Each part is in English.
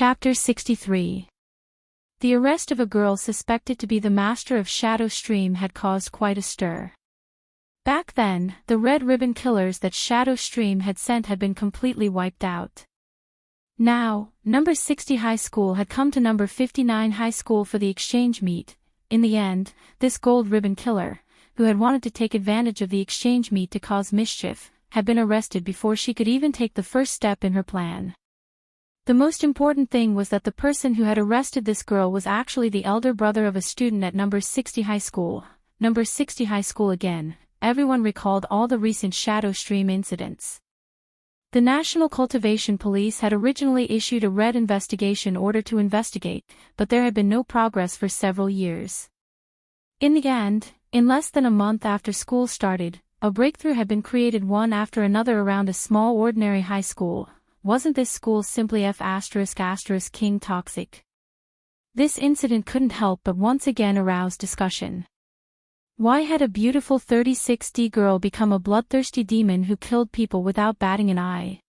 Chapter 63. The arrest of a girl suspected to be the master of Shadow Stream had caused quite a stir. Back then, the red ribbon killers that Shadow Stream had sent had been completely wiped out. Now, number 60 high school had come to number 59 high school for the exchange meet. In the end, this gold ribbon killer, who had wanted to take advantage of the exchange meet to cause mischief, had been arrested before she could even take the first step in her plan. The most important thing was that the person who had arrested this girl was actually the elder brother of a student at number 60 high school. Number 60 high school again. Everyone recalled all the recent Shadow Stream incidents. The National Cultivation Police had originally issued a red investigation order to investigate, but there had been no progress for several years. In the end, in less than a month after school started, a breakthrough had been created one after another around a small ordinary high school. Wasn't this school simply F***King toxic? This incident couldn't help but once again arouse discussion. Why had a beautiful 36D girl become a bloodthirsty demon who killed people without batting an eye?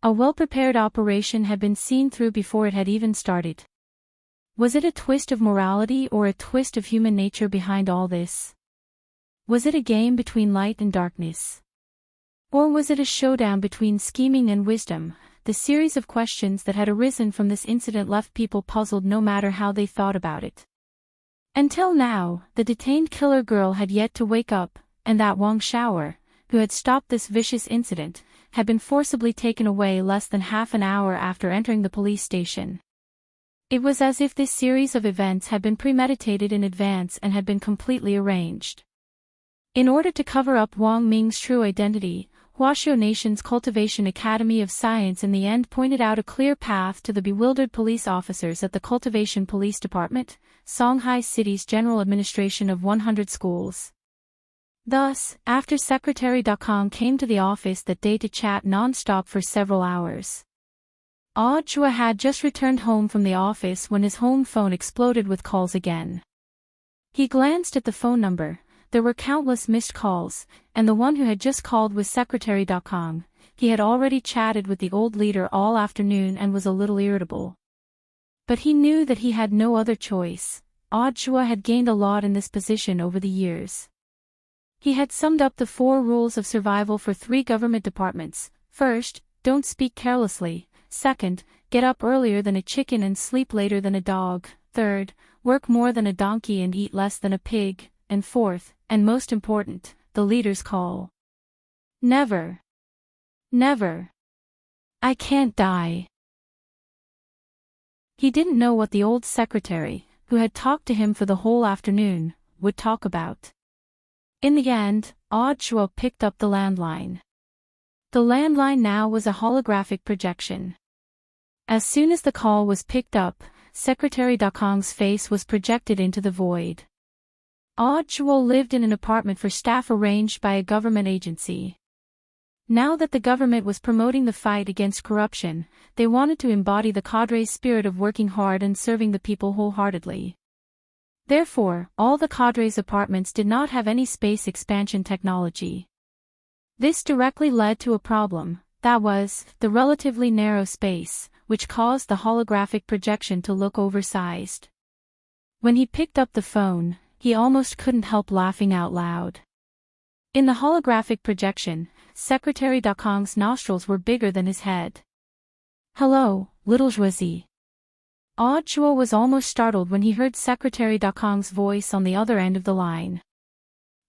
A well-prepared operation had been seen through before it had even started. Was it a twist of morality or a twist of human nature behind all this? Was it a game between light and darkness? Or was it a showdown between scheming and wisdom? The series of questions that had arisen from this incident left people puzzled no matter how they thought about it. Until now, the detained killer girl had yet to wake up, and that Wang Shower, who had stopped this vicious incident, had been forcibly taken away less than half an hour after entering the police station. It was as if this series of events had been premeditated in advance and had been completely arranged. In order to cover up Wang Ming's true identity, Huaxiu Nation's Cultivation Academy of Science in the end pointed out a clear path to the bewildered police officers at the Cultivation Police Department, Songhai City's General Administration of 100 schools. Thus, after Secretary Kong came to the office that day to chat non-stop for several hours. Chua had just returned home from the office when his home phone exploded with calls again. He glanced at the phone number. There were countless missed calls, and the one who had just called was Secretary Kong. He had already chatted with the old leader all afternoon and was a little irritable. But he knew that he had no other choice. Chua had gained a lot in this position over the years. He had summed up the 4 rules of survival for 3 government departments. First, don't speak carelessly. Second, get up earlier than a chicken and sleep later than a dog. Third, work more than a donkey and eat less than a pig. And fourth, and most important, the leader's call. Never. Never. I can't die. He didn't know what the old secretary, who had talked to him for the whole afternoon, would talk about. In the end, Chua picked up the landline. The landline now was a holographic projection. As soon as the call was picked up, Secretary Kong's face was projected into the void. Chua lived in an apartment for staff arranged by a government agency. Now that the government was promoting the fight against corruption, they wanted to embody the cadre's spirit of working hard and serving the people wholeheartedly. Therefore, all the cadre's apartments did not have any space expansion technology. This directly led to a problem, that was, the relatively narrow space, which caused the holographic projection to look oversized. When he picked up the phone, he almost couldn't help laughing out loud. In the holographic projection, Secretary Kong's nostrils were bigger than his head. Hello, little Zhuazi. Chua was almost startled when he heard Secretary Kong's voice on the other end of the line.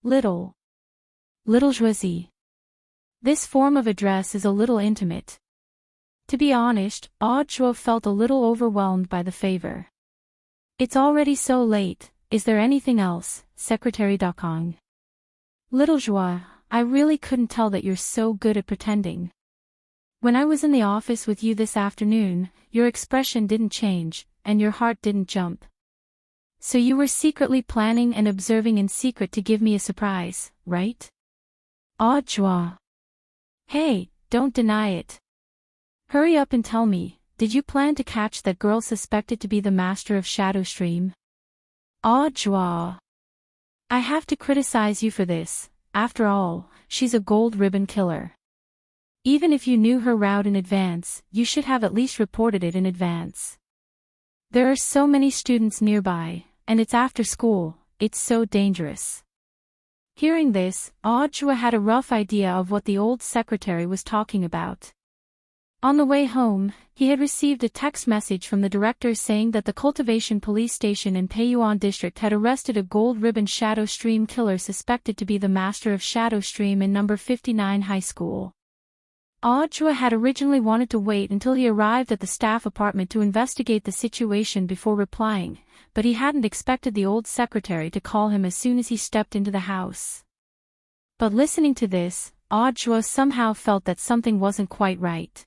Little Zhuazi. This form of address is a little intimate. To be honest, Chua felt a little overwhelmed by the favor. It's already so late. Is there anything else, Secretary Kong? Little Zhua, I really couldn't tell that you're so good at pretending. When I was in the office with you this afternoon, your expression didn't change, and your heart didn't jump. So you were secretly planning and observing in secret to give me a surprise, right? Zhua. Hey, don't deny it. Hurry up and tell me, did you plan to catch that girl suspected to be the master of Shadow Stream? Zhua. I have to criticize you for this. After all, she's a gold ribbon killer. Even if you knew her route in advance, you should have at least reported it in advance. There are so many students nearby, and it's after school, it's so dangerous. Hearing this, Audra had a rough idea of what the old secretary was talking about. On the way home, he had received a text message from the director saying that the Cultivation Police Station in Payuan District had arrested a gold ribbon Shadow Stream killer suspected to be the master of Shadow Stream in number 59 high school. Audra had originally wanted to wait until he arrived at the staff apartment to investigate the situation before replying, but he hadn't expected the old secretary to call him as soon as he stepped into the house. But listening to this, Audra somehow felt that something wasn't quite right.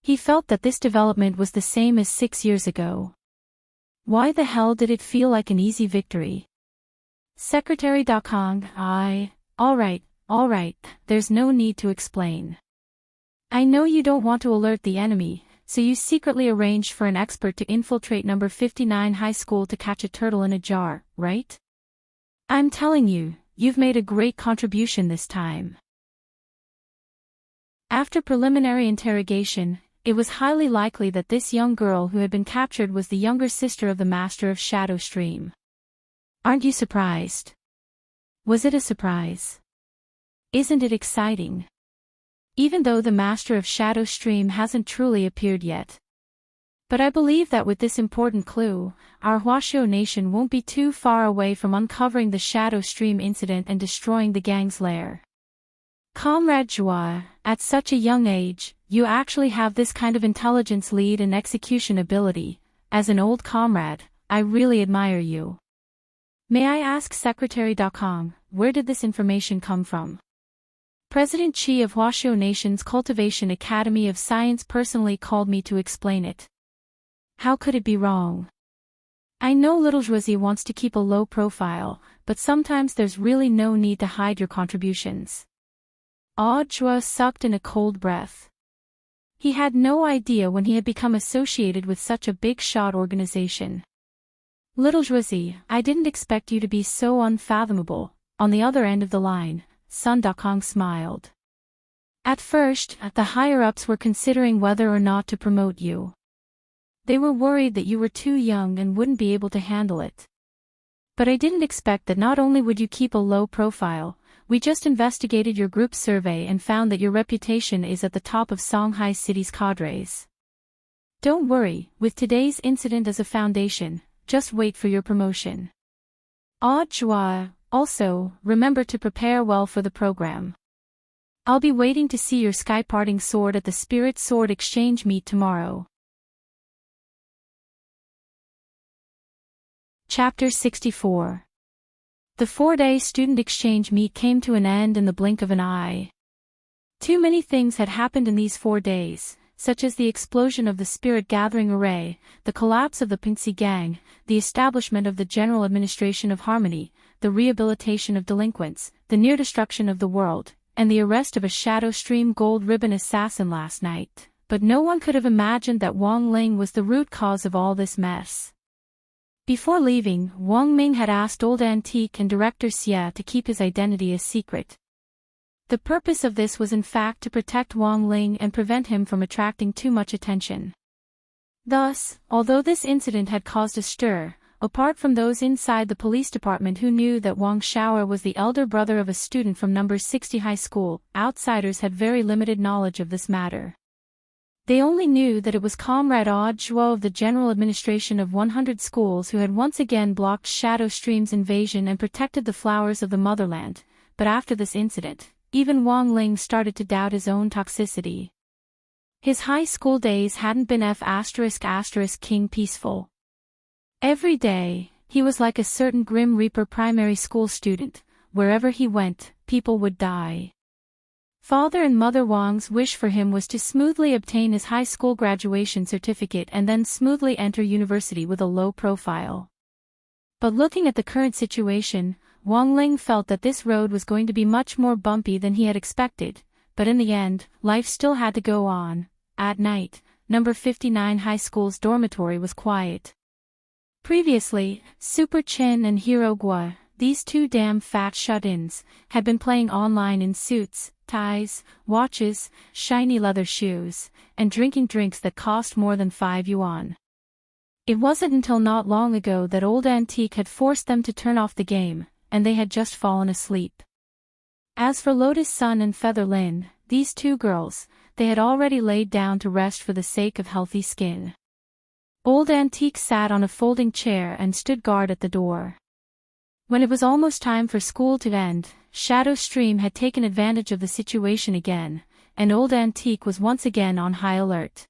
He felt that this development was the same as 6 years ago. Why the hell did it feel like an easy victory? Secretary Dakong, alright, there's no need to explain. I know you don't want to alert the enemy, so you secretly arranged for an expert to infiltrate number 59 high school to catch a turtle in a jar, right? I'm telling you, you've made a great contribution this time. After preliminary interrogation, it was highly likely that this young girl who had been captured was the younger sister of the master of Shadow Stream. Aren't you surprised? Was it a surprise? Isn't it exciting? Even though the master of Shadow Stream hasn't truly appeared yet. But I believe that with this important clue, our Huaxiao nation won't be too far away from uncovering the Shadow Stream incident and destroying the gang's lair. Comrade Joie, at such a young age, you actually have this kind of intelligence, lead and execution ability. As an old comrade, I really admire you. May I ask Secretary Dakong, where did this information come from? President Chi of Huaxiao Nation's Cultivation Academy of Science personally called me to explain it. How could it be wrong? I know little Josie wants to keep a low profile, but sometimes there's really no need to hide your contributions. Audra sucked in a cold breath. He had no idea when he had become associated with such a big-shot organization. Little Josie, I didn't expect you to be so unfathomable. On the other end of the line, Sun Dakong smiled. At first, the higher-ups were considering whether or not to promote you. They were worried that you were too young and wouldn't be able to handle it. But I didn't expect that not only would you keep a low profile, we just investigated your group survey and found that your reputation is at the top of Songhai City's cadres. Don't worry, with today's incident as a foundation, just wait for your promotion. Audra, also, remember to prepare well for the program. I'll be waiting to see your sky-parting sword at the Spirit Sword Exchange meet tomorrow. Chapter 64. The 4-day student exchange meet came to an end in the blink of an eye. Too many things had happened in these 4 days, such as the explosion of the Spirit Gathering Array, the collapse of the Pinxi Gang, the establishment of the General Administration of Harmony, the rehabilitation of delinquents, the near destruction of the world, and the arrest of a Shadow Stream gold ribbon assassin last night. But no one could have imagined that Wang Ling was the root cause of all this mess. Before leaving, Wang Ming had asked Old Antique and Director Xia to keep his identity a secret. The purpose of this was in fact to protect Wang Ling and prevent him from attracting too much attention. Thus, although this incident had caused a stir, apart from those inside the police department who knew that Wang Xiaoer was the elder brother of a student from number 60 high school, outsiders had very limited knowledge of this matter. They only knew that it was Comrade Odd Zhuo of the General Administration of 100 schools who had once again blocked Shadow Stream's invasion and protected the flowers of the motherland, but after this incident, even Wang Ling started to doubt his own toxicity. His high school days hadn't been King peaceful. Every day, he was like a certain Grim Reaper primary school student. Wherever he went, people would die. Father and Mother Wang's wish for him was to smoothly obtain his high school graduation certificate and then smoothly enter university with a low profile. But looking at the current situation, Wang Ling felt that this road was going to be much more bumpy than he had expected, but in the end, life still had to go on. At night, number 59 high school's dormitory was quiet. Previously, Super Chin and Hero Gua, these two damn fat shut-ins, had been playing online in suits, ties, watches, shiny leather shoes, and drinking drinks that cost more than 5 yuan. It wasn't until not long ago that old Antique had forced them to turn off the game, and they had just fallen asleep. As for Lotus Sun and Feather Lin, these two girls, they had already laid down to rest for the sake of healthy skin. Old Antique sat on a folding chair and stood guard at the door. When it was almost time for school to end, Shadow Stream had taken advantage of the situation again, and Old Antique was once again on high alert.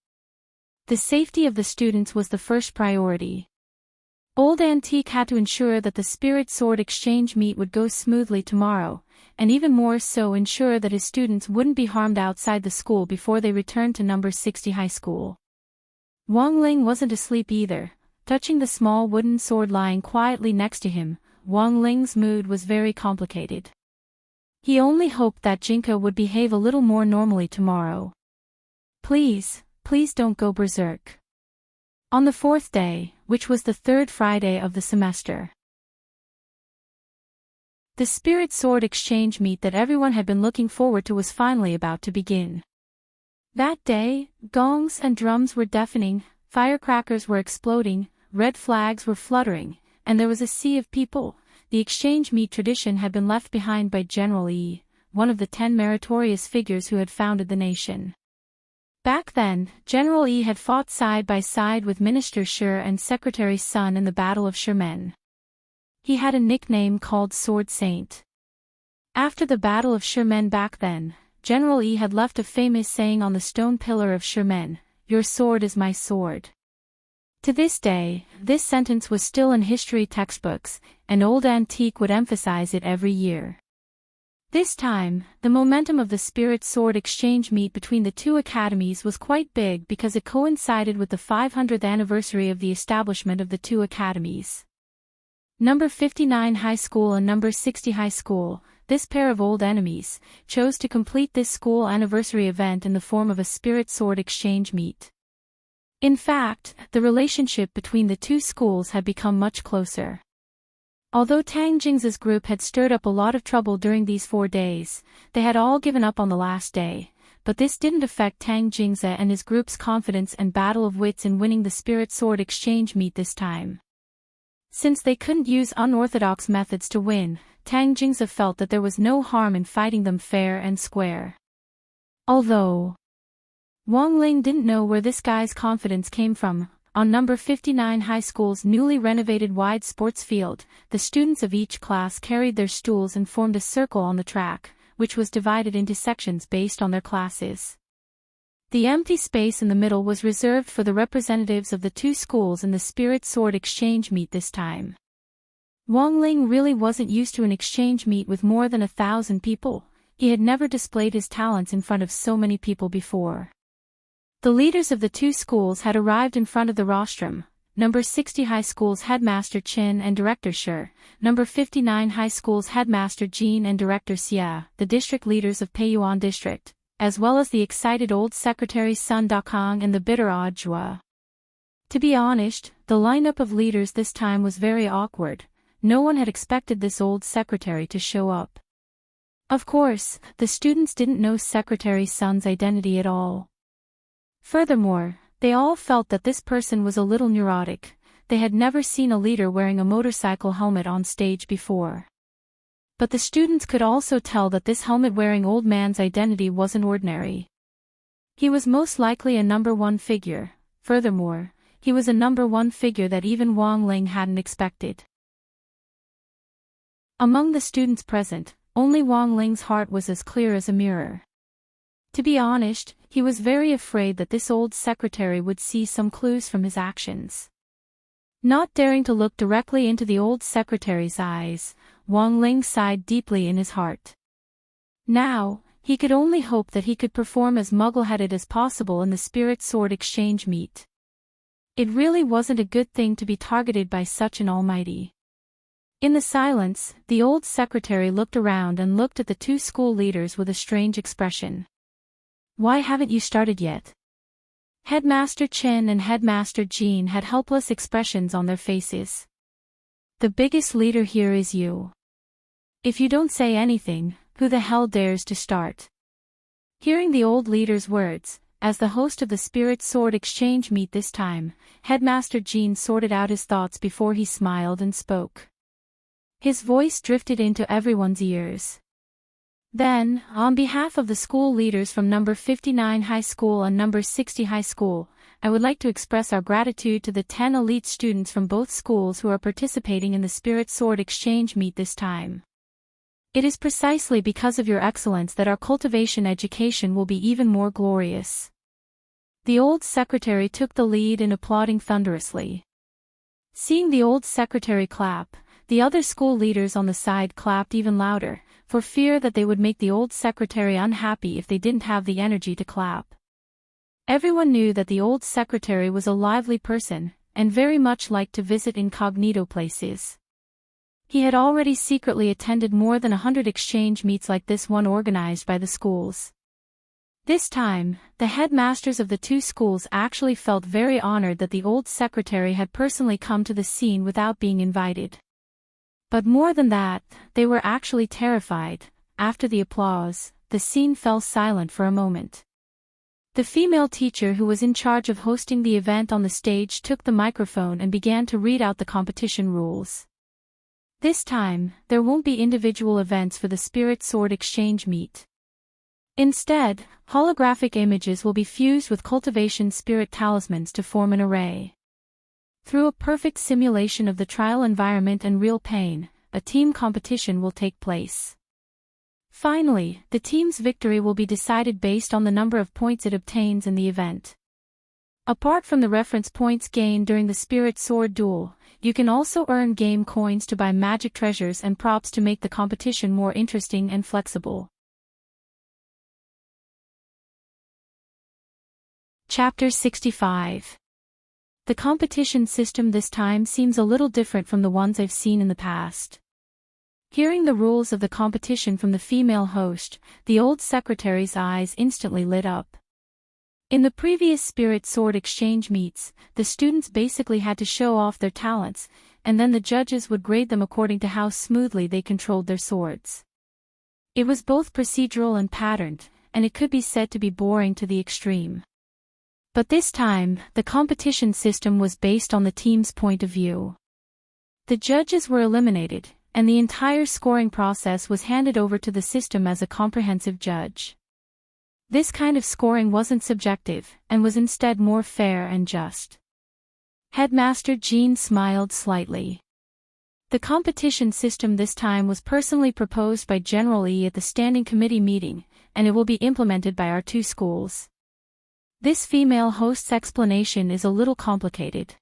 The safety of the students was the first priority. Old Antique had to ensure that the Spirit Sword exchange meet would go smoothly tomorrow, and even more so ensure that his students wouldn't be harmed outside the school before they returned to number 60 high school. Wang Ling wasn't asleep either. Touching the small wooden sword lying quietly next to him, Wang Ling's mood was very complicated. He only hoped that Jinka would behave a little more normally tomorrow. Please don't go berserk. On the fourth day, which was the third Friday of the semester, the Spirit Sword exchange meet that everyone had been looking forward to was finally about to begin. That day, gongs and drums were deafening, firecrackers were exploding, red flags were fluttering, and there was a sea of people. The exchange meet tradition had been left behind by General Yi, one of the 10 meritorious figures who had founded the nation. Back then, General Yi had fought side by side with Minister Shi and Secretary Sun in the Battle of Shimen. He had a nickname called Sword Saint. After the Battle of Shimen back then, General Yi had left a famous saying on the stone pillar of Shimen, "Your sword is my sword." To this day, this sentence was still in history textbooks, and Old Antique would emphasize it every year. This time, the momentum of the Spirit Sword exchange meet between the two academies was quite big because it coincided with the 500th anniversary of the establishment of the two academies. Number 59 High School and Number 60 High School, this pair of old enemies, chose to complete this school anniversary event in the form of a Spirit Sword exchange meet. In fact, the relationship between the two schools had become much closer. Although Tang Jing's group had stirred up a lot of trouble during these 4 days, they had all given up on the last day, but this didn't affect Tang Jing's and his group's confidence and battle of wits in winning the Spirit Sword exchange meet this time. Since they couldn't use unorthodox methods to win, Tang Jing's felt that there was no harm in fighting them fair and square. Although Wang Ling didn't know where this guy's confidence came from. On number 59 High School's newly renovated wide sports field, the students of each class carried their stools and formed a circle on the track, which was divided into sections based on their classes. The empty space in the middle was reserved for the representatives of the two schools in the Spirit Sword exchange meet this time. Wang Ling really wasn't used to an exchange meet with more than 1,000 people. He had never displayed his talents in front of so many people before. The leaders of the two schools had arrived in front of the rostrum. Number 60 High School's headmaster Qin and director Shi, number 59 High School's headmaster Jin and director Xia, the district leaders of Peiyuan District, as well as the excited old secretary Sun Dakong and the bitter odd Zhua. To be honest, the lineup of leaders this time was very awkward. No one had expected this old secretary to show up. Of course, the students didn't know Secretary Sun's identity at all. Furthermore, they all felt that this person was a little neurotic. They had never seen a leader wearing a motorcycle helmet on stage before. But the students could also tell that this helmet-wearing old man's identity wasn't ordinary. He was most likely a number 1 figure. Furthermore, he was a number 1 figure that even Wang Ling hadn't expected. Among the students present, only Wang Ling's heart was as clear as a mirror. To be honest, he was very afraid that this old secretary would see some clues from his actions. Not daring to look directly into the old secretary's eyes, Wang Ling sighed deeply in his heart. Now, he could only hope that he could perform as muggle-headed as possible in the Spirit Sword exchange meet. It really wasn't a good thing to be targeted by such an almighty. In the silence, the old secretary looked around and looked at the two school leaders with a strange expression. "Why haven't you started yet?" Headmaster Chen and Headmaster Jean had helpless expressions on their faces. "The biggest leader here is you. If you don't say anything, who the hell dares to start?" Hearing the old leader's words, as the host of the Spirit Sword Exchange meet this time, Headmaster Jean sorted out his thoughts before he smiled and spoke. His voice drifted into everyone's ears. Then, on behalf of the school leaders from number 59 High School and number 60 High School, I would like to express our gratitude to the 10 elite students from both schools who are participating in the Spirit Sword Exchange meet this time. It is precisely because of your excellence that our cultivation education will be even more glorious. The old secretary took the lead in applauding thunderously. Seeing the old secretary clap, the other school leaders on the side clapped even louder, for fear that they would make the old secretary unhappy if they didn't have the energy to clap. Everyone knew that the old secretary was a lively person, and very much liked to visit incognito places. He had already secretly attended more than 100 exchange meets like this one organized by the schools. This time, the headmasters of the two schools actually felt very honored that the old secretary had personally come to the scene without being invited. But more than that, they were actually terrified. After the applause, the scene fell silent for a moment. The female teacher who was in charge of hosting the event on the stage took the microphone and began to read out the competition rules. This time, there won't be individual events for the Spirit Sword Exchange meet. Instead, holographic images will be fused with cultivation spirit talismans to form an array. Through a perfect simulation of the trial environment and real pain, a team competition will take place. Finally, the team's victory will be decided based on the number of points it obtains in the event. Apart from the reference points gained during the Spirit Sword duel, you can also earn game coins to buy magic treasures and props to make the competition more interesting and flexible. Chapter 65. The competition system this time seems a little different from the ones I've seen in the past. Hearing the rules of the competition from the female host, the old secretary's eyes instantly lit up. In the previous Spirit Sword Exchange meets, the students basically had to show off their talents, and then the judges would grade them according to how smoothly they controlled their swords. It was both procedural and patterned, and it could be said to be boring to the extreme. But this time, the competition system was based on the team's point of view. The judges were eliminated, and the entire scoring process was handed over to the system as a comprehensive judge. This kind of scoring wasn't subjective, and was instead more fair and just. Headmaster Jean smiled slightly. The competition system this time was personally proposed by General E at the Standing Committee meeting, and it will be implemented by our two schools. This female host's explanation is a little complicated.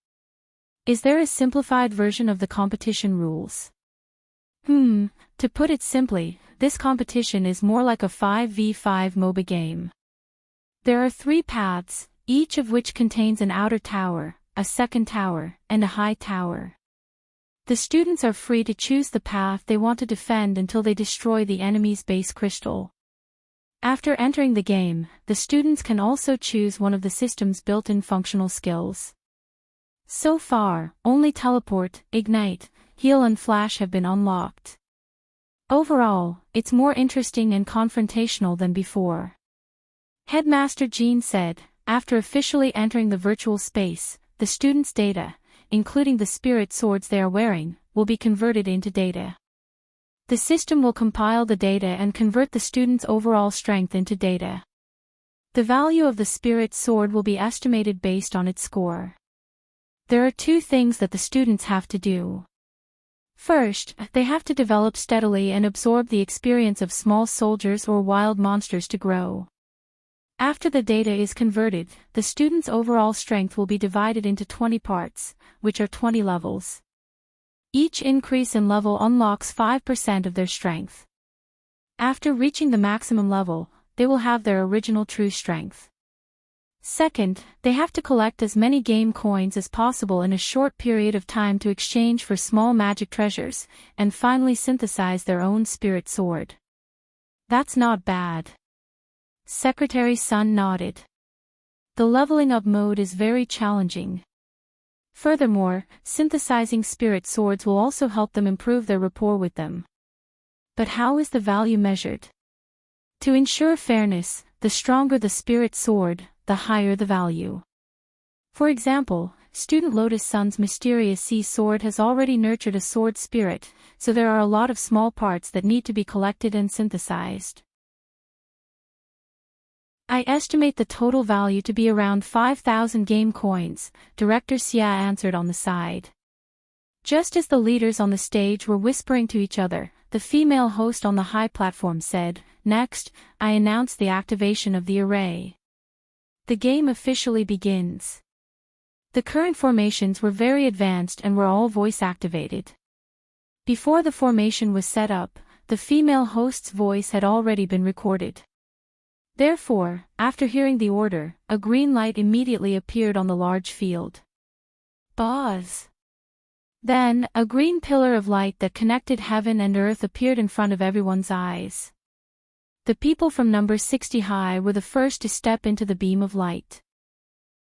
Is there a simplified version of the competition rules? To put it simply, this competition is more like a 5v5 MOBA game. There are 3 paths, each of which contains an outer tower, a second tower, and a high tower. The students are free to choose the path they want to defend until they destroy the enemy's base crystal. After entering the game, the students can also choose one of the system's built-in functional skills. So far, only Teleport, Ignite, Heal and Flash have been unlocked. Overall, it's more interesting and confrontational than before. Headmaster Jean said, after officially entering the virtual space, the students' data, including the spirit swords they are wearing, will be converted into data. The system will compile the data and convert the student's overall strength into data. The value of the spirit sword will be estimated based on its score. There are 2 things that the students have to do. First, they have to develop steadily and absorb the experience of small soldiers or wild monsters to grow. After the data is converted, the student's overall strength will be divided into 20 parts, which are 20 levels. Each increase in level unlocks 5% of their strength. After reaching the maximum level, they will have their original true strength. Second, they have to collect as many game coins as possible in a short period of time to exchange for small magic treasures, and finally synthesize their own spirit sword. That's not bad. Secretary Sun nodded. The leveling up mode is very challenging. Furthermore, synthesizing spirit swords will also help them improve their rapport with them. But how is the value measured? To ensure fairness, the stronger the spirit sword, the higher the value. For example, student Lotus Sun's mysterious sea sword has already nurtured a sword spirit, so there are a lot of small parts that need to be collected and synthesized. I estimate the total value to be around 5,000 game coins, Director Xia answered on the side. Just as the leaders on the stage were whispering to each other, the female host on the high platform said, "Next, I announce the activation of the array. The game officially begins." The current formations were very advanced and were all voice-activated. Before the formation was set up, the female host's voice had already been recorded. Therefore, after hearing the order, a green light immediately appeared on the large field. Buzz! Then, a green pillar of light that connected heaven and earth appeared in front of everyone's eyes. The people from number 60 high were the first to step into the beam of light.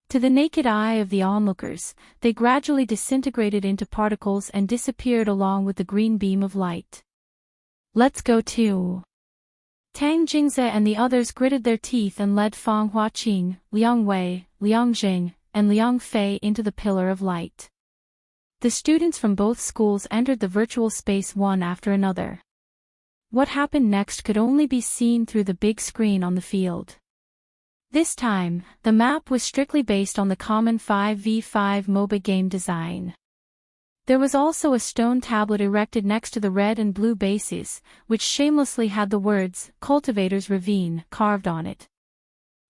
To the naked eye of the onlookers, they gradually disintegrated into particles and disappeared along with the green beam of light. "Let's go too." Tang Jingze and the others gritted their teeth and led Fang Huaqing, Liang Wei, Liang Jing, and Liang Fei into the pillar of light. The students from both schools entered the virtual space one after another. What happened next could only be seen through the big screen on the field. This time, the map was strictly based on the common 5v5 MOBA game design. There was also a stone tablet erected next to the red and blue bases, which shamelessly had the words, "Cultivator's Ravine," carved on it.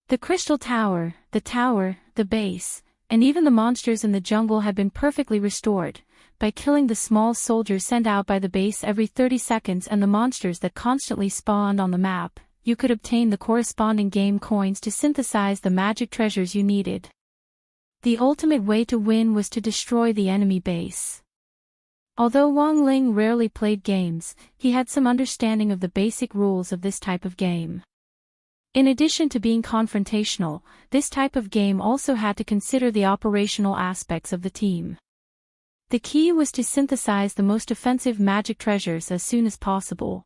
The crystal tower, the base, and even the monsters in the jungle had been perfectly restored, by killing the small soldiers sent out by the base every 30 seconds and the monsters that constantly spawned on the map. You could obtain the corresponding game coins to synthesize the magic treasures you needed. The ultimate way to win was to destroy the enemy base. Although Wang Ling rarely played games, he had some understanding of the basic rules of this type of game. In addition to being confrontational, this type of game also had to consider the operational aspects of the team. The key was to synthesize the most offensive magic treasures as soon as possible.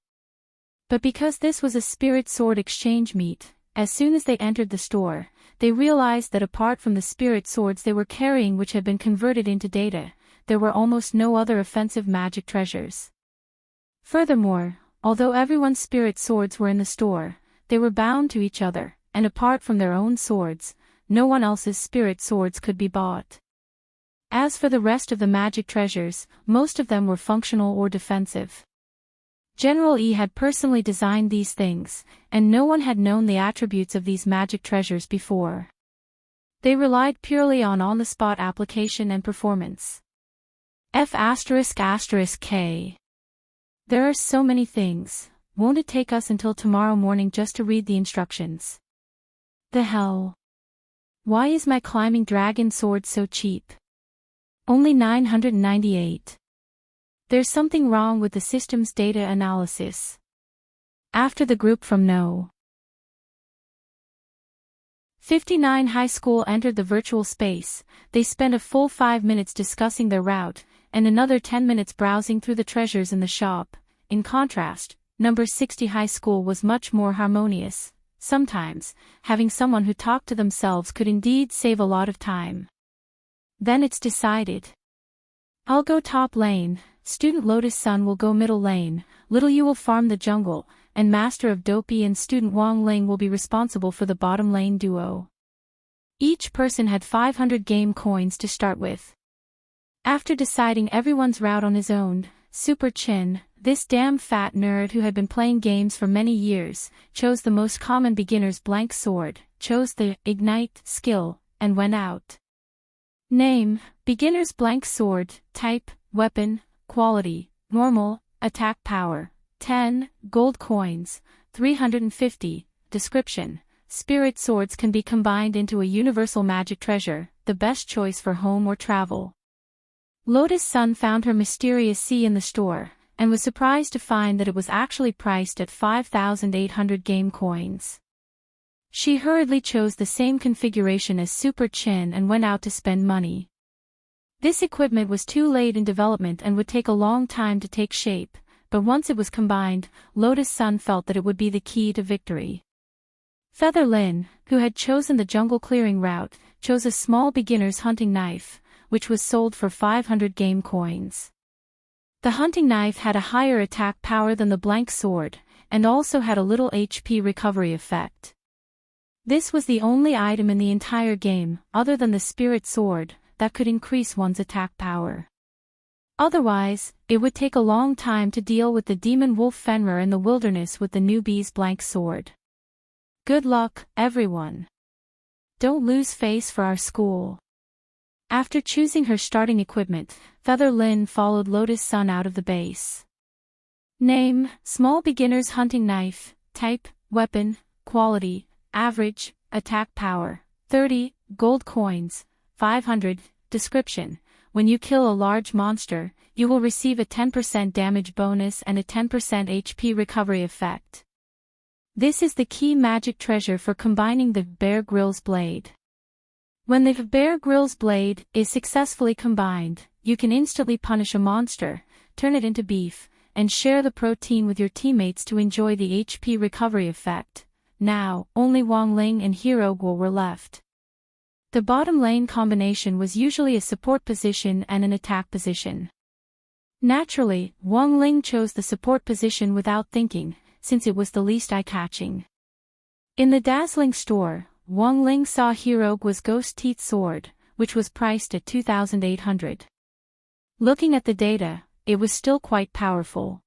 But because this was a spirit sword exchange meet, as soon as they entered the store, they realized that apart from the spirit swords they were carrying which had been converted into data, there were almost no other offensive magic treasures. Furthermore, although everyone's spirit swords were in the store, they were bound to each other, and apart from their own swords, no one else's spirit swords could be bought. As for the rest of the magic treasures, most of them were functional or defensive. General Yi had personally designed these things, and no one had known the attributes of these magic treasures before. They relied purely on on-the-spot application and performance. F***K. There are so many things, won't it take us until tomorrow morning just to read the instructions? The hell? Why is my climbing dragon sword so cheap? Only 998. There's something wrong with the system's data analysis. After the group from No. 59 High School entered the virtual space, they spent a full 5 minutes discussing their route, and another 10 minutes browsing through the treasures in the shop. In contrast, number 60 High School was much more harmonious. Sometimes, having someone who talked to themselves could indeed save a lot of time. Then it's decided. I'll go top lane, student Lotus Sun will go middle lane, little Yu will farm the jungle, and Master of Dopey and student Wang Ling will be responsible for the bottom lane duo. Each person had 500 game coins to start with. After deciding everyone's route on his own, Super Chin, this damn fat nerd who had been playing games for many years, chose the most common beginner's blank sword, chose the Ignite skill, and went out. Name, beginner's blank sword, type, weapon, quality, normal, attack power, 10, gold coins, 350, description, spirit swords can be combined into a universal magic treasure, the best choice for home or travel. Lotus Sun found her mysterious sea in the store, and was surprised to find that it was actually priced at 5,800 game coins. She hurriedly chose the same configuration as Super Chin and went out to spend money. This equipment was too late in development and would take a long time to take shape, but once it was combined, Lotus Sun felt that it would be the key to victory. Feather Lin, who had chosen the jungle clearing route, chose a small beginner's hunting knife, which was sold for 500 game coins. The hunting knife had a higher attack power than the blank sword, and also had a little HP recovery effect. This was the only item in the entire game, other than the spirit sword, that could increase one's attack power. Otherwise, it would take a long time to deal with the demon wolf Fenrir in the wilderness with the newbie's blank sword. Good luck, everyone. Don't lose face for our school. After choosing her starting equipment, Feather Lin followed Lotus Sun out of the base. Name, small beginner's hunting knife, type, weapon, quality, average, attack power, 30, gold coins, 500, description, when you kill a large monster, you will receive a 10% damage bonus and a 10% HP recovery effect. This is the key magic treasure for combining the Bear Grylls blade. When the Bear Grylls blade is successfully combined, you can instantly punish a monster, turn it into beef, and share the protein with your teammates to enjoy the HP recovery effect. Now, only Wang Ling and Hero Guo were left. The bottom lane combination was usually a support position and an attack position. Naturally, Wang Ling chose the support position without thinking, since it was the least eye-catching. In the dazzling store, Wang Ling saw Hero Guo's Ghost Teeth sword, which was priced at 2,800. Looking at the data, it was still quite powerful.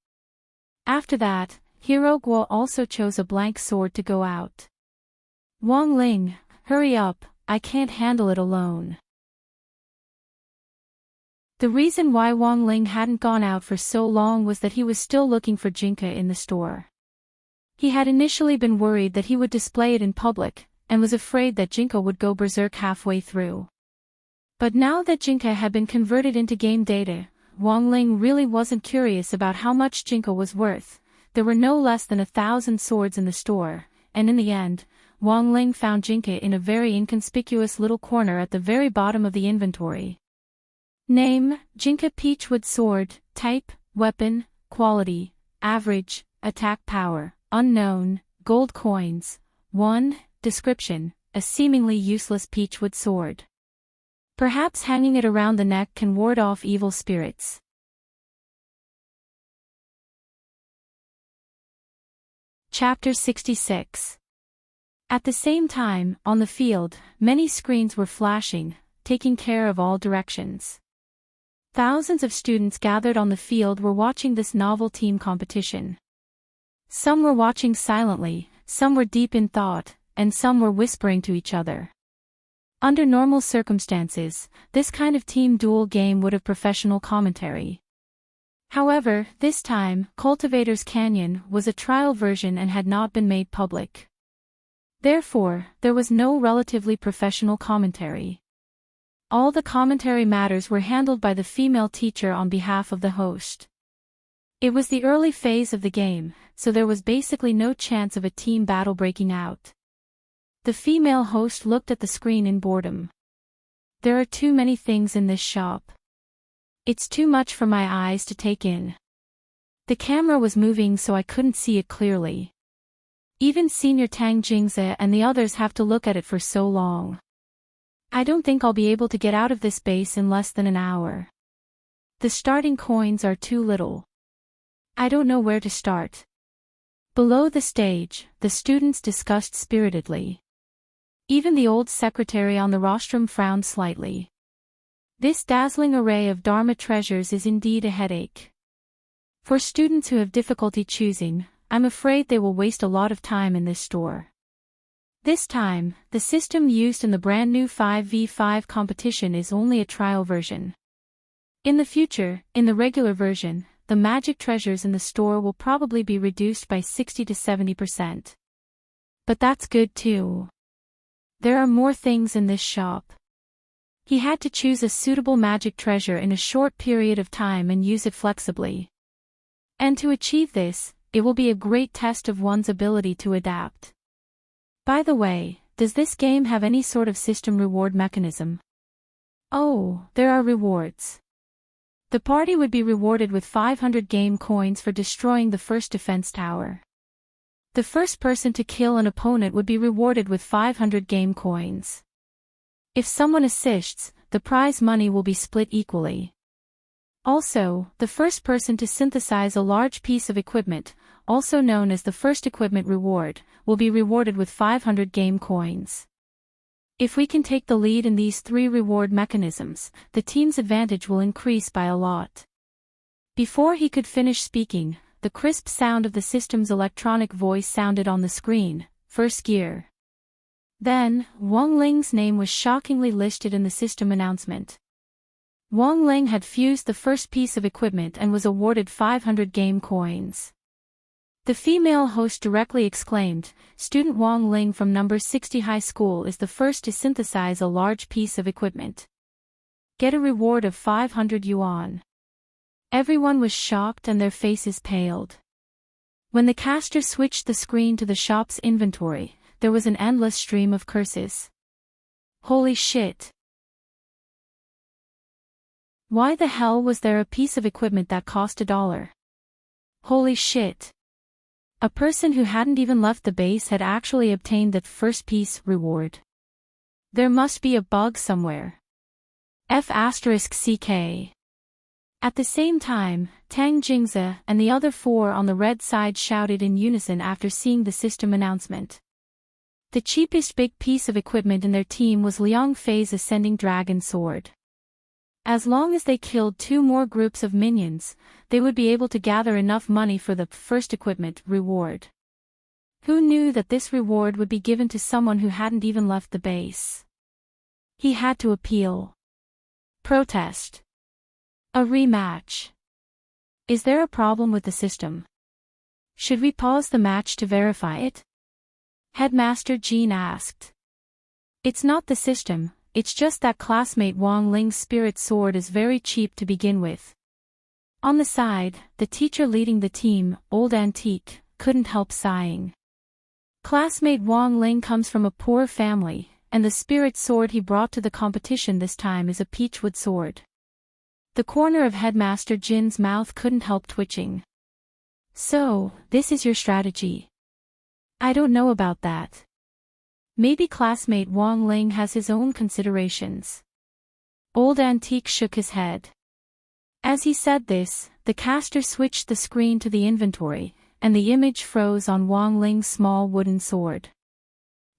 After that, Hero Guo also chose a blank sword to go out. Wang Ling, hurry up, I can't handle it alone. The reason why Wang Ling hadn't gone out for so long was that he was still looking for Jinka in the store. He had initially been worried that he would display it in public, and was afraid that Jinka would go berserk halfway through. But now that Jinka had been converted into game data, Wang Ling really wasn't curious about how much Jinka was worth. There were no less than 1,000 swords in the store, and in the end, Wang Ling found Jinka in a very inconspicuous little corner at the very bottom of the inventory. Name, Jinka Peachwood sword, type, weapon, quality, average, attack power, unknown, gold coins, 1, description, a seemingly useless peachwood sword. Perhaps hanging it around the neck can ward off evil spirits. Chapter 66. At the same time, on the field, many screens were flashing, taking care of all directions. Thousands of students gathered on the field were watching this novel team competition. Some were watching silently, some were deep in thought, and some were whispering to each other. Under normal circumstances, this kind of team duel game would have professional commentary. However, this time, Cultivator's Canyon was a trial version and had not been made public. Therefore, there was no relatively professional commentary. All the commentary matters were handled by the female teacher on behalf of the host. It was the early phase of the game, so there was basically no chance of a team battle breaking out. The female host looked at the screen in boredom. There are too many things in this shop. It's too much for my eyes to take in. The camera was moving so I couldn't see it clearly. Even Senior Tang Jingze and the others have to look at it for so long. I don't think I'll be able to get out of this base in less than an hour. The starting coins are too little. I don't know where to start. Below the stage, the students discussed spiritedly. Even the old secretary on the rostrum frowned slightly. This dazzling array of Dharma treasures is indeed a headache. For students who have difficulty choosing, I'm afraid they will waste a lot of time in this store. This time, the system used in the brand new 5v5 competition is only a trial version. In the future, in the regular version, the magic treasures in the store will probably be reduced by 60 to 70%. But that's good too. There are more things in this shop. He had to choose a suitable magic treasure in a short period of time and use it flexibly. And to achieve this, it will be a great test of one's ability to adapt. By the way, does this game have any sort of system reward mechanism? Oh, there are rewards. The party would be rewarded with 500 game coins for destroying the first defense tower. The first person to kill an opponent would be rewarded with 500 game coins. If someone assists, the prize money will be split equally. Also, the first person to synthesize a large piece of equipment, also known as the first equipment reward, will be rewarded with 500 game coins. If we can take the lead in these three reward mechanisms, the team's advantage will increase by a lot. Before he could finish speaking, the crisp sound of the system's electronic voice sounded on the screen. First gear. Then, Wang Ling's name was shockingly listed in the system announcement. Wang Ling had fused the first piece of equipment and was awarded 500 game coins. The female host directly exclaimed, "Student Wang Ling from number 60 high school is the first to synthesize a large piece of equipment. Get a reward of 500 yuan." Everyone was shocked and their faces paled. When the caster switched the screen to the shop's inventory, there was an endless stream of curses. Holy shit! Why the hell was there a piece of equipment that cost $1? Holy shit! A person who hadn't even left the base had actually obtained the first piece reward. There must be a bug somewhere. F***ck. At the same time, Tang Jingze and the other four on the red side shouted in unison after seeing the system announcement. The cheapest big piece of equipment in their team was Liang Fei's ascending dragon sword. As long as they killed 2 more groups of minions, they would be able to gather enough money for the first equipment reward. Who knew that this reward would be given to someone who hadn't even left the base? He had to appeal. Protest. A rematch. Is there a problem with the system? Should we pause the match to verify it? Headmaster Jean asked. It's not the system, it's just that classmate Wang Ling's spirit sword is very cheap to begin with. On the side, the teacher leading the team, Old Antique, couldn't help sighing. Classmate Wang Ling comes from a poor family, and the spirit sword he brought to the competition this time is a peachwood sword. The corner of Headmaster Jin's mouth couldn't help twitching. So, this is your strategy? I don't know about that. Maybe classmate Wang Ling has his own considerations. Old Antique shook his head. As he said this, the caster switched the screen to the inventory, and the image froze on Wang Ling's small wooden sword.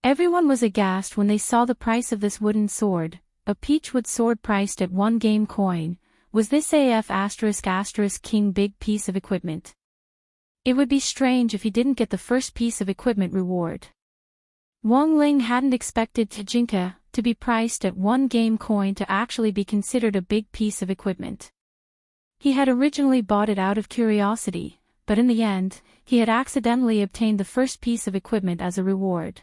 Everyone was aghast when they saw the price of this wooden sword, a peachwood sword priced at 1 game coin. Was this AF*** king big piece of equipment? It would be strange if he didn't get the first piece of equipment reward. Wang Ling hadn't expected Tajinka to be priced at 1 game coin to actually be considered a big piece of equipment. He had originally bought it out of curiosity, but in the end, he had accidentally obtained the first piece of equipment as a reward.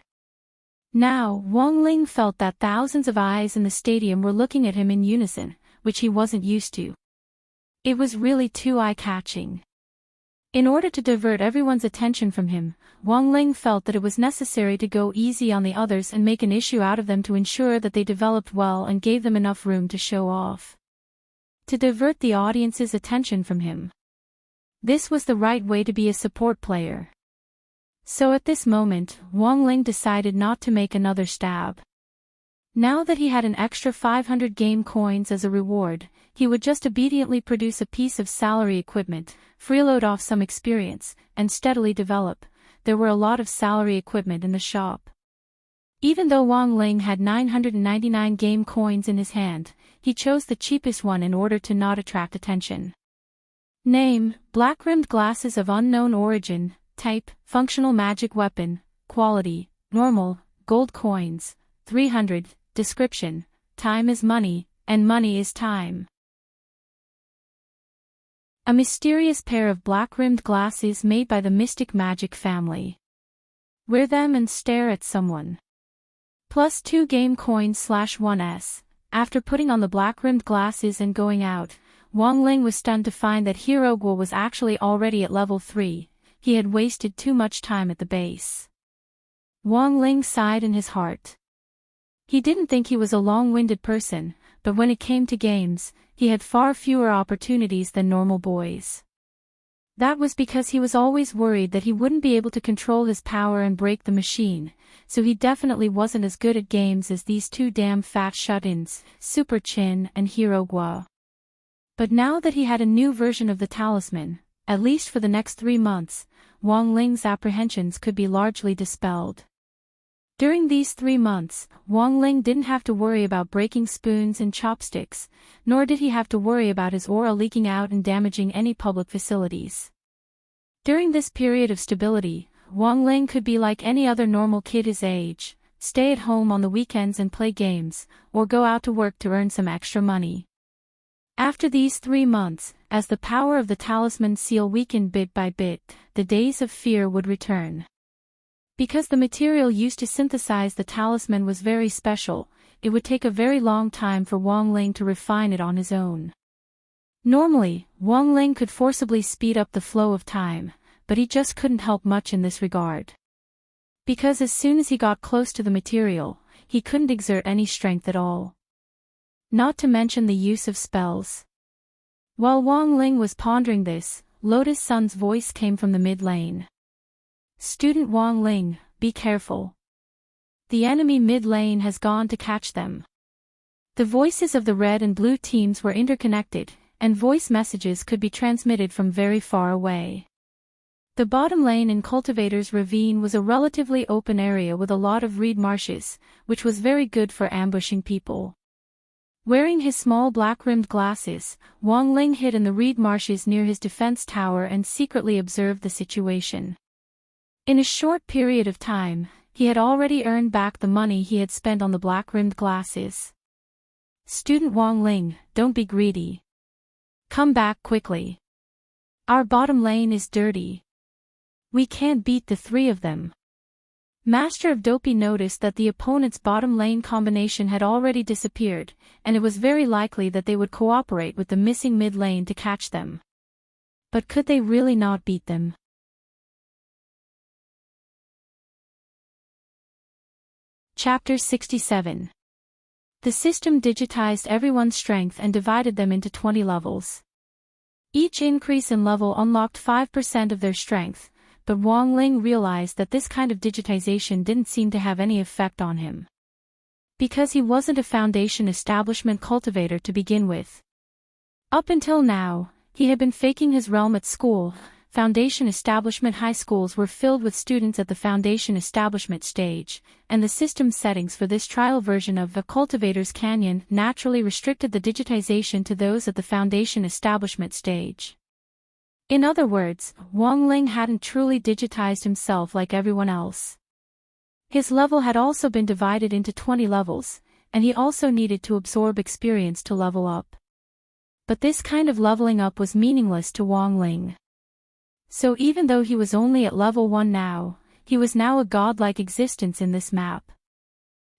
Now, Wang Ling felt that thousands of eyes in the stadium were looking at him in unison, which he wasn't used to. It was really too eye-catching. In order to divert everyone's attention from him, Wang Ling felt that it was necessary to go easy on the others and make an issue out of them to ensure that they developed well and gave them enough room to show off. To divert the audience's attention from him. This was the right way to be a support player. So at this moment, Wang Ling decided not to make another stab. Now that he had an extra 500 game coins as a reward, he would just obediently produce a piece of salary equipment, freeload off some experience, and steadily develop. There were a lot of salary equipment in the shop. Even though Wang Ling had 999 game coins in his hand, he chose the cheapest one in order to not attract attention. Name: black-rimmed glasses of unknown origin. Type: functional magic weapon. Quality: normal, gold coins, 300. Description: time is money, and money is time. A mysterious pair of black-rimmed glasses made by the Mystic Magic family. Wear them and stare at someone. Plus 2 game coins /1s. After putting on the black-rimmed glasses and going out, Wang Ling was stunned to find that Hero Guo was actually already at level 3. He had wasted too much time at the base. Wang Ling sighed in his heart. He didn't think he was a long-winded person, but when it came to games, he had far fewer opportunities than normal boys. That was because he was always worried that he wouldn't be able to control his power and break the machine, so he definitely wasn't as good at games as these two damn fat shut-ins, Super Chin and Hero Gua. But now that he had a new version of the talisman, at least for the next 3 months, Wang Ling's apprehensions could be largely dispelled. During these 3 months, Wang Ling didn't have to worry about breaking spoons and chopsticks, nor did he have to worry about his aura leaking out and damaging any public facilities. During this period of stability, Wang Ling could be like any other normal kid his age, stay at home on the weekends and play games, or go out to work to earn some extra money. After these 3 months, as the power of the talisman seal weakened bit by bit, the days of fear would return. Because the material used to synthesize the talisman was very special, it would take a very long time for Wang Ling to refine it on his own. Normally, Wang Ling could forcibly speed up the flow of time, but he just couldn't help much in this regard. Because as soon as he got close to the material, he couldn't exert any strength at all. Not to mention the use of spells. While Wang Ling was pondering this, Lotus Sun's voice came from the mid-lane. "Student Wang Ling, be careful. The enemy mid-lane has gone to catch them." The voices of the red and blue teams were interconnected, and voice messages could be transmitted from very far away. The bottom lane in Cultivator's Ravine was a relatively open area with a lot of reed marshes, which was very good for ambushing people. Wearing his small black-rimmed glasses, Wang Ling hid in the reed marshes near his defense tower and secretly observed the situation. In a short period of time, he had already earned back the money he had spent on the black-rimmed glasses. "Student Wang Ling, don't be greedy. Come back quickly. Our bottom lane is dirty. We can't beat the 3 of them." Master of Dopey noticed that the opponent's bottom lane combination had already disappeared, and it was very likely that they would cooperate with the missing mid lane to catch them. But could they really not beat them? Chapter 67. The system digitized everyone's strength and divided them into 20 levels. Each increase in level unlocked 5% of their strength, but Wang Ling realized that this kind of digitization didn't seem to have any effect on him. Because he wasn't a Foundation Establishment cultivator to begin with. Up until now, he had been faking his realm at school. Foundation Establishment high schools were filled with students at the Foundation Establishment stage, and the system settings for this trial version of the Cultivator's Canyon naturally restricted the digitization to those at the Foundation Establishment stage. In other words, Wang Ling hadn't truly digitized himself like everyone else. His level had also been divided into 20 levels, and he also needed to absorb experience to level up. But this kind of leveling up was meaningless to Wang Ling. So even though he was only at level 1 now, he was now a godlike existence in this map.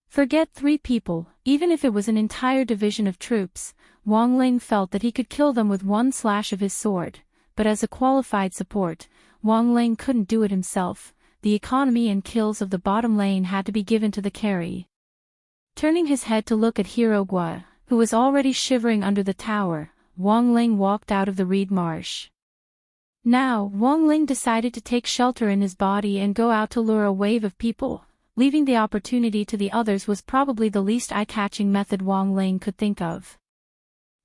Forget 3 people, even if it was an entire division of troops, Wang Ling felt that he could kill them with one slash of his sword, but as a qualified support, Wang Ling couldn't do it himself. The economy and kills of the bottom lane had to be given to the carry. Turning his head to look at Hero Gua, who was already shivering under the tower, Wang Ling walked out of the reed marsh. Now, Wang Ling decided to take shelter in his body and go out to lure a wave of people. Leaving the opportunity to the others was probably the least eye-catching method Wang Ling could think of.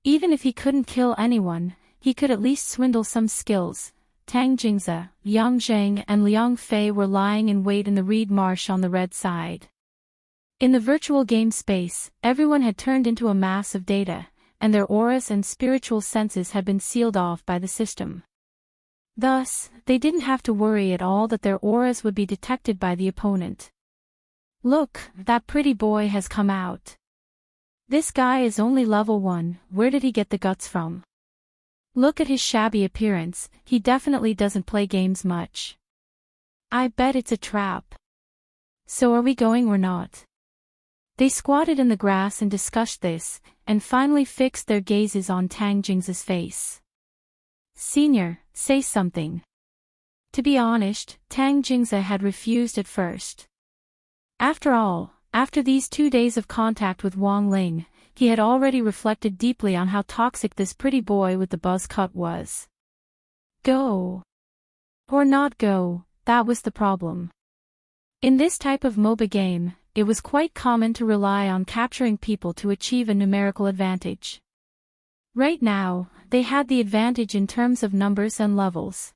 Even if he couldn't kill anyone, he could at least swindle some skills. Tang Jingze, Liang Zheng and Liang Fei were lying in wait in the reed marsh on the red side. In the virtual game space, everyone had turned into a mass of data, and their auras and spiritual senses had been sealed off by the system. Thus, they didn't have to worry at all that their auras would be detected by the opponent. "Look, that pretty boy has come out. This guy is only level 1, where did he get the guts from? Look at his shabby appearance, he definitely doesn't play games much. I bet it's a trap. So are we going or not?" They squatted in the grass and discussed this, and finally fixed their gazes on Tang Jingze's face. "Senior, say something." To be honest, Tang Jingze had refused at first. After all, after these 2 days of contact with Wang Ling, he had already reflected deeply on how toxic this pretty boy with the buzz cut was. Go. Or not go, that was the problem. In this type of MOBA game, it was quite common to rely on capturing people to achieve a numerical advantage. Right now, they had the advantage in terms of numbers and levels.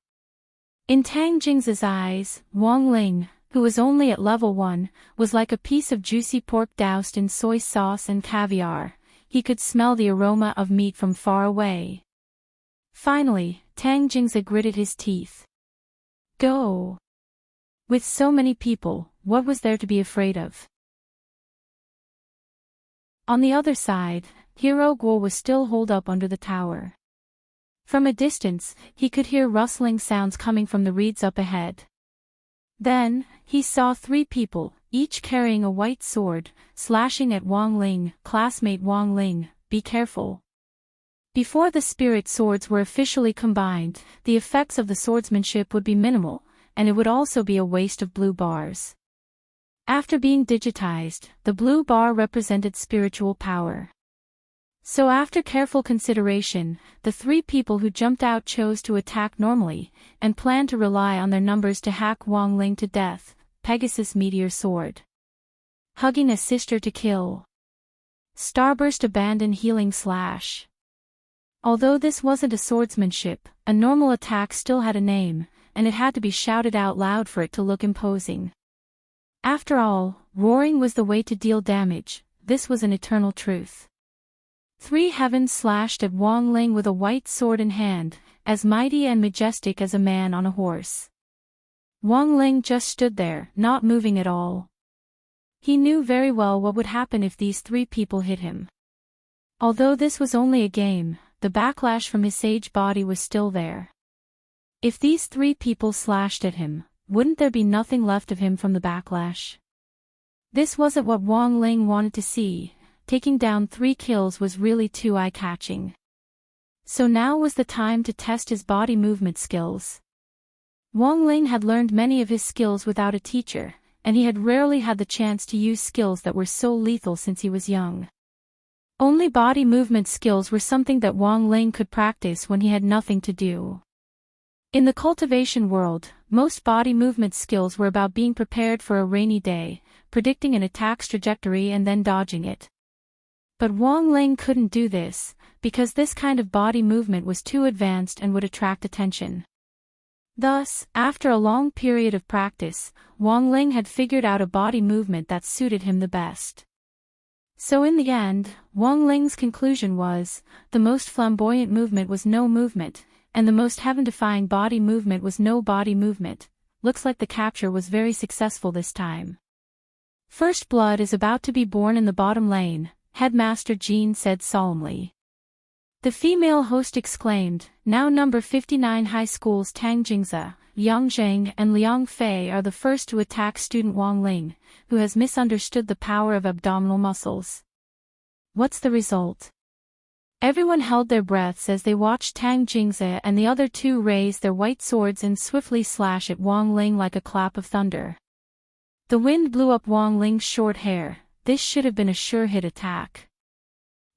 In Tang Jing's eyes, Wang Ling, who was only at level 1, was like a piece of juicy pork doused in soy sauce and caviar. He could smell the aroma of meat from far away. Finally, Tang Jingze gritted his teeth. Go. With so many people, what was there to be afraid of? On the other side, Hero Guo was still holed up under the tower. From a distance, he could hear rustling sounds coming from the reeds up ahead. Then, he saw 3 people, each carrying a white sword, slashing at Wang Ling. Classmate Wang Ling, be careful. Before the spirit swords were officially combined, the effects of the swordsmanship would be minimal, and it would also be a waste of blue bars. After being digitized, the blue bar represented spiritual power. So after careful consideration, the 3 people who jumped out chose to attack normally, and planned to rely on their numbers to hack Wang Ling to death. Pegasus Meteor Sword. Hugging a sister to kill. Starburst Abandon Healing Slash. Although this wasn't a swordsmanship, a normal attack still had a name, and it had to be shouted out loud for it to look imposing. After all, roaring was the way to deal damage. This was an eternal truth. 3 heavens slashed at Wang Ling with a white sword in hand, as mighty and majestic as a man on a horse. Wang Ling just stood there, not moving at all. He knew very well what would happen if these 3 people hit him. Although this was only a game, the backlash from his sage body was still there. If these 3 people slashed at him, wouldn't there be nothing left of him from the backlash? This wasn't what Wang Ling wanted to see. Taking down 3 kills was really too eye-catching. So now was the time to test his body movement skills. Wang Ling had learned many of his skills without a teacher, and he had rarely had the chance to use skills that were so lethal since he was young. Only body movement skills were something that Wang Ling could practice when he had nothing to do. In the cultivation world, most body movement skills were about being prepared for a rainy day, predicting an attack's trajectory and then dodging it. But Wang Ling couldn't do this, because this kind of body movement was too advanced and would attract attention. Thus, after a long period of practice, Wang Ling had figured out a body movement that suited him the best. So in the end, Wang Ling's conclusion was, the most flamboyant movement was no movement, and the most heaven-defying body movement was no body movement. Looks like the capture was very successful this time. First blood is about to be born in the bottom lane, Headmaster Jean said solemnly. The female host exclaimed, now number 59 high schools Tang Jingze, Yang Zheng and Liang Fei are the first to attack student Wang Ling, who has misunderstood the power of abdominal muscles. What's the result? Everyone held their breaths as they watched Tang Jingze and the other 2 raise their white swords and swiftly slash at Wang Ling like a clap of thunder. The wind blew up Wang Ling's short hair. This should have been a sure hit attack.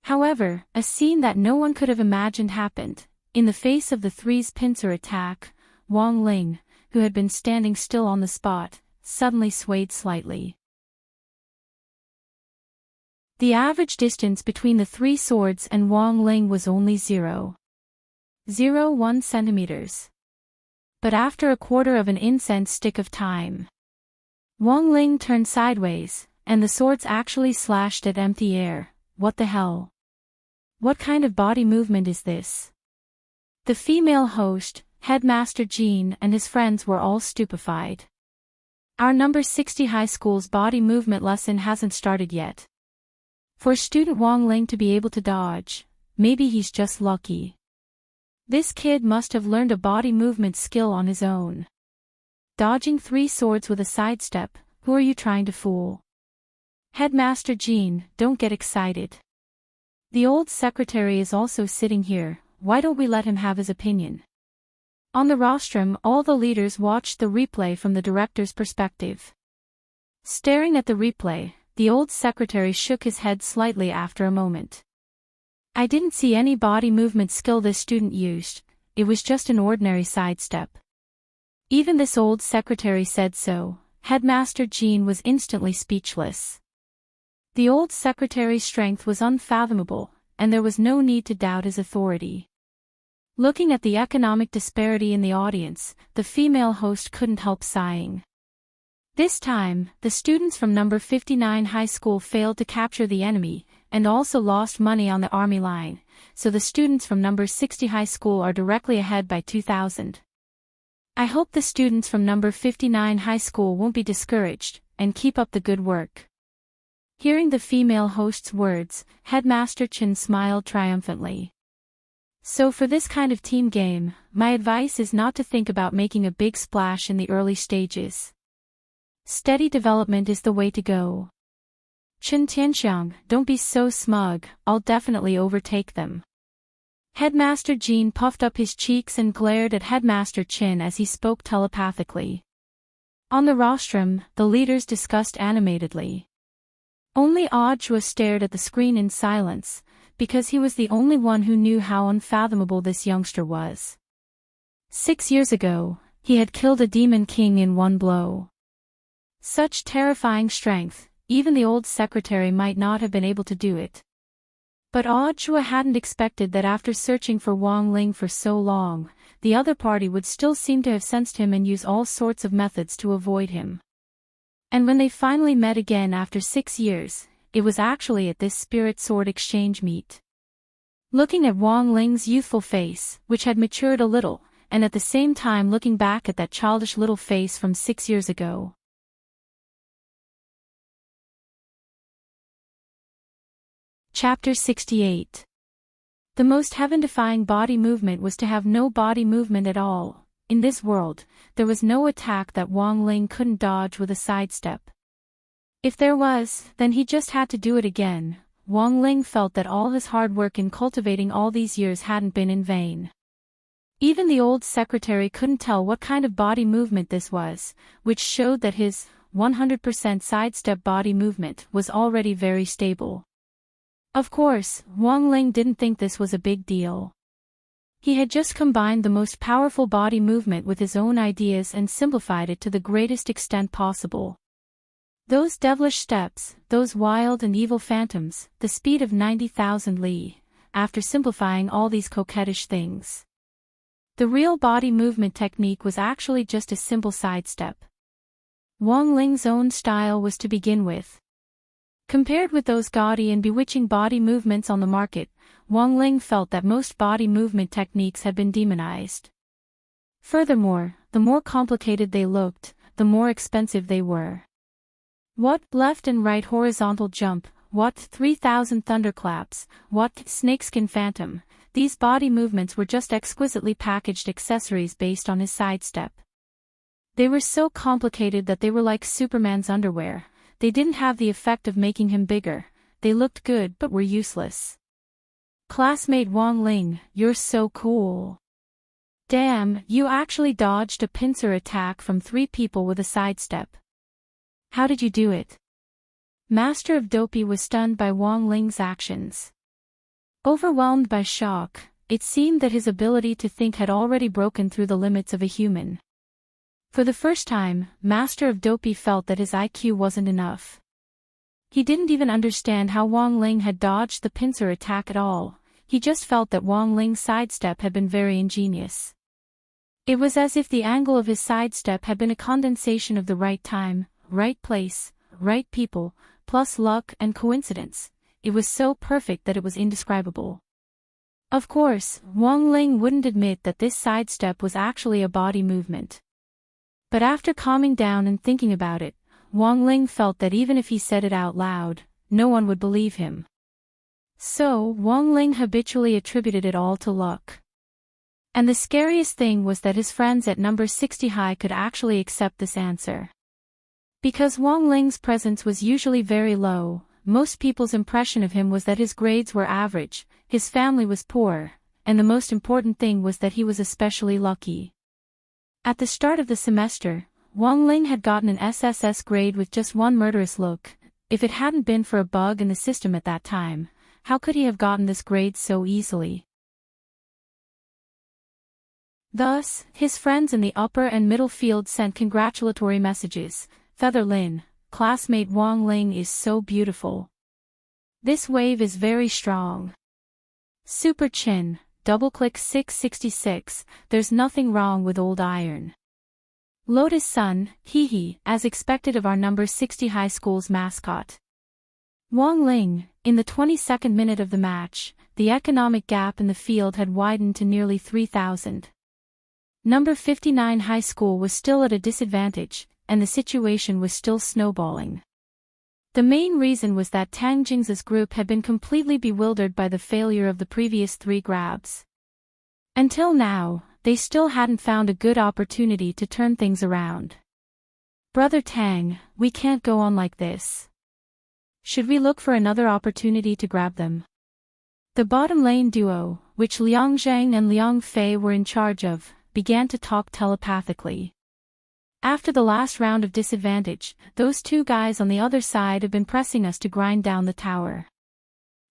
However, a scene that no one could have imagined happened. In the face of the 3's pincer attack, Wang Ling, who had been standing still on the spot, suddenly swayed slightly. The average distance between the 3 swords and Wang Ling was only 0.01 centimeters. But after a quarter of an incense stick of time, Wang Ling turned sideways, and the swords actually slashed at empty air. What the hell? What kind of body movement is this? The female host, Headmaster Jean and his friends were all stupefied. Our number 60 high school's body movement lesson hasn't started yet. For student Wang Ling to be able to dodge, maybe he's just lucky. This kid must have learned a body movement skill on his own. Dodging 3 swords with a sidestep, who are you trying to fool? Headmaster Jean, don't get excited. The old secretary is also sitting here, why don't we let him have his opinion? On the rostrum, all the leaders watched the replay from the director's perspective. Staring at the replay, the old secretary shook his head slightly after a moment. I didn't see any body movement skill this student used. it was just an ordinary sidestep. Even this old secretary said so. Headmaster Jean was instantly speechless. The old secretary's strength was unfathomable, and there was no need to doubt his authority. Looking at the economic disparity in the audience, the female host couldn't help sighing. This time, the students from number 59 high school failed to capture the enemy, and also lost money on the army line, so the students from number 60 high school are directly ahead by 2,000. I hope the students from number 59 high school won't be discouraged, and keep up the good work. Hearing the female host's words, Headmaster Chen smiled triumphantly. So for this kind of team game, my advice is not to think about making a big splash in the early stages. Steady development is the way to go. Chen Tianxiang, don't be so smug, I'll definitely overtake them. Headmaster Jean puffed up his cheeks and glared at Headmaster Chen as he spoke telepathically. On the rostrum, the leaders discussed animatedly. Only Audrey stared at the screen in silence, because he was the only one who knew how unfathomable this youngster was. 6 years ago, he had killed a demon king in one blow. Such terrifying strength, even the old secretary might not have been able to do it. But Audrey hadn't expected that after searching for Wang Ling for so long, the other party would still seem to have sensed him and use all sorts of methods to avoid him. And when they finally met again after 6 years, it was actually at this spirit sword exchange meet. Looking at Wang Ling's youthful face, which had matured a little, and at the same time looking back at that childish little face from 6 years ago. Chapter 68. The most heaven-defying body movement was to have no body movement at all. In this world, there was no attack that Wang Ling couldn't dodge with a sidestep. If there was, then he just had to do it again. Wang Ling felt that all his hard work in cultivating all these years hadn't been in vain. Even the old secretary couldn't tell what kind of body movement this was, which showed that his 100% sidestep body movement was already very stable. Of course, Wang Ling didn't think this was a big deal. He had just combined the most powerful body movement with his own ideas and simplified it to the greatest extent possible. Those devilish steps, those wild and evil phantoms, the speed of 90,000 li, after simplifying all these coquettish things. The real body movement technique was actually just a simple sidestep. Wang Ling's own style was to begin with. Compared with those gaudy and bewitching body movements on the market, Wang Ling felt that most body movement techniques had been demonized. Furthermore, the more complicated they looked, the more expensive they were. What left and right horizontal jump, what 3,000 thunderclaps, what snakeskin phantom, these body movements were just exquisitely packaged accessories based on his sidestep. They were so complicated that they were like Superman's underwear. They didn't have the effect of making him bigger, they looked good but were useless. Classmate Wang Ling, you're so cool. Damn, you actually dodged a pincer attack from 3 people with a sidestep. How did you do it? Master of Dopey was stunned by Wang Ling's actions. Overwhelmed by shock, it seemed that his ability to think had already broken through the limits of a human. For the first time, Master of Dopey felt that his IQ wasn't enough. He didn't even understand how Wang Ling had dodged the pincer attack at all, he just felt that Wang Ling's sidestep had been very ingenious. It was as if the angle of his sidestep had been a condensation of the right time, right place, right people, plus luck and coincidence. It was so perfect that it was indescribable. Of course, Wang Ling wouldn't admit that this sidestep was actually a body movement. But after calming down and thinking about it, Wang Ling felt that even if he said it out loud, no one would believe him. So, Wang Ling habitually attributed it all to luck. And the scariest thing was that his friends at number 60 high could actually accept this answer. Because Wang Ling's presence was usually very low, most people's impression of him was that his grades were average, his family was poor, and the most important thing was that he was especially lucky. At the start of the semester, Wang Ling had gotten an SSS grade with just one murderous look. If it hadn't been for a bug in the system at that time, how could he have gotten this grade so easily? Thus, his friends in the upper and middle field sent congratulatory messages. Feather Lin, classmate Wang Ling is so beautiful. This wave is very strong. Super Chin, double-click 666, there's nothing wrong with old iron. Lotus Sun, hee hee, as expected of our number 60 high school's mascot. Wang Ling, in the 22nd minute of the match, the economic gap in the field had widened to nearly 3,000. Number 59 high school was still at a disadvantage, and the situation was still snowballing. The main reason was that Tang Jingza's group had been completely bewildered by the failure of the previous 3 grabs. Until now, they still hadn't found a good opportunity to turn things around. Brother Tang, we can't go on like this. Should we look for another opportunity to grab them? The bottom lane duo, which Liang Zhang and Liang Fei were in charge of, began to talk telepathically. After the last round of disadvantage, those 2 guys on the other side have been pressing us to grind down the tower.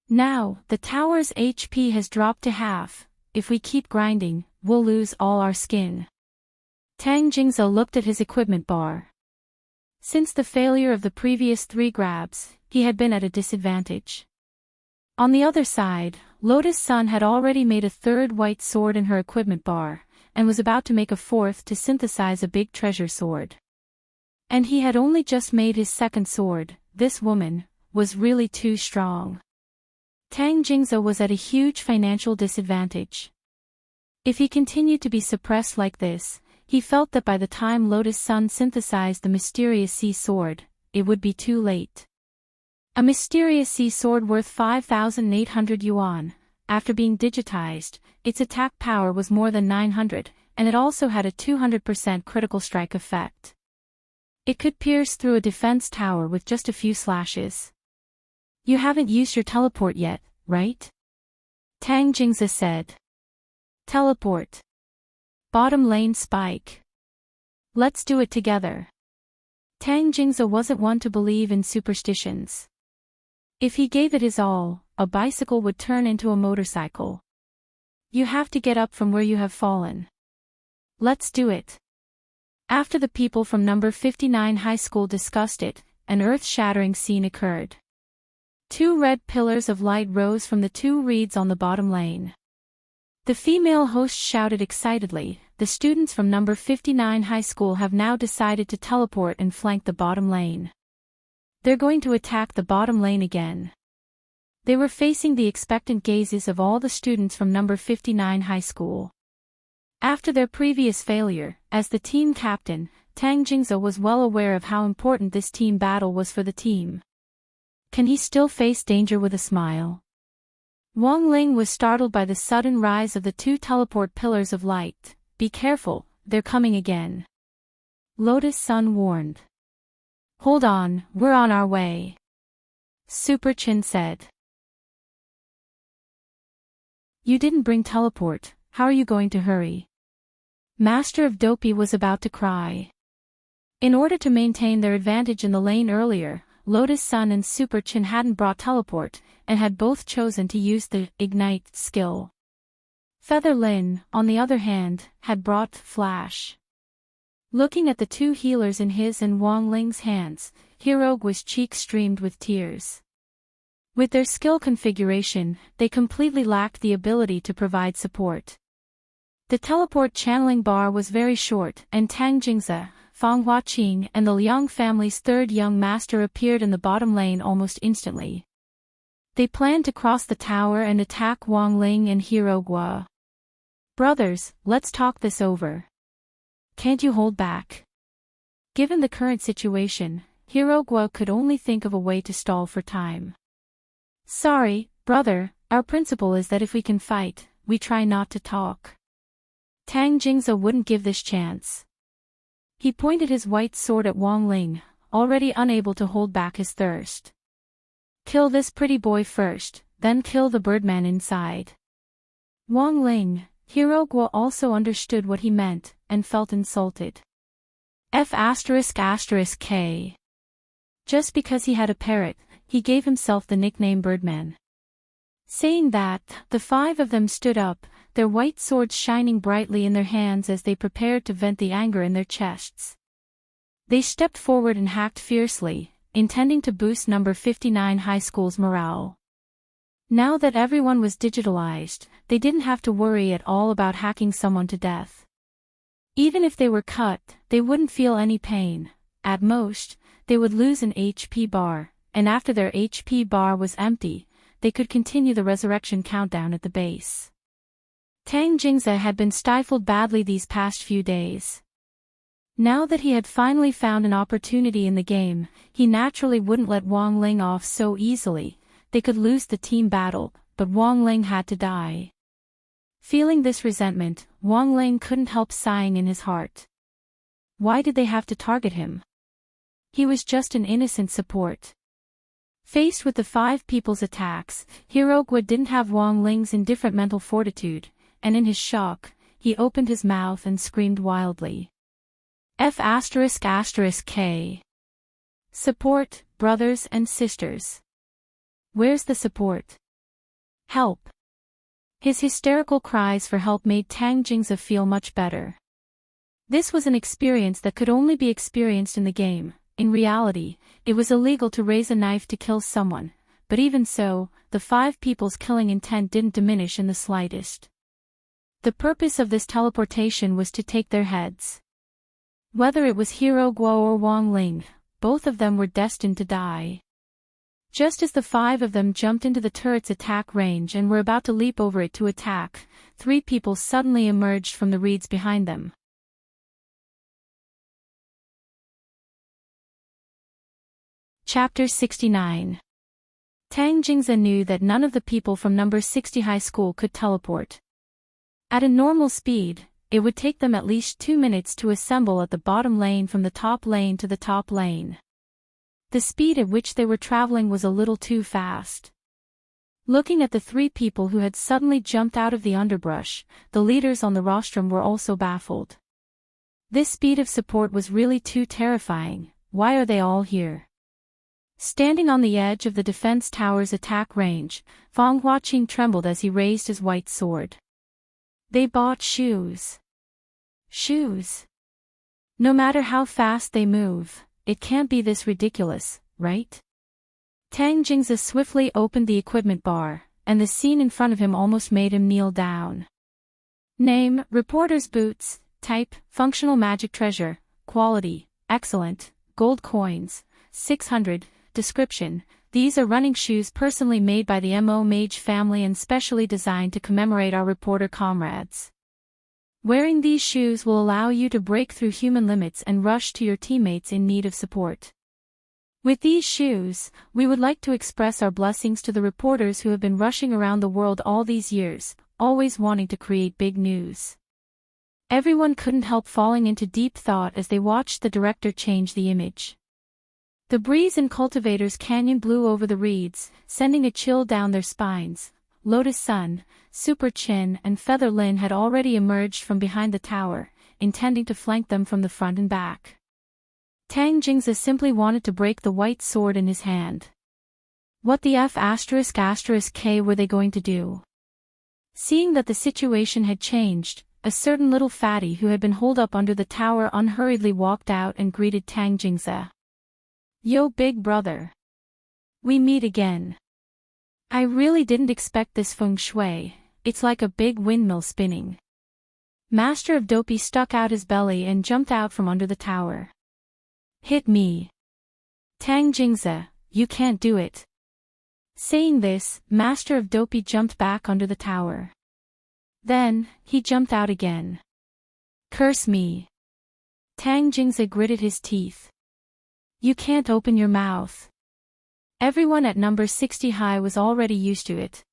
Now, the tower's HP has dropped to half. If we keep grinding, we'll lose all our skin. Tang Jingza looked at his equipment bar. Since the failure of the previous 3 grabs, he had been at a disadvantage. On the other side, Lotus Sun had already made a 3rd white sword in her equipment bar, and was about to make a 4th to synthesize a big treasure sword. And he had only just made his 2nd sword. This woman was really too strong. Tang Jingza was at a huge financial disadvantage. If he continued to be suppressed like this, he felt that by the time Lotus Sun synthesized the mysterious sea sword, it would be too late. A mysterious sea sword worth 5,800 yuan. After being digitized, its attack power was more than 900, and it also had a 200% critical strike effect. It could pierce through a defense tower with just a few slashes. You haven't used your teleport yet, right? Tang Jingza said. Teleport. Bottom lane spike. Let's do it together. Tang Jingza wasn't one to believe in superstitions. If he gave it his all, a bicycle would turn into a motorcycle. You have to get up from where you have fallen. Let's do it. After the people from number 59 high school discussed it, an earth-shattering scene occurred. 2 red pillars of light rose from the 2 reeds on the bottom lane. The female host shouted excitedly, the students from number 59 high school have now decided to teleport and flank the bottom lane. They're going to attack the bottom lane again. They were facing the expectant gazes of all the students from number 59 high school. After their previous failure, as the team captain, Tang Jingza was well aware of how important this team battle was for the team. Can he still face danger with a smile? Wang Ling was startled by the sudden rise of the 2 teleport pillars of light. Be careful, they're coming again. Lotus Sun warned. Hold on, we're on our way. Super Chin said. You didn't bring teleport, how are you going to hurry? Master of Dopey was about to cry. In order to maintain their advantage in the lane earlier, Lotus Sun and Super Chin hadn't brought teleport, and had both chosen to use the ignite skill. Feather Lin, on the other hand, had brought flash. Looking at the 2 healers in his and Wang Ling's hands, Hirogwa's cheeks streamed with tears. With their skill configuration, they completely lacked the ability to provide support. The teleport channeling bar was very short, and Tang Jingza, Fang Huaqing and the Liang family's 3rd young master appeared in the bottom lane almost instantly. They planned to cross the tower and attack Wang Ling and Hirogwa. Brothers, let's talk this over. Can't you hold back? Given the current situation, Hirogwa could only think of a way to stall for time. Sorry, brother, our principle is that if we can fight, we try not to talk. Tang Jingza wouldn't give this chance. He pointed his white sword at Wang Ling, already unable to hold back his thirst. Kill this pretty boy first, then kill the birdman inside. Wang Ling, Hirogwa also understood what he meant, and felt insulted. F***K. Just because he had a parrot, he gave himself the nickname Birdman. Saying that, the 5 of them stood up, their white swords shining brightly in their hands as they prepared to vent the anger in their chests. They stepped forward and hacked fiercely, intending to boost number 59 high school's morale. Now that everyone was digitalized, they didn't have to worry at all about hacking someone to death. Even if they were cut, they wouldn't feel any pain. At most, they would lose an HP bar, and after their HP bar was empty, they could continue the resurrection countdown at the base. Tang Jingze had been stifled badly these past few days. Now that he had finally found an opportunity in the game, he naturally wouldn't let Wang Ling off so easily. They could lose the team battle, but Wang Ling had to die. Feeling this resentment, Wang Ling couldn't help sighing in his heart. Why did they have to target him? He was just an innocent support. Faced with the 5 people's attacks, Hirogwa didn't have Wang Ling's indifferent mental fortitude, and in his shock, he opened his mouth and screamed wildly. F***K. Support, brothers and sisters. Where's the support? Help. His hysterical cries for help made Tang Jingze feel much better. This was an experience that could only be experienced in the game. In reality, it was illegal to raise a knife to kill someone, but even so, the 5 people's killing intent didn't diminish in the slightest. The purpose of this teleportation was to take their heads. Whether it was Hirogwa or Wang Ling, both of them were destined to die. Just as the 5 of them jumped into the turret's attack range and were about to leap over it to attack, 3 people suddenly emerged from the reeds behind them. Chapter 69. Tang Jingze knew that none of the people from number 60 high school could teleport. At a normal speed, it would take them at least 2 minutes to assemble at the bottom lane from the top lane to the top lane. The speed at which they were traveling was a little too fast. Looking at the 3 people who had suddenly jumped out of the underbrush, the leaders on the rostrum were also baffled. This speed of support was really too terrifying. Why are they all here? Standing on the edge of the defense tower's attack range, Fang Huaqing trembled as he raised his white sword. They bought shoes. Shoes. No matter how fast they move, it can't be this ridiculous, right? Tang Jingze swiftly opened the equipment bar, and the scene in front of him almost made him kneel down. Name, reporter's boots. Type, functional magic treasure. Quality, excellent. Gold coins, 600. Description, these are running shoes personally made by the Mo Mage family and specially designed to commemorate our reporter comrades. Wearing these shoes will allow you to break through human limits and rush to your teammates in need of support. With these shoes, we would like to express our blessings to the reporters who have been rushing around the world all these years, always wanting to create big news. Everyone couldn't help falling into deep thought as they watched the director change the image. The breeze in Cultivator's Canyon blew over the reeds, sending a chill down their spines. Lotus Sun, Super Chin and Feather Lin had already emerged from behind the tower, intending to flank them from the front and back. Tang Jingze simply wanted to break the white sword in his hand. What the F***K were they going to do? Seeing that the situation had changed, a certain little fatty who had been holed up under the tower unhurriedly walked out and greeted Tang Jingze. Yo big brother. We meet again. I really didn't expect this feng shui, it's like a big windmill spinning. Master of Dopey stuck out his belly and jumped out from under the tower. Hit me. Tang Jingze, you can't do it. Saying this, Master of Dopey jumped back under the tower. Then, he jumped out again. Curse me. Tang Jingze gritted his teeth. You can't open your mouth. Everyone at number 60 high was already used to it.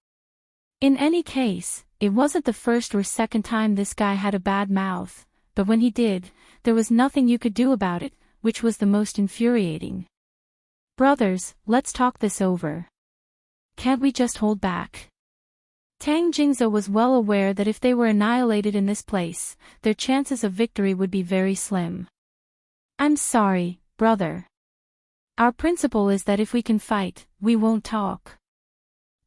In any case, it wasn't the first or second time this guy had a bad mouth, but when he did, there was nothing you could do about it, which was the most infuriating. Brothers, let's talk this over. Can't we just hold back? Tang Jingze was well aware that if they were annihilated in this place, their chances of victory would be very slim. I'm sorry, brother. Our principle is that if we can fight, we won't talk.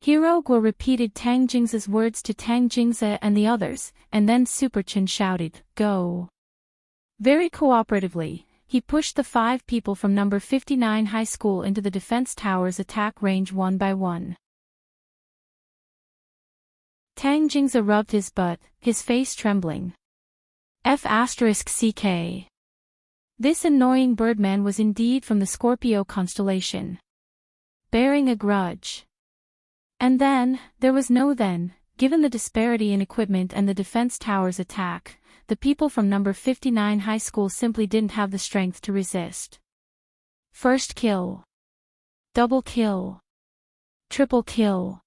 Hero Gua repeated Tang Jing's words to Tang Jingze and the others, and then Super Chin shouted, "Go!" Very cooperatively, he pushed the 5 people from number 59 high school into the defense tower's attack range one by one. Tang Jingze rubbed his butt, his face trembling. F***CK. This annoying birdman was indeed from the Scorpio constellation. Bearing a grudge. And then, there was no then, given the disparity in equipment and the defense tower's attack, the people from number 59 high school simply didn't have the strength to resist. First kill. Double kill. Triple kill.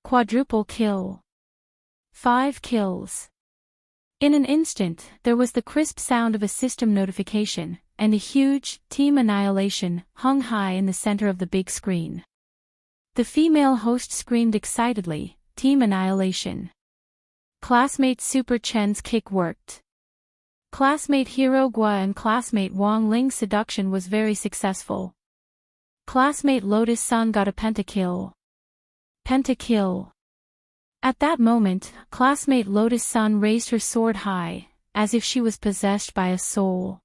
Quadruple kill. 5 kills. In an instant, there was the crisp sound of a system notification, and a huge, Team Annihilation, hung high in the center of the big screen. The female host screamed excitedly, "Team Annihilation." Classmate Super Chen's kick worked. Classmate Hero Gua and classmate Wang Ling's seduction was very successful. Classmate Lotus Sun got a pentakill. Pentakill. At that moment, classmate Lotus Sun raised her sword high, as if she was possessed by a soul.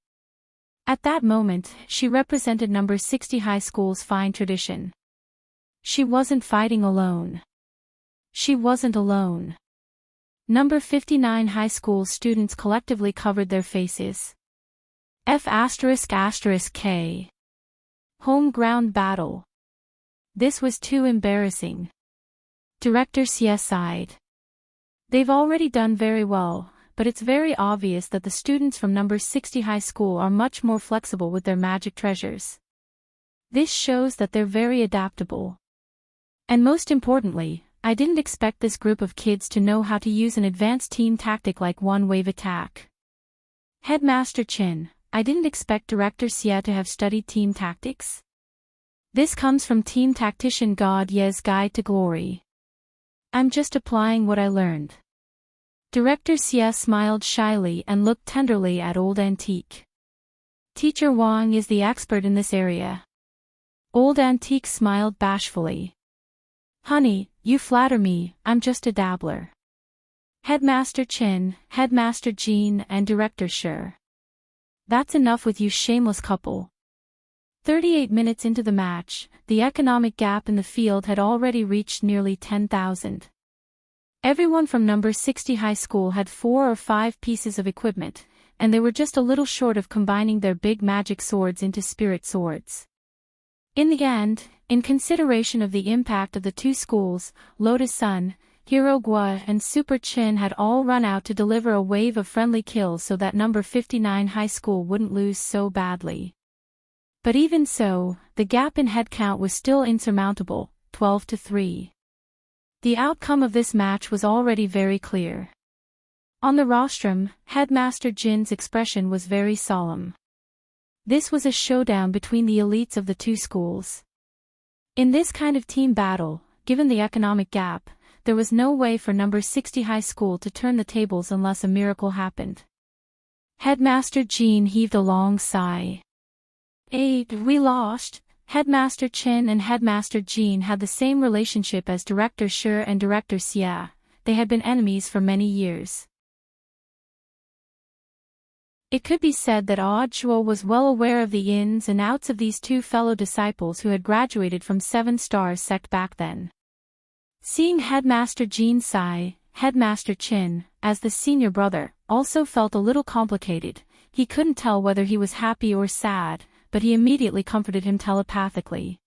At that moment, she represented number 60 high school's fine tradition. She wasn't fighting alone. She wasn't alone. Number 59 high school students collectively covered their faces. F***K. Home ground battle. This was too embarrassing. Director Xie sighed. They've already done very well, but it's very obvious that the students from number 60 high school are much more flexible with their magic treasures. This shows that they're very adaptable. And most importantly, I didn't expect this group of kids to know how to use an advanced team tactic like one-wave attack. Headmaster Chin, I didn't expect Director Xie to have studied team tactics. This comes from Team Tactician God Ye's Guide to Glory. I'm just applying what I learned. Director Xie smiled shyly and looked tenderly at Old Antique. Teacher Wang is the expert in this area. Old Antique smiled bashfully. Honey, you flatter me, I'm just a dabbler. Headmaster Chin, Headmaster Jean and Director Shi. That's enough with you shameless couple. 38 minutes into the match, the economic gap in the field had already reached nearly 10,000. Everyone from number 60 high school had 4 or 5 pieces of equipment, and they were just a little short of combining their big magic swords into spirit swords. In the end, in consideration of the impact of the 2 schools, Lotus Sun, Hero Gua and Super Chin had all run out to deliver a wave of friendly kills so that number 59 high school wouldn't lose so badly. But even so, the gap in headcount was still insurmountable, 12-3. The outcome of this match was already very clear. On the rostrum, Headmaster Jin's expression was very solemn. This was a showdown between the elites of the 2 schools. In this kind of team battle, given the economic gap, there was no way for number 60 high school to turn the tables unless a miracle happened. Headmaster Jean heaved a long sigh. We lost. Headmaster Chin and Headmaster Jean had the same relationship as Director Shi and Director Xie. They had been enemies for many years. It could be said that Audiobook was well aware of the ins and outs of these 2 fellow disciples who had graduated from 7 Stars sect back then. Seeing Headmaster Jean sigh, Headmaster Chin, as the senior brother, also felt a little complicated. He couldn't tell whether he was happy or sad, but he immediately comforted him telepathically.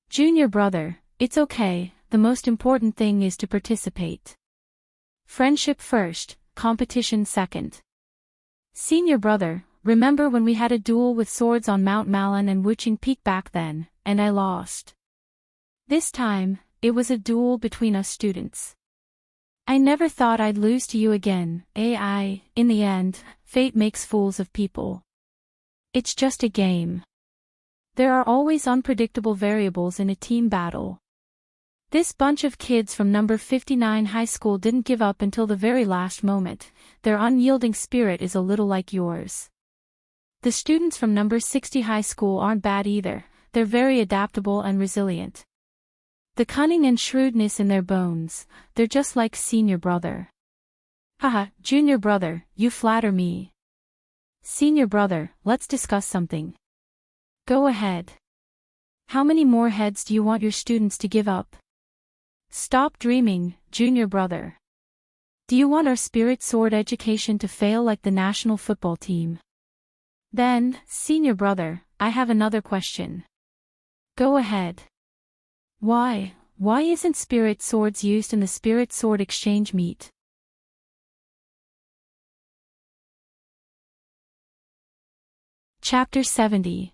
Junior brother, it's okay, the most important thing is to participate. Friendship first, competition second. Senior brother, remember when we had a duel with swords on Mount Malin and Wuching Peak back then, and I lost? This time, it was a duel between us students. I never thought I'd lose to you again, in the end, fate makes fools of people. It's just a game. There are always unpredictable variables in a team battle. This bunch of kids from number 59 high school didn't give up until the very last moment. Their unyielding spirit is a little like yours. The students from number 60 high school aren't bad either, they're very adaptable and resilient. The cunning and shrewdness in their bones, they're just like senior brother. Haha, junior brother, you flatter me. Senior brother, let's discuss something. Go ahead. How many more heads do you want your students to give up? Stop dreaming, junior brother. Do you want our spirit sword education to fail like the national football team? Then, senior brother, I have another question. Go ahead. Why isn't spirit swords used in the spirit sword exchange meet? Chapter 70.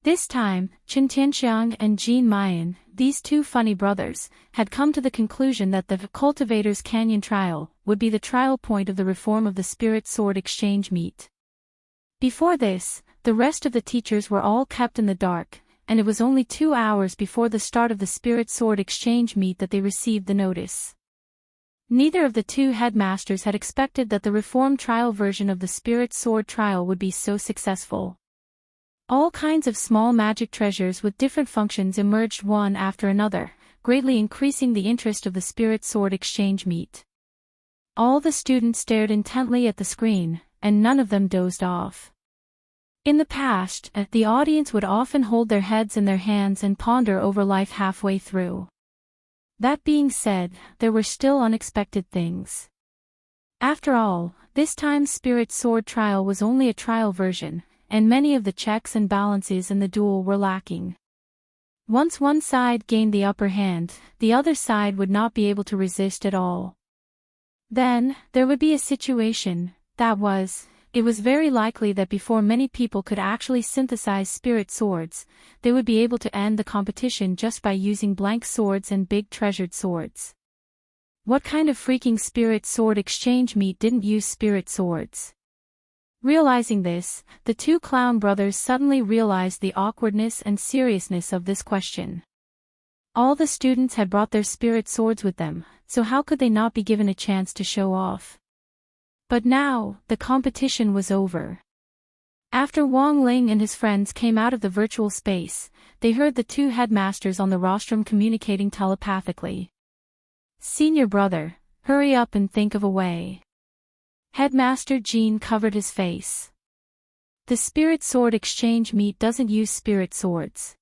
This time, Chen Tianxiang and Jean Mayan, these two funny brothers, had come to the conclusion that the Cultivator's Canyon trial would be the trial point of the reform of the spirit sword exchange meet. Before this, the rest of the teachers were all kept in the dark, and it was only 2 hours before the start of the spirit sword exchange meet that they received the notice. Neither of the two headmasters had expected that the reformed trial version of the spirit sword trial would be so successful. All kinds of small magic treasures with different functions emerged one after another, greatly increasing the interest of the spirit sword exchange meet. All the students stared intently at the screen, and none of them dozed off. In the past, the audience would often hold their heads in their hands and ponder over life halfway through. That being said, there were still unexpected things. After all, this time's spirit sword trial was only a trial version, and many of the checks and balances in the duel were lacking. Once one side gained the upper hand, the other side would not be able to resist at all. Then, there would be a situation, it was very likely that before many people could actually synthesize spirit swords, they would be able to end the competition just by using blank swords and big treasured swords. What kind of freaking spirit sword exchange meet didn't use spirit swords? Realizing this, the two clown brothers suddenly realized the awkwardness and seriousness of this question. All the students had brought their spirit swords with them, so how could they not be given a chance to show off? But now, the competition was over. After Wang Ling and his friends came out of the virtual space, they heard the two headmasters on the rostrum communicating telepathically. Senior brother, hurry up and think of a way. Headmaster Jean covered his face. The spirit sword exchange meet doesn't use spirit swords.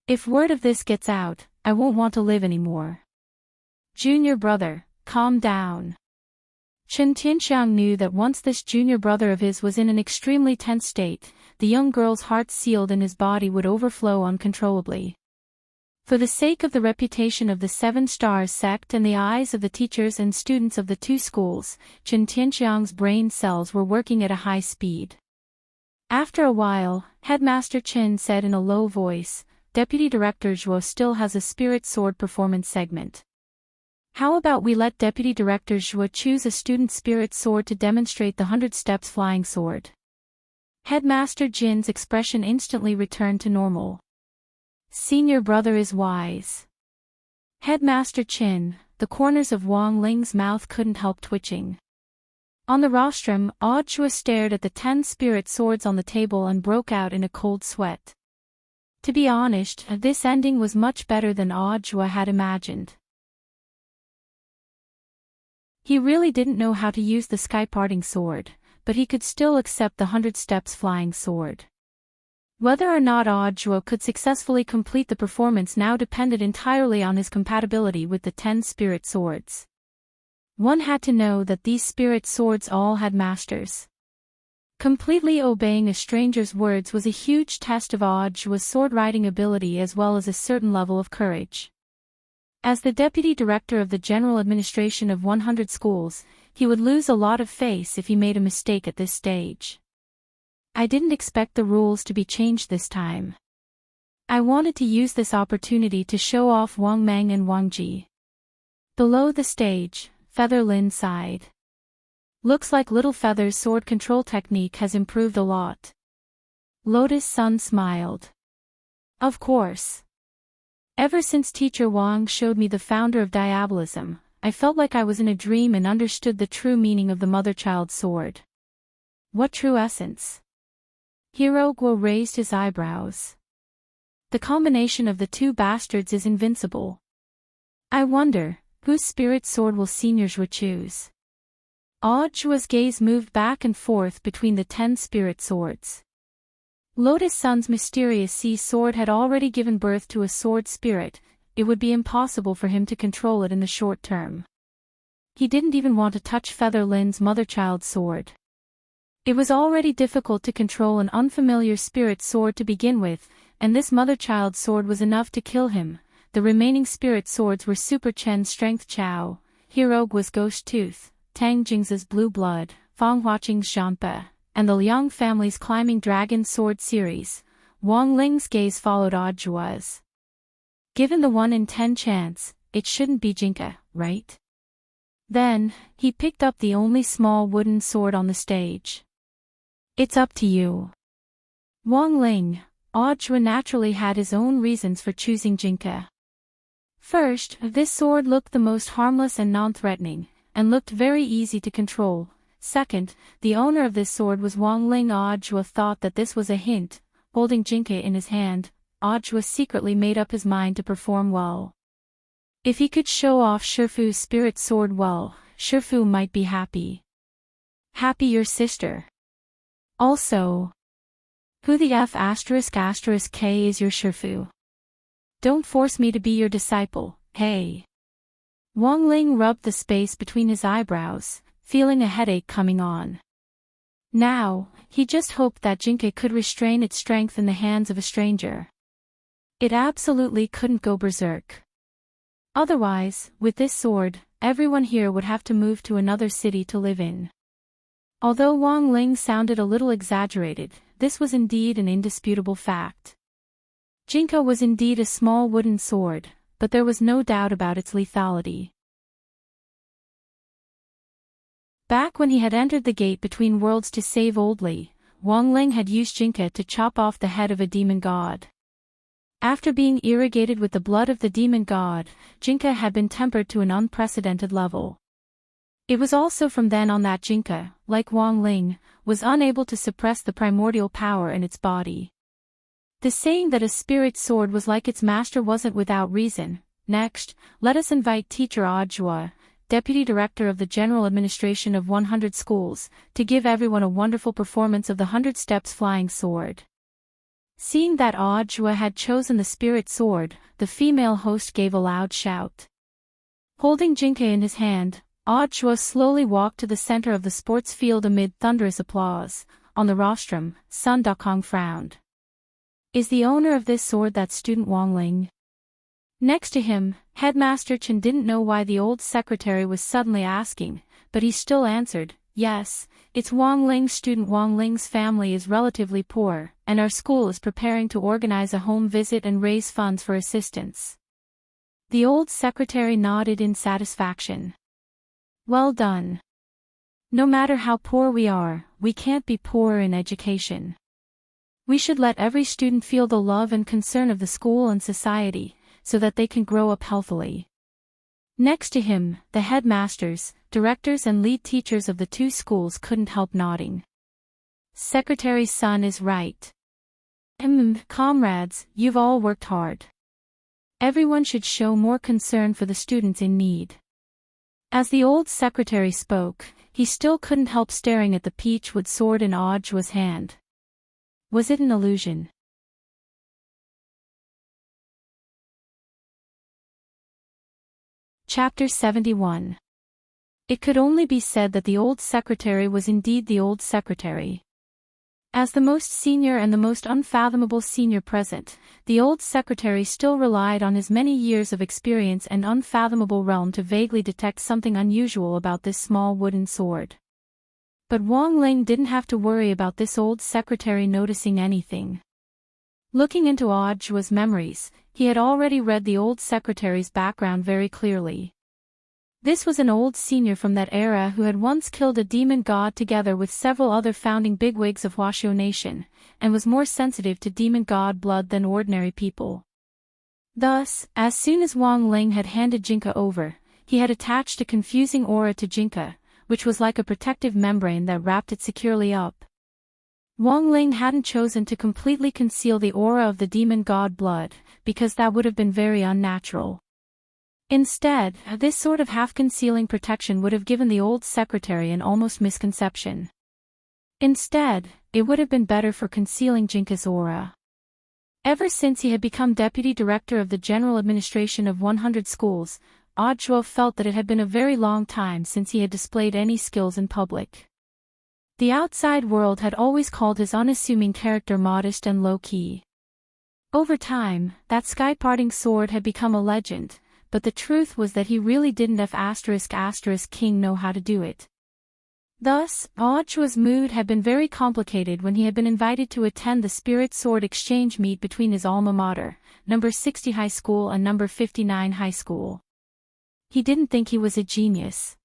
If word of this gets out, I won't want to live anymore. Junior brother, calm down. Chen Tianxiang knew that once this junior brother of his was in an extremely tense state, the young girl's heart sealed in his body would overflow uncontrollably. For the sake of the reputation of the Seven Stars sect and the eyes of the teachers and students of the two schools, Chen Tianxiang's brain cells were working at a high speed. After a while, Headmaster Chen said in a low voice, Deputy Director Zhuo still has a spirit sword performance segment. How about we let Deputy Director Zhuo choose a student spirit sword to demonstrate the 100 steps flying sword? Headmaster Jin's expression instantly returned to normal. Senior brother is wise. Headmaster Chin, the corners of Wang Ling's mouth couldn't help twitching. On the rostrum, Zhuo stared at the 10 spirit swords on the table and broke out in a cold sweat. To be honest, this ending was much better than Zhuo had imagined. He really didn't know how to use the sky-parting sword, but he could still accept the 100 steps flying sword. Whether or not Zhuo could successfully complete the performance now depended entirely on his compatibility with the 10 spirit swords. One had to know that these spirit swords all had masters. Completely obeying a stranger's words was a huge test of Zhuo's sword-riding ability as well as a certain level of courage. As the deputy director of the general administration of 100 schools, he would lose a lot of face if he made a mistake at this stage. I didn't expect the rules to be changed this time. I wanted to use this opportunity to show off Wang Meng and Wang Ji. Below the stage, Feather Lin sighed. Looks like Little Feather's sword control technique has improved a lot. Lotus Sun smiled. Of course. Ever since Teacher Wang showed me the founder of Diabolism, I felt like I was in a dream and understood the true meaning of the mother-child sword. What true essence? Hero Guo raised his eyebrows. The combination of the two bastards is invincible. I wonder, whose spirit sword will seniors choose? Audjua's gaze moved back and forth between the 10 spirit swords. Lotus Sun's mysterious sea sword had already given birth to a sword spirit. It would be impossible for him to control it in the short term. He didn't even want to touch Feather Lin's mother-child sword. It was already difficult to control an unfamiliar spirit sword to begin with, and this mother-child sword was enough to kill him. The remaining spirit swords were Super Chen's Strength Chao, Hirogua's Ghost Tooth, Tang Jing's Blue Blood, Fang Huaqing's Xianpe, and the Liang family's Climbing Dragon Sword series. Wang Ling's gaze followed Audjua's. Given the 1 in 10 chance, it shouldn't be Jinke, right? Then, he picked up the only small wooden sword on the stage. It's up to you. Wang Ling. Audjua naturally had his own reasons for choosing Jinke. First, this sword looked the most harmless and non-threatening, and looked very easy to control. Second, the owner of this sword was Wang Ling. Audjua thought that this was a hint. Holding Jinke in his hand, Audjua secretly made up his mind to perform well. If he could show off Shifu's spirit sword well, Shifu might be happy. Happy your sister. Also, who the F*** K is your Shifu? Don't force me to be your disciple, hey. Wang Ling rubbed the space between his eyebrows, feeling a headache coming on. Now, he just hoped that Jinke could restrain its strength in the hands of a stranger. It absolutely couldn't go berserk. Otherwise, with this sword, everyone here would have to move to another city to live in. Although Wang Ling sounded a little exaggerated, this was indeed an indisputable fact. Jinke was indeed a small wooden sword, but there was no doubt about its lethality. Back when he had entered the gate between worlds to save Old Li, Wang Ling had used Jinke to chop off the head of a demon god. After being irrigated with the blood of the demon god, Jinke had been tempered to an unprecedented level. It was also from then on that Jinke, like Wang Ling, was unable to suppress the primordial power in its body. The saying that a spirit sword was like its master wasn't without reason. Next, let us invite Teacher Audjua, Deputy Director of the General Administration of 100 Schools, to give everyone a wonderful performance of the 100 Steps Flying Sword. Seeing that Audjua had chosen the spirit sword, the female host gave a loud shout. Holding Jinke in his hand, Audjua slowly walked to the center of the sports field amid thunderous applause. On the rostrum, Sun Dakong frowned. Is the owner of this sword that student Wang Ling? Next to him, Headmaster Chen didn't know why the old secretary was suddenly asking, but he still answered, yes, it's Wang Ling's student. Wang Ling's family is relatively poor, and our school is preparing to organize a home visit and raise funds for assistance. The old secretary nodded in satisfaction. Well done. No matter how poor we are, we can't be poor in education. We should let every student feel the love and concern of the school and society, so that they can grow up healthily. Next to him, the headmasters, directors and lead teachers of the two schools couldn't help nodding. Secretary's son is right. Comrades, you've all worked hard. Everyone should show more concern for the students in need. As the old secretary spoke, he still couldn't help staring at the peachwood sword in Audjua's hand. Was it an illusion? Chapter 71. It could only be said that the old secretary was indeed the old secretary. As the most senior and the most unfathomable senior present, the old secretary still relied on his many years of experience and unfathomable realm to vaguely detect something unusual about this small wooden sword. But Wang Ling didn't have to worry about this old secretary noticing anything. Looking into Audjua's memories, he had already read the old secretary's background very clearly. This was an old senior from that era who had once killed a demon god together with several other founding bigwigs of Huaxiu Nation, and was more sensitive to demon god blood than ordinary people. Thus, as soon as Wang Ling had handed Jinke over, he had attached a confusing aura to Jinke, which was like a protective membrane that wrapped it securely up. Wang Ling hadn't chosen to completely conceal the aura of the demon god blood, because that would have been very unnatural. Instead, this sort of half-concealing protection would have given the old secretary an almost misconception. Instead, it would have been better for concealing Jinka's aura. Ever since he had become deputy director of the general administration of 100 schools, Audrey felt that it had been a very long time since he had displayed any skills in public. The outside world had always called his unassuming character modest and low-key. Over time, that sky-parting sword had become a legend, but the truth was that he really didn't ***king know how to do it. Thus, Audrey's mood had been very complicated when he had been invited to attend the Spirit Sword exchange meet between his alma mater, number 60 High School and number 59 High School. He didn't think he was a genius.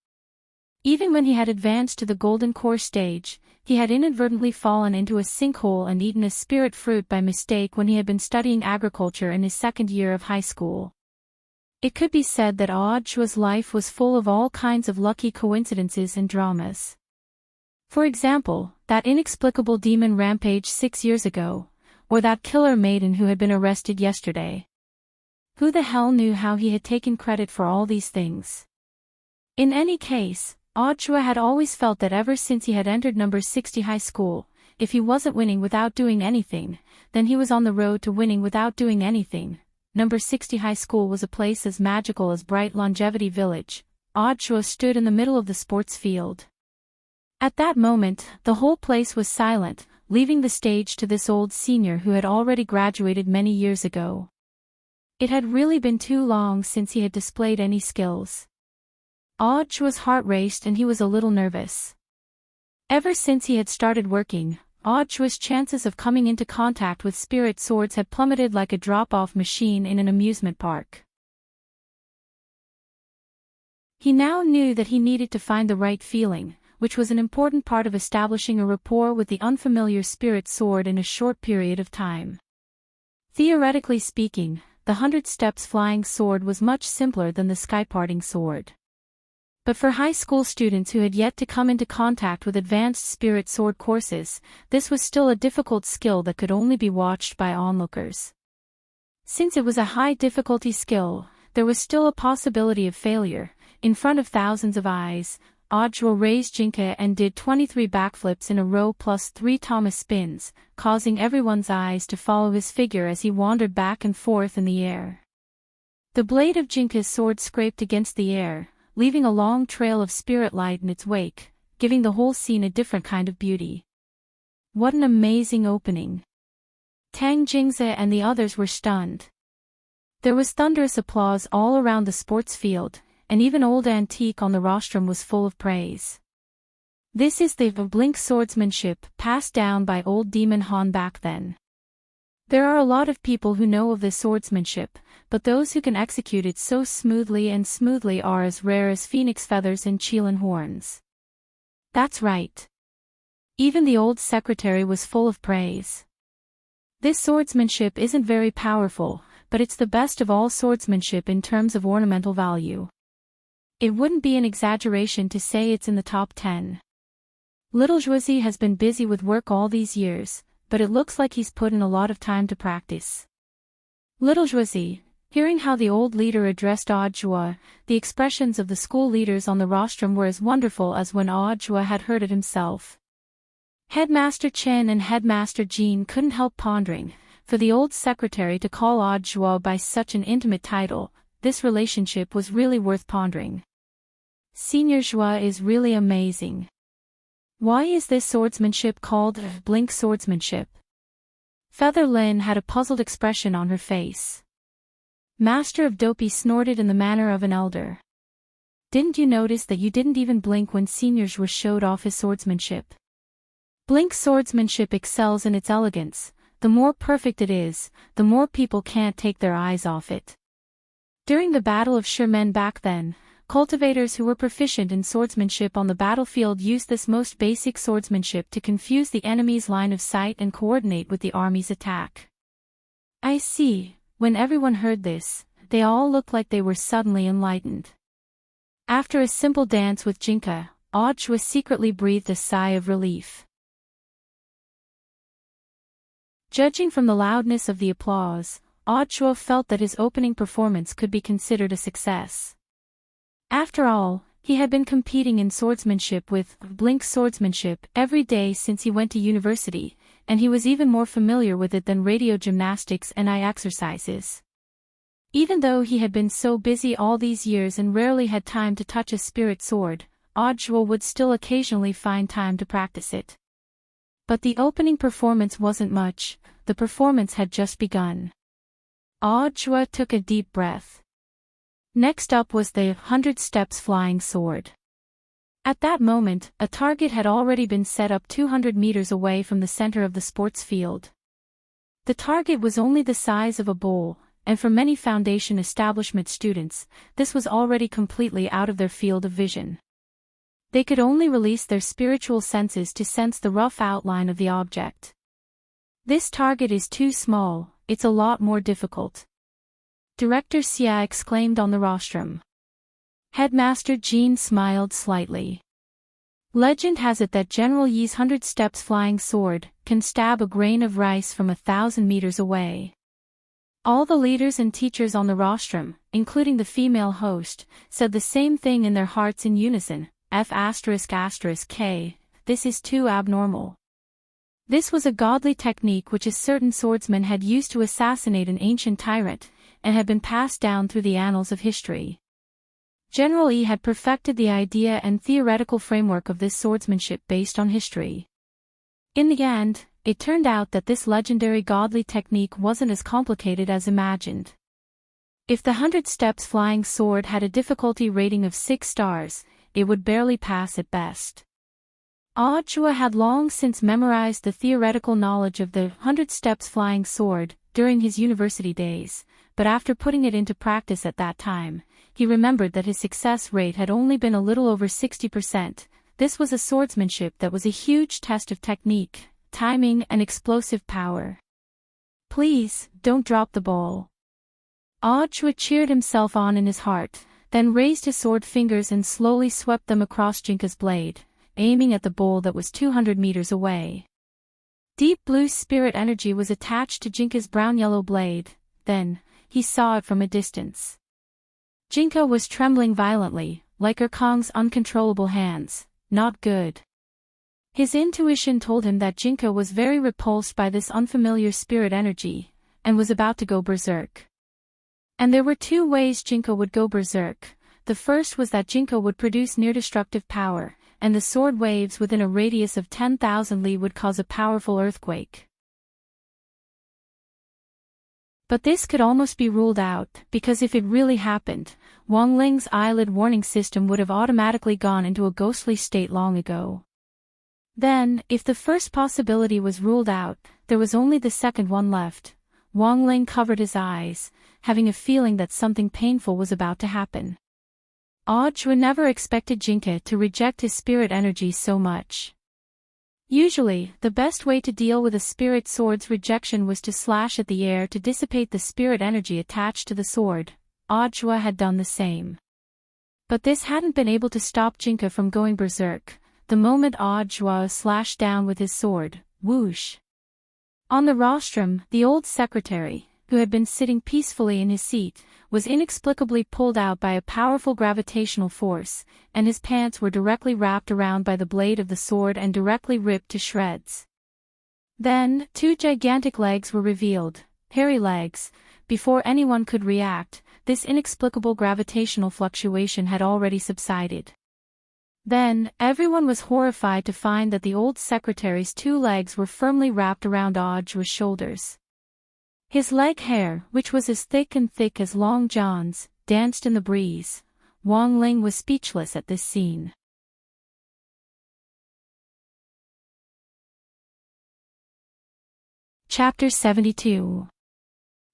Even when he had advanced to the Golden Core stage, he had inadvertently fallen into a sinkhole and eaten a spirit fruit by mistake when he had been studying agriculture in his second year of high school. It could be said that Audrey's life was full of all kinds of lucky coincidences and dramas. For example, that inexplicable demon rampage 6 years ago, or that killer maiden who had been arrested yesterday. Who the hell knew how he had taken credit for all these things? In any case, Audrey had always felt that ever since he had entered number 60 high school, if he wasn't winning without doing anything, then he was on the road to winning without doing anything. Number 60 high school was a place as magical as Bright Longevity Village. Audrey stood in the middle of the sports field. At that moment, the whole place was silent, leaving the stage to this old senior who had already graduated many years ago. It had really been too long since he had displayed any skills. Audrey's heart raced and he was a little nervous. Ever since he had started working, Audrey's chances of coming into contact with spirit swords had plummeted like a drop-off machine in an amusement park. He now knew that he needed to find the right feeling, which was an important part of establishing a rapport with the unfamiliar spirit sword in a short period of time. Theoretically speaking, the 100 steps flying sword was much simpler than the sky-parting sword. But for high school students who had yet to come into contact with advanced spirit sword courses, this was still a difficult skill that could only be watched by onlookers. Since it was a high-difficulty skill, there was still a possibility of failure. In front of thousands of eyes, Audrey raised Jinka and did 23 backflips in a row plus 3 Thomas spins, causing everyone's eyes to follow his figure as he wandered back and forth in the air. The blade of Jinka's sword scraped against the air, leaving a long trail of spirit light in its wake, giving the whole scene a different kind of beauty. What an amazing opening! Tang Jingze and the others were stunned. There was thunderous applause all around the sports field, and even old Antique on the rostrum was full of praise. This is the blink swordsmanship passed down by old Demon Han back then. There are a lot of people who know of this swordsmanship, but those who can execute it so smoothly are as rare as phoenix feathers and Qilin horns. That's right. Even the old secretary was full of praise. This swordsmanship isn't very powerful, but it's the best of all swordsmanship in terms of ornamental value. It wouldn't be an exaggeration to say it's in the top 10. Little Jouzi has been busy with work all these years, but it looks like he's put in a lot of time to practice. Little Jouzi, hearing how the old leader addressed Audrey, the expressions of the school leaders on the rostrum were as wonderful as when Audrey had heard it himself. Headmaster Chen and Headmaster Jean couldn't help pondering, for the old secretary to call Audrey by such an intimate title, this relationship was really worth pondering. Senior Joie is really amazing. Why is this swordsmanship called blink swordsmanship? Feather Lin had a puzzled expression on her face. Master of Dopey snorted in the manner of an elder. Didn't you notice that you didn't even blink when Senior Joie showed off his swordsmanship? Blink swordsmanship excels in its elegance. The more perfect it is, the more people can't take their eyes off it. During the Battle of Sherman back then, cultivators who were proficient in swordsmanship on the battlefield used this most basic swordsmanship to confuse the enemy's line of sight and coordinate with the army's attack. I see. When everyone heard this, they all looked like they were suddenly enlightened. After a simple dance with Jinka, Audrey secretly breathed a sigh of relief. Judging from the loudness of the applause, Audhua felt that his opening performance could be considered a success. After all, he had been competing in swordsmanship with Blink swordsmanship every day since he went to university, and he was even more familiar with it than radio gymnastics and eye exercises. Even though he had been so busy all these years and rarely had time to touch a spirit sword, Audhua would still occasionally find time to practice it. But the opening performance wasn't much, the performance had just begun. Audhua took a deep breath. Next up was the 100 steps flying sword. At that moment, a target had already been set up 200 meters away from the center of the sports field. The target was only the size of a bowl, and for many foundation establishment students, this was already completely out of their field of vision. They could only release their spiritual senses to sense the rough outline of the object. This target is too small, it's a lot more difficult. Director Xia exclaimed on the rostrum. Headmaster Jean smiled slightly. Legend has it that General Yi's 100 steps flying sword can stab a grain of rice from 1,000 meters away. All the leaders and teachers on the rostrum, including the female host, said the same thing in their hearts in unison, F***K, this is too abnormal. This was a godly technique which a certain swordsman had used to assassinate an ancient tyrant, and had been passed down through the annals of history. General Yi had perfected the idea and theoretical framework of this swordsmanship based on history. In the end, it turned out that this legendary godly technique wasn't as complicated as imagined. If the 100 steps flying sword had a difficulty rating of 6 stars, it would barely pass at best. Audhua had long since memorized the theoretical knowledge of the 100 steps flying sword during his university days, but after putting it into practice at that time, he remembered that his success rate had only been a little over 60%. This was a swordsmanship that was a huge test of technique, timing, and explosive power. Please, don't drop the ball. Audhua cheered himself on in his heart, then raised his sword fingers and slowly swept them across Jinka's blade, aiming at the bowl that was 200 meters away. Deep blue spirit energy was attached to Jinka's brown-yellow blade, then, he saw it from a distance. Jinka was trembling violently, like Erkong's uncontrollable hands. Not good. His intuition told him that Jinka was very repulsed by this unfamiliar spirit energy, and was about to go berserk. And there were 2 ways Jinka would go berserk. The first was that Jinka would produce near-destructive power, and the sword waves within a radius of 10,000 li would cause a powerful earthquake. But this could almost be ruled out, because if it really happened, Wang Ling's eyelid warning system would have automatically gone into a ghostly state long ago. Then, if the first possibility was ruled out, there was only the second one left. Wang Ling covered his eyes, having a feeling that something painful was about to happen. Audhua never expected Jinka to reject his spirit energy so much. Usually, the best way to deal with a spirit sword's rejection was to slash at the air to dissipate the spirit energy attached to the sword. Audhua had done the same. But this hadn't been able to stop Jinka from going berserk. The moment Audhua slashed down with his sword, whoosh. On the rostrum, the old secretary, who had been sitting peacefully in his seat, was inexplicably pulled out by a powerful gravitational force, and his pants were directly wrapped around by the blade of the sword and directly ripped to shreds. Then, 2 gigantic legs were revealed, hairy legs. Before anyone could react, this inexplicable gravitational fluctuation had already subsided. Then, everyone was horrified to find that the old secretary's 2 legs were firmly wrapped around Audhua's shoulders. His leg hair, which was as thick as Long John's, danced in the breeze. Wang Ling was speechless at this scene. Chapter 72.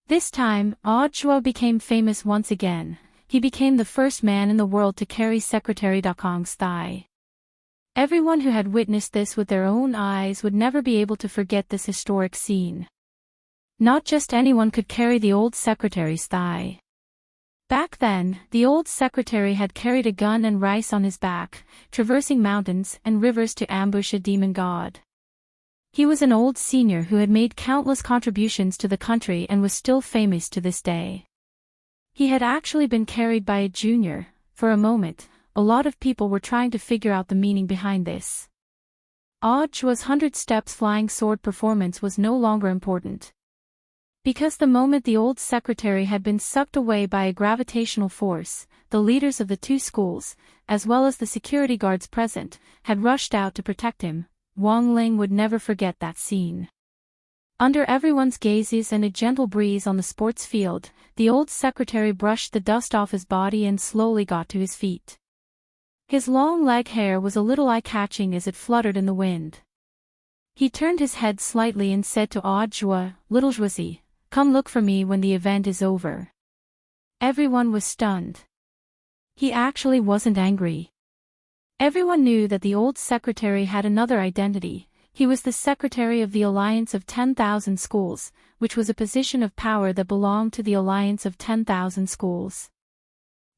This time, Audhua became famous once again. He became the first man in the world to carry Secretary Dakong's thigh. Everyone who had witnessed this with their own eyes would never be able to forget this historic scene. Not just anyone could carry the old secretary's thigh. Back then, the old secretary had carried a gun and rice on his back, traversing mountains and rivers to ambush a demon god. He was an old senior who had made countless contributions to the country and was still famous to this day. He had actually been carried by a junior. For a moment, a lot of people were trying to figure out the meaning behind this. Audiobook's 100 Steps Flying Sword performance was no longer important. Because the moment the old secretary had been sucked away by a gravitational force, the leaders of the two schools, as well as the security guards present, had rushed out to protect him. Wang Ling would never forget that scene. Under everyone's gazes and a gentle breeze on the sports field, the old secretary brushed the dust off his body and slowly got to his feet. His long leg hair was a little eye-catching as it fluttered in the wind. He turned his head slightly and said to Audiobook, "Little Zhuzi, come look for me when the event is over." Everyone was stunned. He actually wasn't angry. Everyone knew that the old secretary had another identity. He was the secretary of the Alliance of 10,000 Schools, which was a position of power that belonged to the Alliance of 10,000 Schools.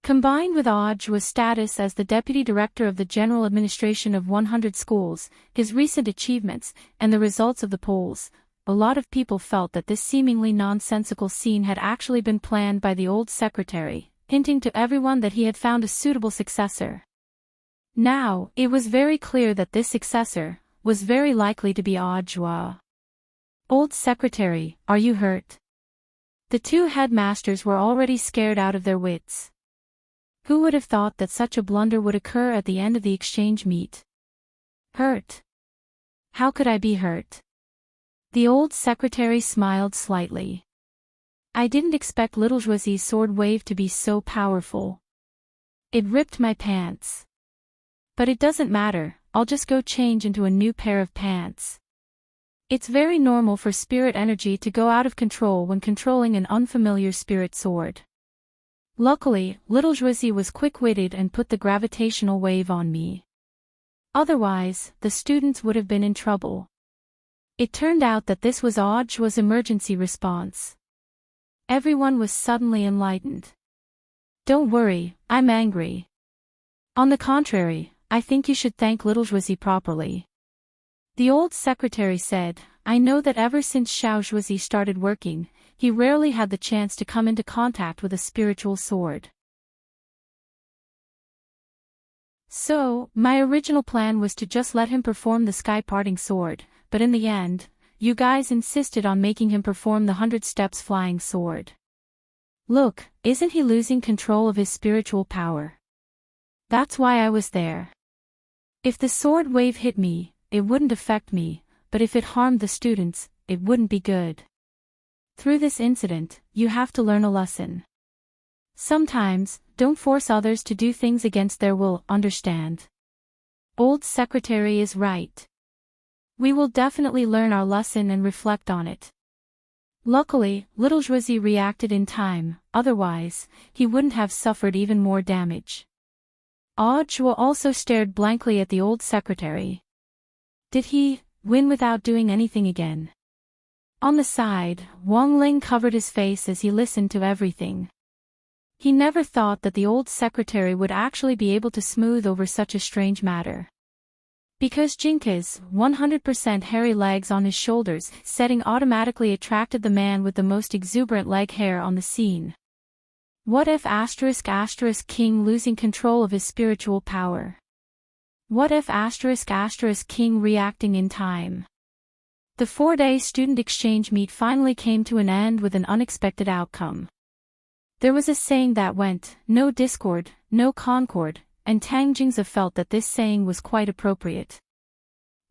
Combined with Audiobook's status as the deputy director of the general administration of 100 schools, his recent achievements, and the results of the polls, a lot of people felt that this seemingly nonsensical scene had actually been planned by the old secretary, hinting to everyone that he had found a suitable successor. Now, it was very clear that this successor was very likely to be Audiobook. "Old secretary, are you hurt?" The two headmasters were already scared out of their wits. Who would have thought that such a blunder would occur at the end of the exchange meet? "Hurt? How could I be hurt?" The old secretary smiled slightly. "I didn't expect little Zhuzi's sword wave to be so powerful. It ripped my pants. But it doesn't matter, I'll just go change into a new pair of pants." It's very normal for spirit energy to go out of control when controlling an unfamiliar spirit sword. Luckily, little Zhuzi was quick-witted and put the gravitational wave on me. Otherwise, the students would have been in trouble. It turned out that this was Audiobook's emergency response. Everyone was suddenly enlightened. "Don't worry, I'm angry. On the contrary, I think you should thank little Zhuzi properly." The old secretary said, "I know that ever since Xiao Zhuzi started working, he rarely had the chance to come into contact with a spiritual sword. So, my original plan was to just let him perform the sky-parting sword, but in the end, you guys insisted on making him perform the 100 Steps Flying Sword. Look, isn't he losing control of his spiritual power? That's why I was there. If the sword wave hit me, it wouldn't affect me, but if it harmed the students, it wouldn't be good. Through this incident, you have to learn a lesson. Sometimes, don't force others to do things against their will, understand? Old secretary is right. We will definitely learn our lesson and reflect on it." Luckily, little Zhuzi reacted in time, otherwise, he wouldn't have suffered even more damage. Audiobook also stared blankly at the old secretary. Did he win without doing anything again? On the side, Wang Ling covered his face as he listened to everything. He never thought that the old secretary would actually be able to smooth over such a strange matter. Because Jinka's 100% hairy legs on his shoulders setting automatically attracted the man with the most exuberant leg hair on the scene. What if *** King losing control of his spiritual power? What if *** King reacting in time? The 4-day student exchange meet finally came to an end with an unexpected outcome. There was a saying that went, "No discord, no concord," and Tang Jingzi felt that this saying was quite appropriate.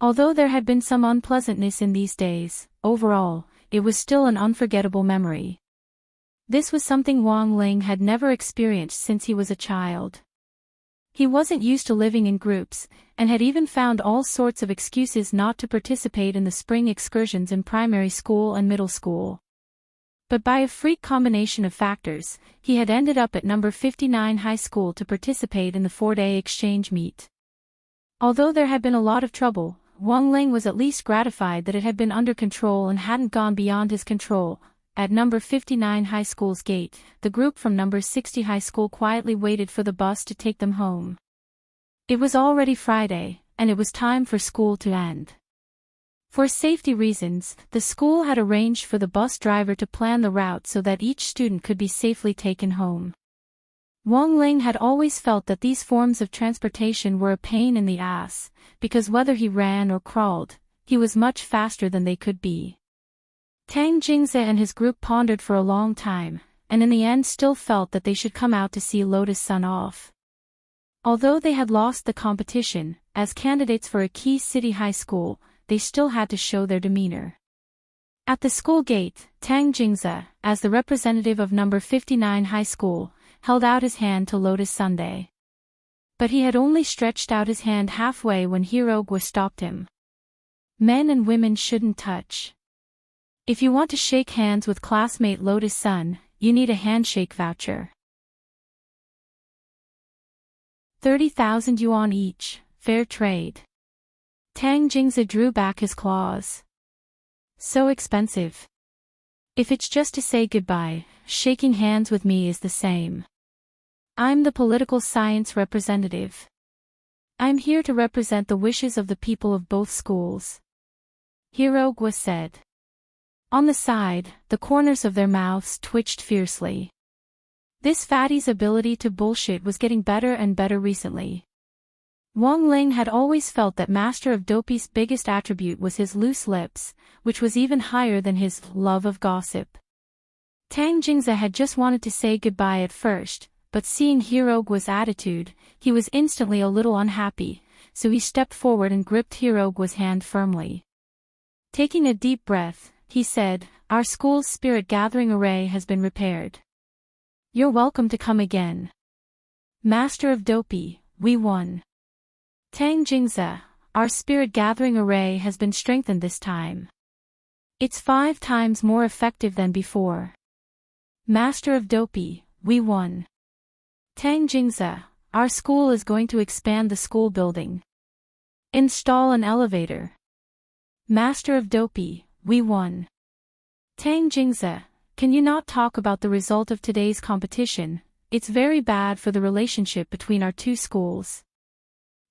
Although there had been some unpleasantness in these days, overall, it was still an unforgettable memory. This was something Wang Ling had never experienced since he was a child. He wasn't used to living in groups, and had even found all sorts of excuses not to participate in the spring excursions in primary school and middle school. But by a freak combination of factors, he had ended up at number 59 high school to participate in the 4-day exchange meet. Although there had been a lot of trouble, Wang Ling was at least gratified that it had been under control and hadn't gone beyond his control. At number 59 high school's gate, the group from number 60 high school quietly waited for the bus to take them home. It was already Friday, and it was time for school to end. For safety reasons, the school had arranged for the bus driver to plan the route so that each student could be safely taken home. Wang Ling had always felt that these forms of transportation were a pain in the ass, because whether he ran or crawled, he was much faster than they could be. Tang Jingze and his group pondered for a long time, and in the end still felt that they should come out to see Lotus Sun off. Although they had lost the competition, as candidates for a key city high school, they still had to show their demeanor. At the school gate, Tang Jingze, as the representative of number 59 high school, held out his hand to Lotus Sunday. But he had only stretched out his hand halfway when Heartwarming stopped him. Men and women shouldn't touch. If you want to shake hands with classmate Lotus Sun, you need a handshake voucher. 30,000 yuan each, fair trade. Tang Jingze drew back his claws. So expensive. If it's just to say goodbye, shaking hands with me is the same. I'm the political science representative. I'm here to represent the wishes of the people of both schools. Heartwarming said. On the side, the corners of their mouths twitched fiercely. This fatty's ability to bullshit was getting better and better recently. Wang Ling had always felt that Master of Dopey's biggest attribute was his loose lips, which was even higher than his love of gossip. Tang Jingze had just wanted to say goodbye at first, but seeing Heartwarming's attitude, he was instantly a little unhappy, so he stepped forward and gripped Heartwarming's hand firmly. Taking a deep breath, he said, "Our school's spirit gathering array has been repaired. You're welcome to come again. Master of Dopey, we won. Tang Jingze, our spirit gathering array has been strengthened this time. It's 5 times more effective than before. Master of Dopey, we won. Tang Jingze, our school is going to expand the school building. Install an elevator. Master of Dopey, we won. Tang Jingze, can you not talk about the result of today's competition? It's very bad for the relationship between our two schools.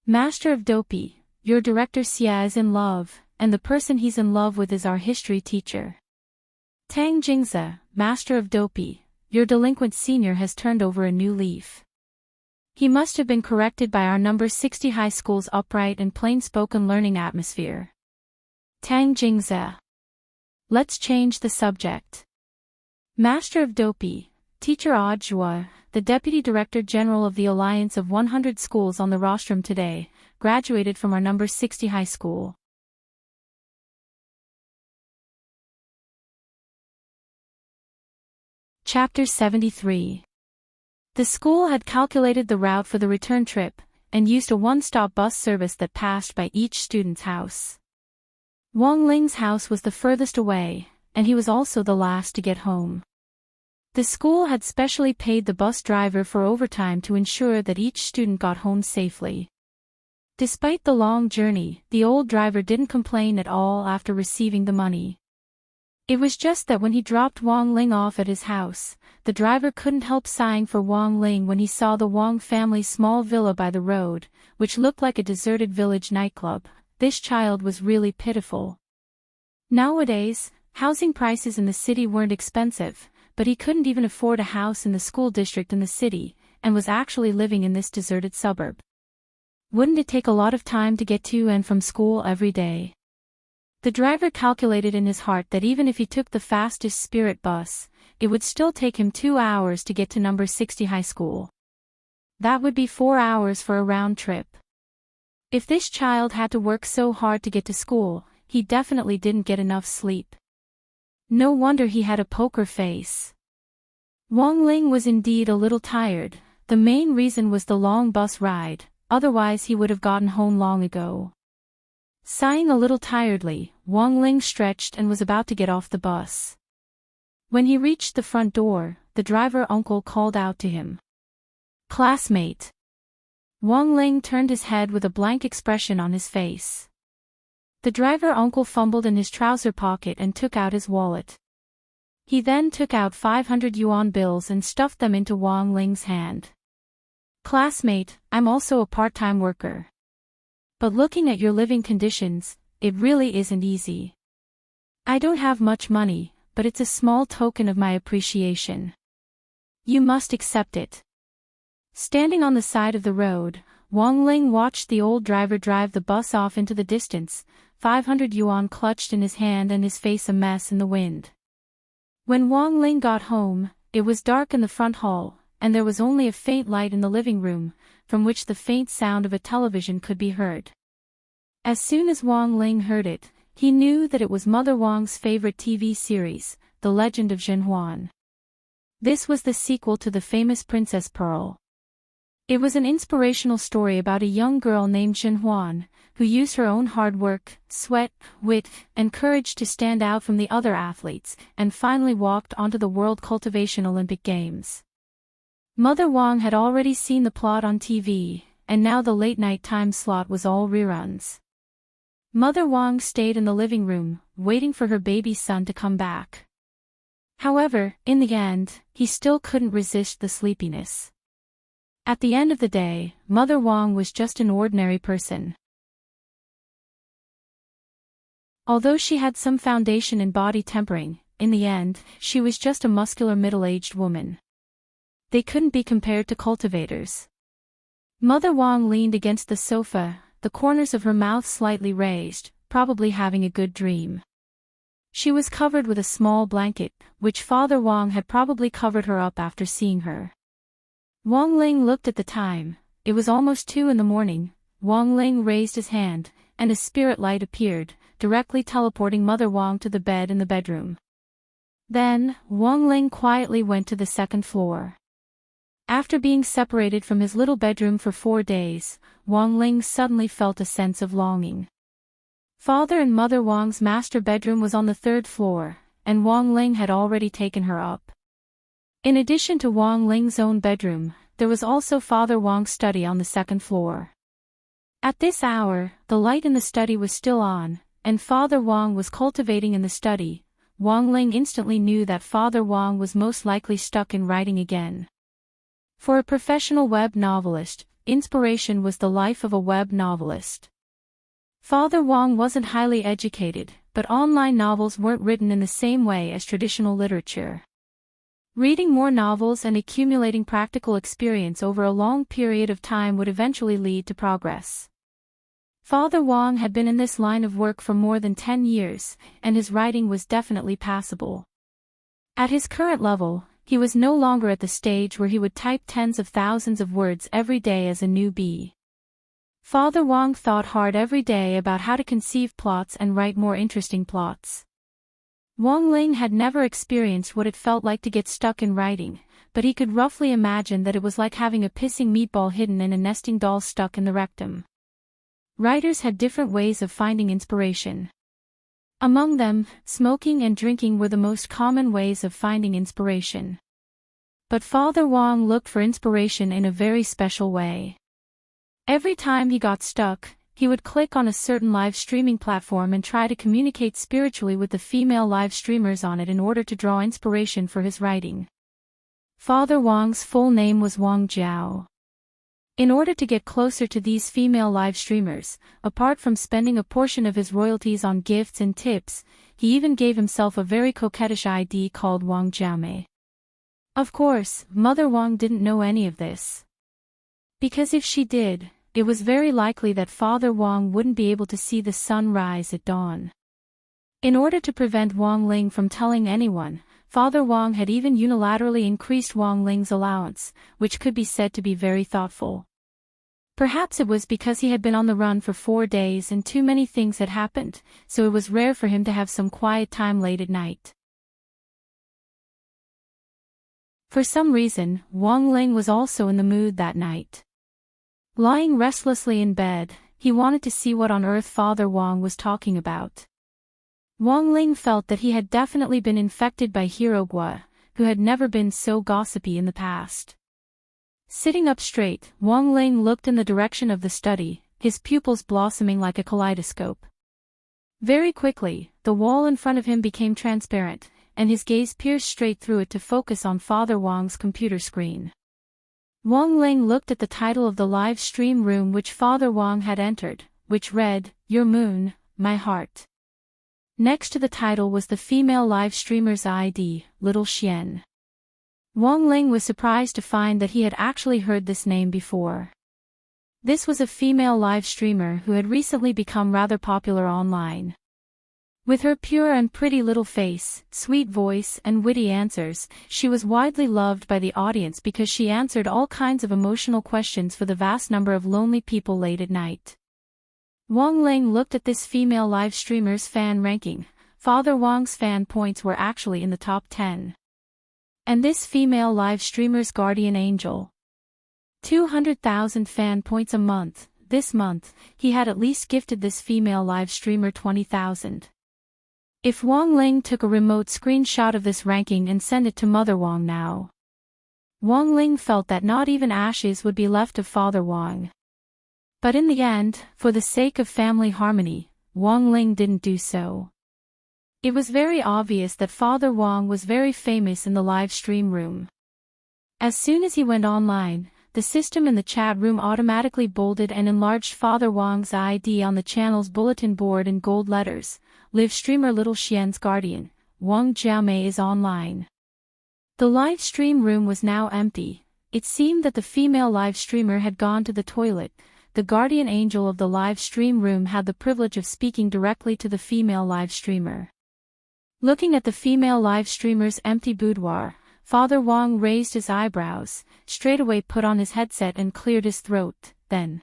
Master of Dopey, your director Xia is in love, and the person he's in love with is our history teacher. Tang Jingze, Master of Dopey, your delinquent senior has turned over a new leaf. He must have been corrected by our number 60 high school's upright and plain-spoken learning atmosphere. Tang Jingze. Let's change the subject. Master of Dopey, Teacher Audiobook, the Deputy Director General of the Alliance of 100 Schools on the rostrum today, graduated from our number 60 high school. Chapter 73. The school had calculated the route for the return trip, and used a one-stop bus service that passed by each student's house. Wang Ling's house was the furthest away, and he was also the last to get home. The school had specially paid the bus driver for overtime to ensure that each student got home safely. Despite the long journey, the old driver didn't complain at all after receiving the money. It was just that when he dropped Wang Ling off at his house, the driver couldn't help sighing for Wang Ling when he saw the Wang family's small villa by the road, which looked like a deserted village nightclub. This child was really pitiful. Nowadays, housing prices in the city weren't expensive, but he couldn't even afford a house in the school district in the city, and was actually living in this deserted suburb. Wouldn't it take a lot of time to get to and from school every day? The driver calculated in his heart that even if he took the fastest spirit bus, it would still take him 2 hours to get to number 60 high school. That would be 4 hours for a round trip. If this child had to work so hard to get to school, he definitely didn't get enough sleep. No wonder he had a poker face. Wang Ling was indeed a little tired. The main reason was the long bus ride, otherwise he would have gotten home long ago. Sighing a little tiredly, Wang Ling stretched and was about to get off the bus. When he reached the front door, the driver uncle called out to him. "Classmate." Wang Ling turned his head with a blank expression on his face. The driver uncle fumbled in his trouser pocket and took out his wallet. He then took out 500 yuan bills and stuffed them into Wang Ling's hand. "Classmate, I'm also a part-time worker. But looking at your living conditions, it really isn't easy. I don't have much money, but it's a small token of my appreciation. You must accept it." Standing on the side of the road, Wang Ling watched the old driver drive the bus off into the distance, 500 yuan clutched in his hand and his face a mess in the wind. When Wang Ling got home, it was dark in the front hall, and there was only a faint light in the living room, from which the faint sound of a television could be heard. As soon as Wang Ling heard it, he knew that it was Mother Wang's favorite TV series, The Legend of Zhenhuan. This was the sequel to the famous Princess Pearl. It was an inspirational story about a young girl named Zhenhuan, who used her own hard work, sweat, wit, and courage to stand out from the other athletes, and finally walked onto the World Cultivation Olympic Games. Mother Wang had already seen the plot on TV, and now the late-night time slot was all reruns. Mother Wang stayed in the living room, waiting for her baby son to come back. However, in the end, he still couldn't resist the sleepiness. At the end of the day, Mother Wang was just an ordinary person. Although she had some foundation in body tempering, in the end, she was just a muscular middle-aged woman. They couldn't be compared to cultivators. Mother Wang leaned against the sofa, the corners of her mouth slightly raised, probably having a good dream. She was covered with a small blanket, which Father Wang had probably covered her up after seeing her. Wang Ling looked at the time. It was almost 2 in the morning. Wang Ling raised his hand, and a spirit light appeared, directly teleporting Mother Wang to the bed in the bedroom. Then, Wang Ling quietly went to the second floor. After being separated from his little bedroom for 4 days, Wang Ling suddenly felt a sense of longing. Father and Mother Wang's master bedroom was on the 3rd floor, and Wang Ling had already taken her up. In addition to Wang Ling's own bedroom, there was also Father Wang's study on the 2nd floor. At this hour, the light in the study was still on, and Father Wang was cultivating in the study. Wang Ling instantly knew that Father Wang was most likely stuck in writing again. For a professional web novelist, inspiration was the life of a web novelist. Father Wang wasn't highly educated, but online novels weren't written in the same way as traditional literature. Reading more novels and accumulating practical experience over a long period of time would eventually lead to progress. Father Wang had been in this line of work for more than 10 years, and his writing was definitely passable. At his current level, he was no longer at the stage where he would type tens of thousands of words every day as a newbie. Father Wang thought hard every day about how to conceive plots and write more interesting plots. Wang Ling had never experienced what it felt like to get stuck in writing, but he could roughly imagine that it was like having a pissing meatball hidden in a nesting doll stuck in the rectum. Writers had different ways of finding inspiration. Among them, smoking and drinking were the most common ways of finding inspiration. But Father Wang looked for inspiration in a very special way. Every time he got stuck, he would click on a certain live streaming platform and try to communicate spiritually with the female live streamers on it in order to draw inspiration for his writing. Father Wang's full name was Wang Jiao. In order to get closer to these female live streamers, apart from spending a portion of his royalties on gifts and tips, he even gave himself a very coquettish ID called Wang Jiaomei. Of course, Mother Wang didn't know any of this. Because if she did, it was very likely that Father Wang wouldn't be able to see the sun rise at dawn. In order to prevent Wang Ling from telling anyone, Father Wang had even unilaterally increased Wang Ling's allowance, which could be said to be very thoughtful. Perhaps it was because he had been on the run for 4 days and too many things had happened, so it was rare for him to have some quiet time late at night. For some reason, Wang Ling was also in the mood that night. Lying restlessly in bed, he wanted to see what on earth Father Wang was talking about. Wang Ling felt that he had definitely been infected by Hirogua, who had never been so gossipy in the past. Sitting up straight, Wang Ling looked in the direction of the study, his pupils blossoming like a kaleidoscope. Very quickly, the wall in front of him became transparent, and his gaze pierced straight through it to focus on Father Wang's computer screen. Wang Ling looked at the title of the live stream room which Father Wang had entered, which read, "Your Moon, My Heart. Next to the title was the female live streamer's ID, Little Xian. Wang Ling was surprised to find that he had actually heard this name before. This was a female live streamer who had recently become rather popular online. With her pure and pretty little face, sweet voice, and witty answers, she was widely loved by the audience because she answered all kinds of emotional questions for the vast number of lonely people late at night. Wang Ling looked at this female live streamer's fan ranking. Father Wang's fan points were actually in the top 10. And this female live streamer's guardian angel. 200,000 fan points a month. This month, he had at least gifted this female live streamer 20,000. If Wang Ling took a remote screenshot of this ranking and sent it to Mother Wang now, Wang Ling felt that not even ashes would be left of Father Wang. But in the end, for the sake of family harmony, Wang Ling didn't do so. It was very obvious that Father Wang was very famous in the live stream room. As soon as he went online, the system in the chat room automatically bolded and enlarged Father Wang's ID on the channel's bulletin board in gold letters. Live streamer Little Xian's guardian, Wang Jiaomei, is online. The live stream room was now empty. It seemed that the female live streamer had gone to the toilet. The guardian angel of the live stream room had the privilege of speaking directly to the female live streamer. Looking at the female live streamer's empty boudoir, Father Wang raised his eyebrows, straightaway put on his headset and cleared his throat. Then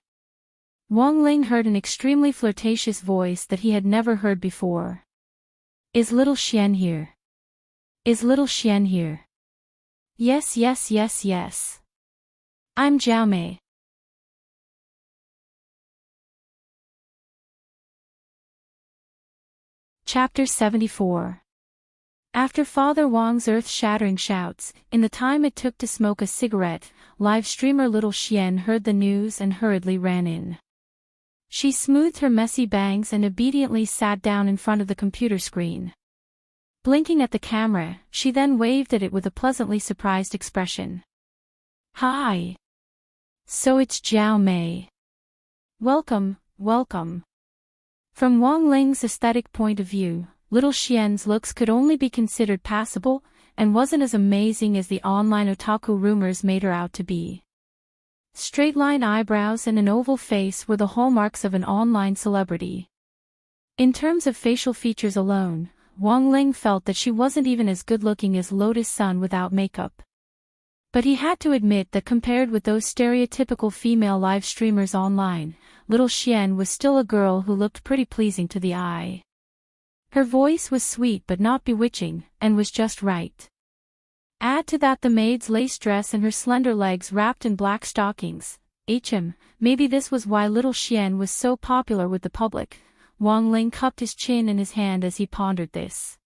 Wang Ling heard an extremely flirtatious voice that he had never heard before. Is Little Xian here? Is Little Xian here? Yes, yes, yes, yes. I'm Jiaomei. Chapter 74. After Father Wang's earth-shattering shouts, in the time it took to smoke a cigarette, live streamer Little Xian heard the news and hurriedly ran in. She smoothed her messy bangs and obediently sat down in front of the computer screen. Blinking at the camera, she then waved at it with a pleasantly surprised expression. Hi. So it's Jiaomei. Welcome, welcome. From Wang Ling's aesthetic point of view, Little Xian's looks could only be considered passable, and wasn't as amazing as the online otaku rumors made her out to be. Straight-line eyebrows and an oval face were the hallmarks of an online celebrity. In terms of facial features alone, Wang Ling felt that she wasn't even as good-looking as Lotus Sun without makeup. But he had to admit that compared with those stereotypical female live streamers online, Little Xian was still a girl who looked pretty pleasing to the eye. Her voice was sweet but not bewitching, and was just right. Add to that the maid's lace dress and her slender legs wrapped in black stockings. Maybe this was why Little Xian was so popular with the public. Wang Ling cupped his chin in his hand as he pondered this.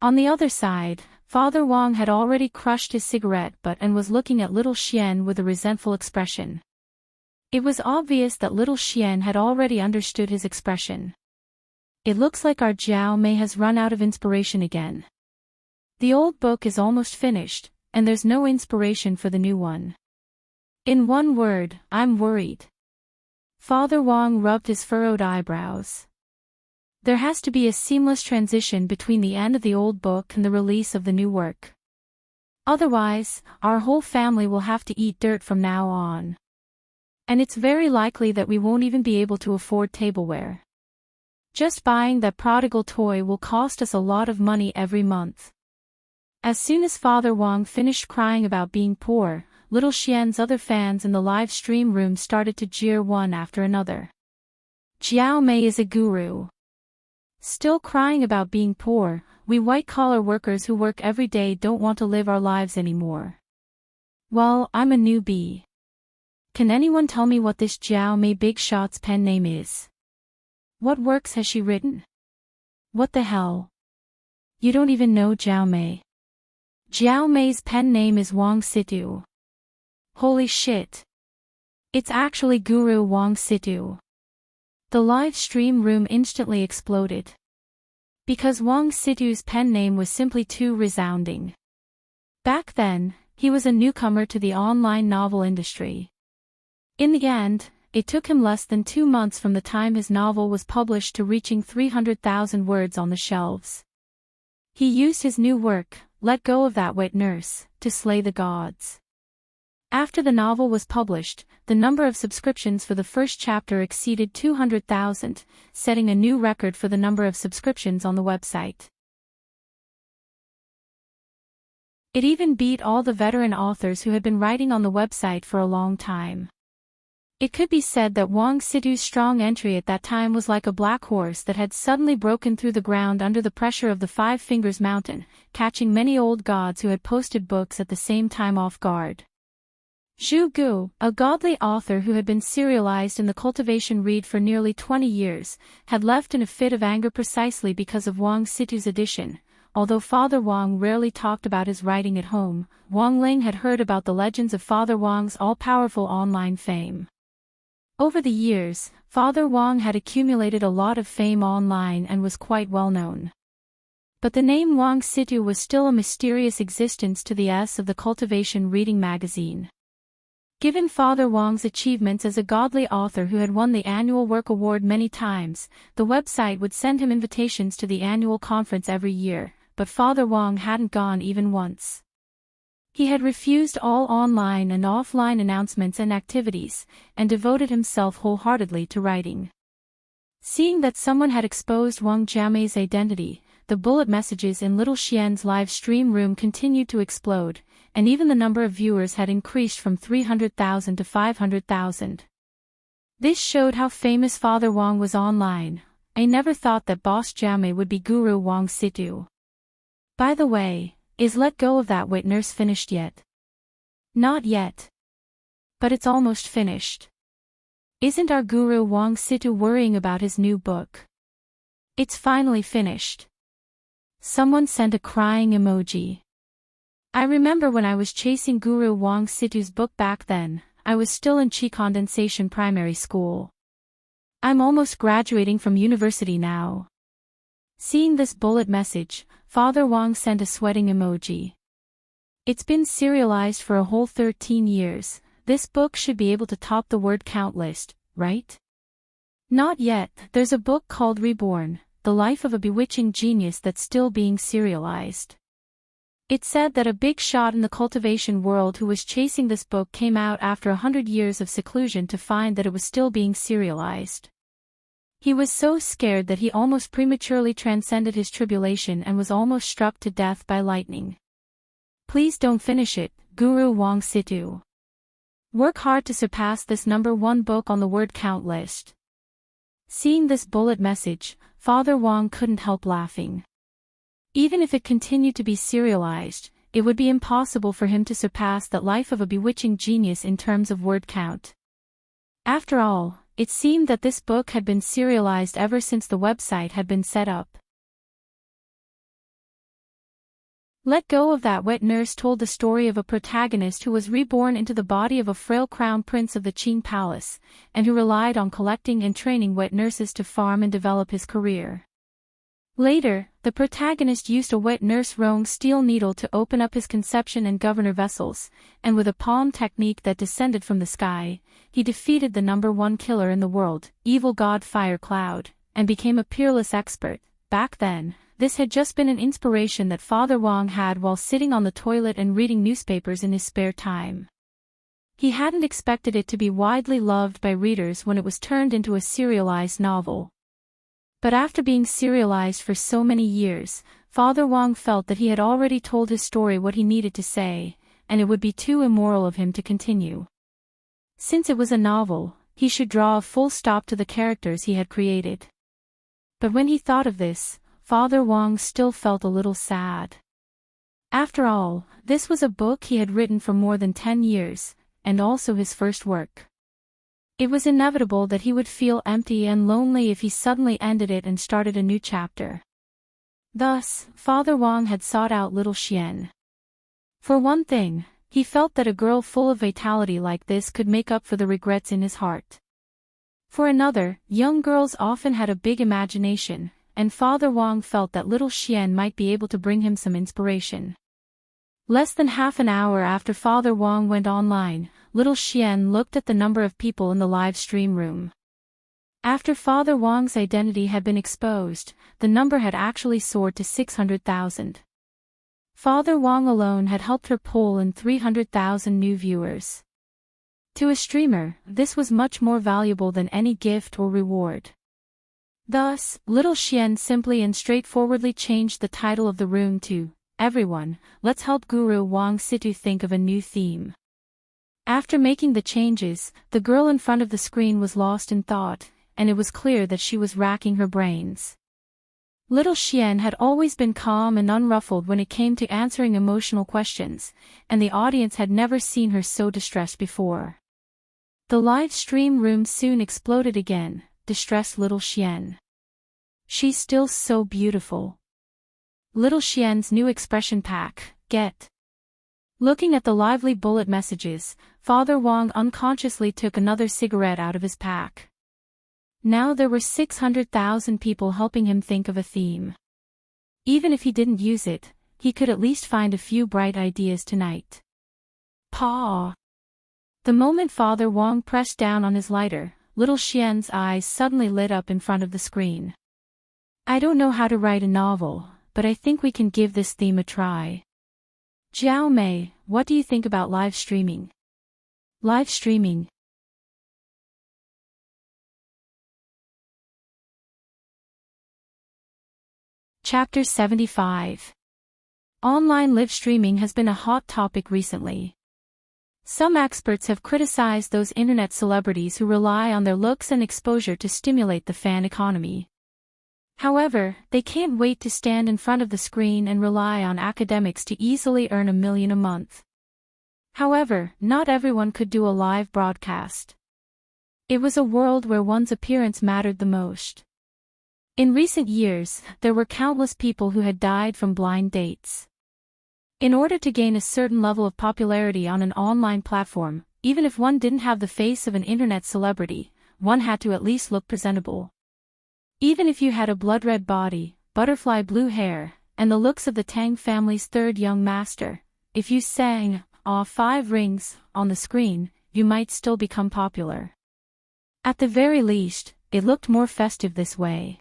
On the other side, Father Wang had already crushed his cigarette butt and was looking at Little Xian with a resentful expression. It was obvious that Little Xian had already understood his expression. It looks like our Jiaomei has run out of inspiration again. The old book is almost finished, and there's no inspiration for the new one. In one word, I'm worried. Father Wang rubbed his furrowed eyebrows. There has to be a seamless transition between the end of the old book and the release of the new work. Otherwise, our whole family will have to eat dirt from now on. And it's very likely that we won't even be able to afford tableware. Just buying that prodigal toy will cost us a lot of money every month. As soon as Father Wang finished crying about being poor, Little Xian's other fans in the live stream room started to jeer one after another. Jiaomei is a guru. Still crying about being poor, we white-collar workers who work every day don't want to live our lives anymore. Well, I'm a newbie. Can anyone tell me what this Jiaomei Big Shot's pen name is? What works has she written? What the hell? You don't even know Jiaomei. Jiaomei's pen name is Wang Situ. Holy shit. It's actually Guru Wang Situ. The live stream room instantly exploded. Because Wang Situ's pen name was simply too resounding. Back then, he was a newcomer to the online novel industry. In the end, it took him less than 2 months from the time his novel was published to reaching 300,000 words on the shelves. He used his new work, Let Go of That Wet Nurse, to slay the gods. After the novel was published, the number of subscriptions for the first chapter exceeded 200,000, setting a new record for the number of subscriptions on the website. It even beat all the veteran authors who had been writing on the website for a long time. It could be said that Wang Situ's strong entry at that time was like a black horse that had suddenly broken through the ground under the pressure of the Five Fingers Mountain, catching many old gods who had posted books at the same time off guard. Zhu Gu, a godly author who had been serialized in the Cultivation Read for nearly 20 years, had left in a fit of anger precisely because of Wang Situ's edition. Although Father Wang rarely talked about his writing at home, Wang Ling had heard about the legends of Father Wang's all-powerful online fame. Over the years, Father Wang had accumulated a lot of fame online and was quite well known. But the name Wang Situ was still a mysterious existence to the S of the Cultivation Reading magazine. Given Father Wang's achievements as a godly author who had won the annual Work Award many times, the website would send him invitations to the annual conference every year, but Father Wang hadn't gone even once. He had refused all online and offline announcements and activities, and devoted himself wholeheartedly to writing. Seeing that someone had exposed Wang Jiamei's identity, the bullet messages in Little Xian's live stream room continued to explode, and even the number of viewers had increased from 300,000 to 500,000. This showed how famous Father Wang was online. I never thought that Boss Jiamei would be Guru Wang Situ. By the way, is Let Go of That Wet Nurse finished yet? Not yet. But it's almost finished. Isn't our Guru Wang Situ worrying about his new book? It's finally finished. Someone sent a crying emoji. I remember when I was chasing Guru Wang Situ's book back then, I was still in Qi Condensation Primary School. I'm almost graduating from university now. Seeing this bullet message, Father Wang sent a sweating emoji. It's been serialized for a whole 13 years, this book should be able to top the word count list, right? Not yet, there's a book called Reborn, The Life of a Bewitching Genius that's still being serialized. It said that a big shot in the cultivation world who was chasing this book came out after 100 years of seclusion to find that it was still being serialized. He was so scared that he almost prematurely transcended his tribulation and was almost struck to death by lightning. Please don't finish it, Guru Wang Situ. Work hard to surpass this #1 book on the word count list. Seeing this bullet message, Father Wang couldn't help laughing. Even if it continued to be serialized, it would be impossible for him to surpass that Life of a Bewitching Genius in terms of word count. After all, it seemed that this book had been serialized ever since the website had been set up. Let Go of That Wet Nurse told the story of a protagonist who was reborn into the body of a frail crown prince of the Qing Palace, and who relied on collecting and training wet nurses to farm and develop his career. Later, the protagonist used a wet nurse rowing steel needle to open up his conception and governor vessels, and with a palm technique that descended from the sky, he defeated the #1 killer in the world, evil god Fire Cloud, and became a peerless expert. Back then, this had just been an inspiration that Father Wang had while sitting on the toilet and reading newspapers in his spare time. He hadn't expected it to be widely loved by readers when it was turned into a serialized novel. But after being serialized for so many years, Father Wang felt that he had already told his story what he needed to say, and it would be too immoral of him to continue. Since it was a novel, he should draw a full stop to the characters he had created. But when he thought of this, Father Wang still felt a little sad. After all, this was a book he had written for more than 10 years, and also his first work. It was inevitable that he would feel empty and lonely if he suddenly ended it and started a new chapter. Thus, Father Wang had sought out Little Xian. For one thing, he felt that a girl full of vitality like this could make up for the regrets in his heart. For another, young girls often had a big imagination, and Father Wang felt that Little Xian might be able to bring him some inspiration. Less than half an hour after Father Wang went online, little Xian looked at the number of people in the live stream room. After Father Wang's identity had been exposed, the number had actually soared to 600,000. Father Wang alone had helped her pull in 300,000 new viewers. To a streamer, this was much more valuable than any gift or reward. Thus, little Xian simply and straightforwardly changed the title of the room to, "Everyone, let's help Guru Wang Situ think of a new theme." After making the changes, the girl in front of the screen was lost in thought, and it was clear that she was racking her brains. Little Xian had always been calm and unruffled when it came to answering emotional questions, and the audience had never seen her so distressed before. The live stream room soon exploded again, distressed little Xian. "She's still so beautiful." Little Xian's new expression pack, get. Looking at the lively bullet messages, Father Wang unconsciously took another cigarette out of his pack. Now there were 600,000 people helping him think of a theme. Even if he didn't use it, he could at least find a few bright ideas tonight. Paw! The moment Father Wang pressed down on his lighter, little Xian's eyes suddenly lit up in front of the screen. "I don't know how to write a novel, but I think we can give this theme a try. Jiao Mei, what do you think about live streaming?" Live streaming. Chapter 75. Online live streaming has been a hot topic recently. Some experts have criticized those internet celebrities who rely on their looks and exposure to stimulate the fan economy. However, they can't wait to stand in front of the screen and rely on academics to easily earn $1 million a month. However, not everyone could do a live broadcast. It was a world where one's appearance mattered the most. In recent years, there were countless people who had died from blind dates. In order to gain a certain level of popularity on an online platform, even if one didn't have the face of an internet celebrity, one had to at least look presentable. Even if you had a blood-red body, butterfly blue hair, and the looks of the Tang family's third young master, if you sang, "Aw 5 rings," on the screen, you might still become popular. At the very least, it looked more festive this way.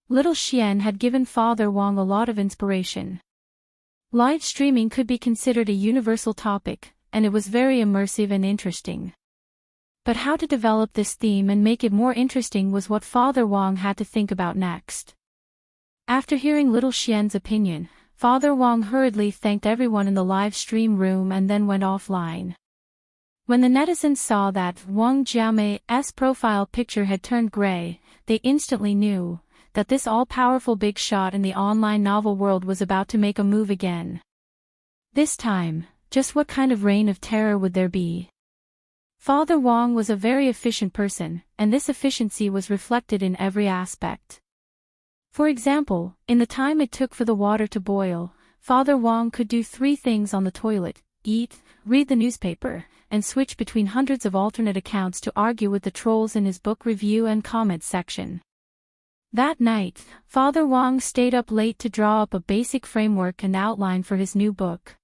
Little Xian had given Father Wang a lot of inspiration. Live streaming could be considered a universal topic, and it was very immersive and interesting. But how to develop this theme and make it more interesting was what Father Wang had to think about next. After hearing little Xian's opinion, Father Wang hurriedly thanked everyone in the live stream room and then went offline. When the netizens saw that Wang Jiamei's profile picture had turned gray, they instantly knew that this all-powerful big shot in the online novel world was about to make a move again. This time, just what kind of reign of terror would there be? Father Wang was a very efficient person, and this efficiency was reflected in every aspect. For example, in the time it took for the water to boil, Father Wang could do 3 things on the toilet: eat, read the newspaper, and switch between hundreds of alternate accounts to argue with the trolls in his book review and comment section. That night, Father Wang stayed up late to draw up a basic framework and outline for his new book.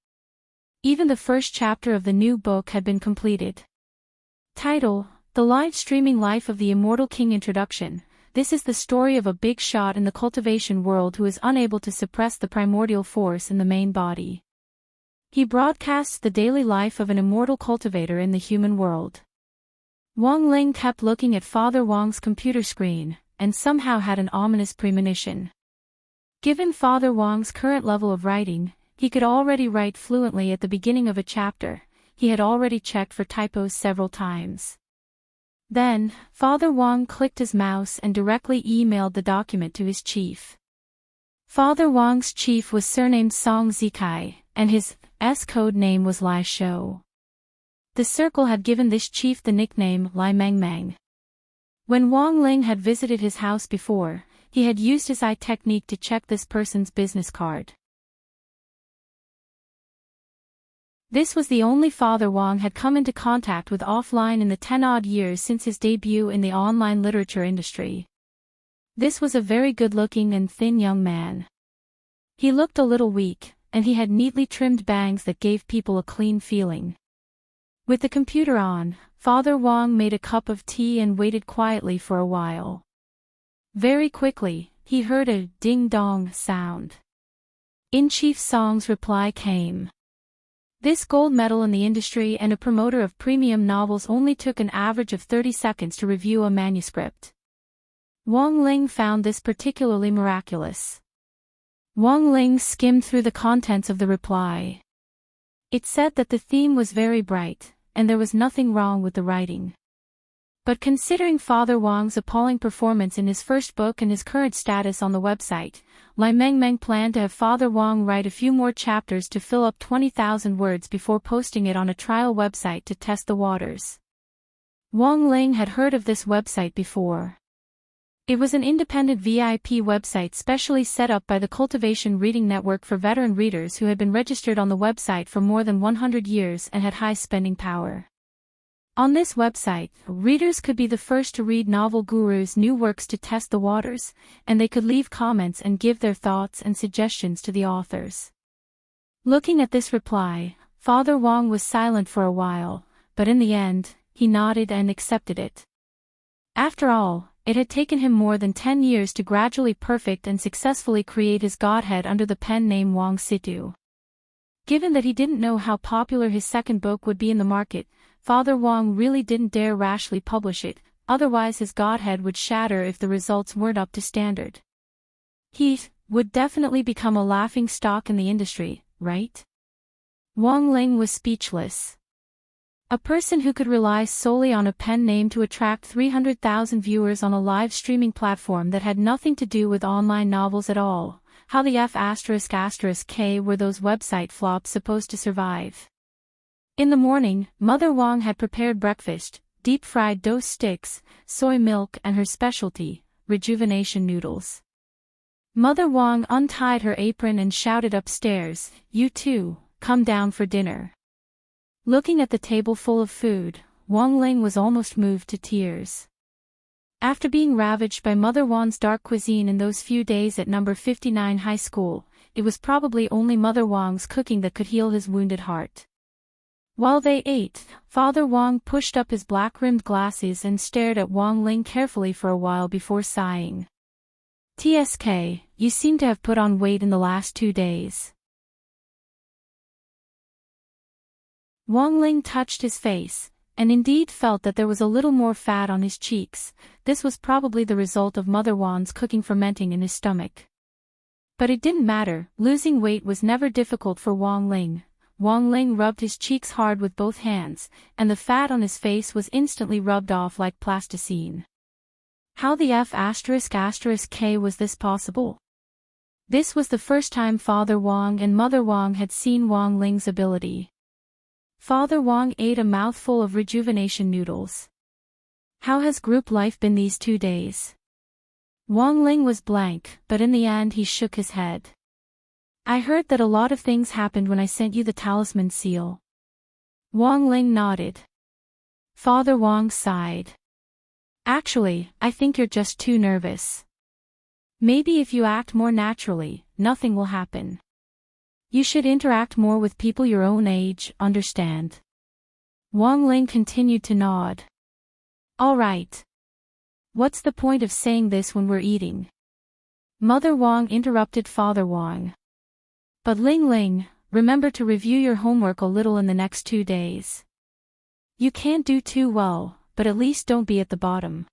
Even the first chapter of the new book had been completed. Title: The Live Streaming Life of the Immortal King. Introduction. This is the story of a big shot in the cultivation world who is unable to suppress the primordial force in the main body. He broadcasts the daily life of an immortal cultivator in the human world. Wang Ling kept looking at Father Wang's computer screen, and somehow had an ominous premonition. Given Father Wang's current level of writing, he could already write fluently at the beginning of a chapter. He had already checked for typos several times. Then, Father Wang clicked his mouse and directly emailed the document to his chief. Father Wang's chief was surnamed Song Zikai, and his code name was Lai Shou. The circle had given this chief the nickname Lai Mengmeng. When Wang Ling had visited his house before, he had used his eye technique to check this person's business card. This was the only Father Wang had come into contact with offline in the 10-odd years since his debut in the online literature industry. This was a very good-looking and thin young man. He looked a little weak, and he had neatly trimmed bangs that gave people a clean feeling. With the computer on, Father Wong made a cup of tea and waited quietly for a while. Very quickly, he heard a ding-dong sound. In Chief Song's reply came. This gold medal in the industry and a promoter of premium novels only took an average of 30 seconds to review a manuscript. Wong Ling found this particularly miraculous. Wong Ling skimmed through the contents of the reply. It said that the theme was very bright, and there was nothing wrong with the writing. But considering Father Wong's appalling performance in his first book and his current status on the website, Lai Mengmeng planned to have Father Wong write a few more chapters to fill up 20,000 words before posting it on a trial website to test the waters. Wong Ling had heard of this website before. It was an independent VIP website specially set up by the Cultivation Reading Network for veteran readers who had been registered on the website for more than 100 years and had high spending power. On this website, readers could be the first to read Novel Guru's new works to test the waters, and they could leave comments and give their thoughts and suggestions to the authors. Looking at this reply, Father Wong was silent for a while, but in the end, he nodded and accepted it. After all, it had taken him more than 10 years to gradually perfect and successfully create his godhead under the pen name Wong Situ. Given that he didn't know how popular his second book would be in the market, Father Wong really didn't dare rashly publish it, otherwise his godhead would shatter if the results weren't up to standard. He would definitely become a laughing stock in the industry, right? Wong Ling was speechless. A person who could rely solely on a pen name to attract 300,000 viewers on a live streaming platform that had nothing to do with online novels at all. How the F***K were those website flops supposed to survive? In the morning, Mother Wong had prepared breakfast, deep-fried dough sticks, soy milk and her specialty, rejuvenation noodles. Mother Wong untied her apron and shouted upstairs, "You two, come down for dinner." Looking at the table full of food, Wong Ling was almost moved to tears. After being ravaged by Mother Wong's dark cuisine in those few days at number 59 high school, it was probably only Mother Wong's cooking that could heal his wounded heart. While they ate, Father Wong pushed up his black-rimmed glasses and stared at Wong Ling carefully for a while before sighing. "TSK, you seem to have put on weight in the last 2 days." Wong Ling touched his face, and indeed felt that there was a little more fat on his cheeks. This was probably the result of Mother Wong's cooking fermenting in his stomach. But it didn't matter, losing weight was never difficult for Wong Ling. Wong Ling rubbed his cheeks hard with both hands, and the fat on his face was instantly rubbed off like plasticine. How the F***K was this possible? This was the first time Father Wong and Mother Wong had seen Wong Ling's ability. Father Wong ate a mouthful of rejuvenation noodles. "How has group life been these 2 days?" Wong Ling was blank, but in the end he shook his head. "I heard that a lot of things happened when I sent you the talisman seal." Wong Ling nodded. Father Wong sighed. "Actually, I think you're just too nervous. Maybe if you act more naturally, nothing will happen. You should interact more with people your own age, understand?" Wong Ling continued to nod. "All right. What's the point of saying this when we're eating?" Mother Wong interrupted Father Wong. "But Ling, remember to review your homework a little in the next 2 days. You can't do too well, but at least don't be at the bottom.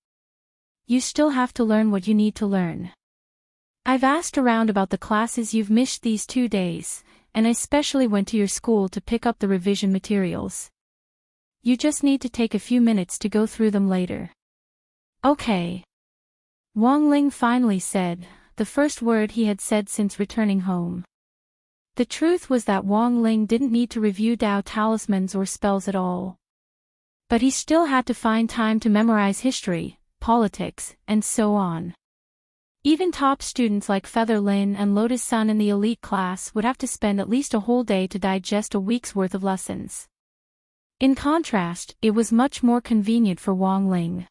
You still have to learn what you need to learn. I've asked around about the classes you've missed these 2 days, and I especially went to your school to pick up the revision materials. You just need to take a few minutes to go through them later." "Okay." Wong Ling finally said, the first word he had said since returning home. The truth was that Wong Ling didn't need to review Dao talismans or spells at all. But he still had to find time to memorize history, politics, and so on. Even top students like Feather Lin and Lotus Sun in the elite class would have to spend at least a whole day to digest a week's worth of lessons. In contrast, it was much more convenient for Wong Ling.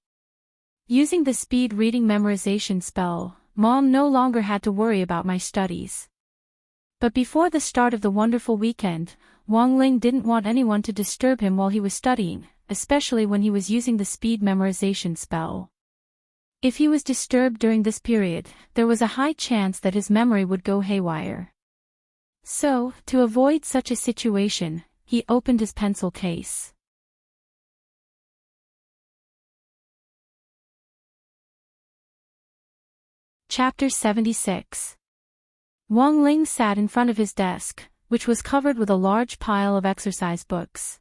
Using the speed reading memorization spell, Mom no longer had to worry about my studies. But before the start of the wonderful weekend, Wang Ling didn't want anyone to disturb him while he was studying, especially when he was using the speed memorization spell. If he was disturbed during this period, there was a high chance that his memory would go haywire. So, to avoid such a situation, he opened his pencil case. Chapter 76. Wang Ling sat in front of his desk, which was covered with a large pile of exercise books.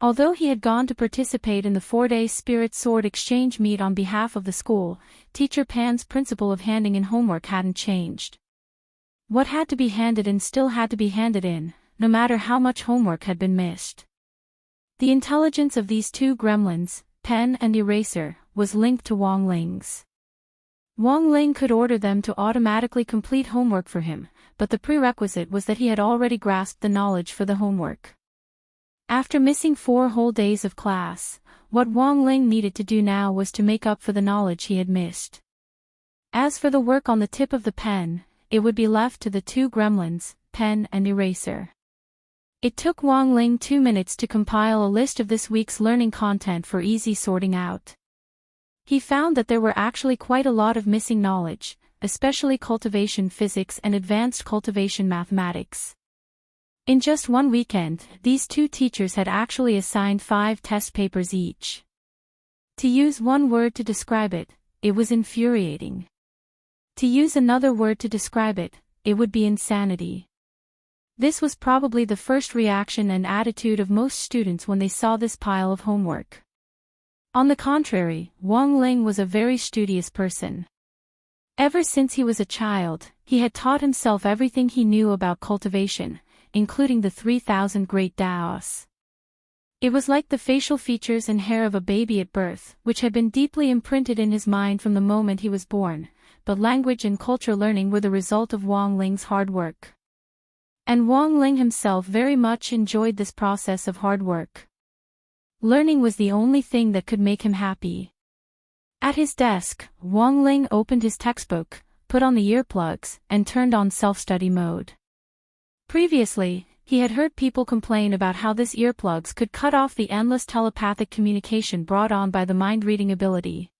Although he had gone to participate in the 4-day Spirit Sword exchange meet on behalf of the school, Teacher Pan's principle of handing in homework hadn't changed. What had to be handed in still had to be handed in, no matter how much homework had been missed. The intelligence of these two gremlins, pen and eraser, was linked to Wang Ling's. Wang Ling could order them to automatically complete homework for him, but the prerequisite was that he had already grasped the knowledge for the homework. After missing 4 whole days of class, what Wang Ling needed to do now was to make up for the knowledge he had missed. As for the work on the tip of the pen, it would be left to the two gremlins, pen and eraser. It took Wang Ling 2 minutes to compile a list of this week's learning content for easy sorting out. He found that there were actually quite a lot of missing knowledge, especially cultivation physics and advanced cultivation mathematics. In just one weekend, these two teachers had actually assigned 5 test papers each. To use one word to describe it, it was infuriating. To use another word to describe it, it would be insanity. This was probably the first reaction and attitude of most students when they saw this pile of homework. On the contrary, Wang Ling was a very studious person. Ever since he was a child, he had taught himself everything he knew about cultivation, including the 3,000 great Daos. It was like the facial features and hair of a baby at birth, which had been deeply imprinted in his mind from the moment he was born, but language and culture learning were the result of Wang Ling's hard work. And Wang Ling himself very much enjoyed this process of hard work. Learning was the only thing that could make him happy. At his desk, Wang Ling opened his textbook, put on the earplugs, and turned on self-study mode. Previously, he had heard people complain about how this earplugs could cut off the endless telepathic communication brought on by the mind-reading ability.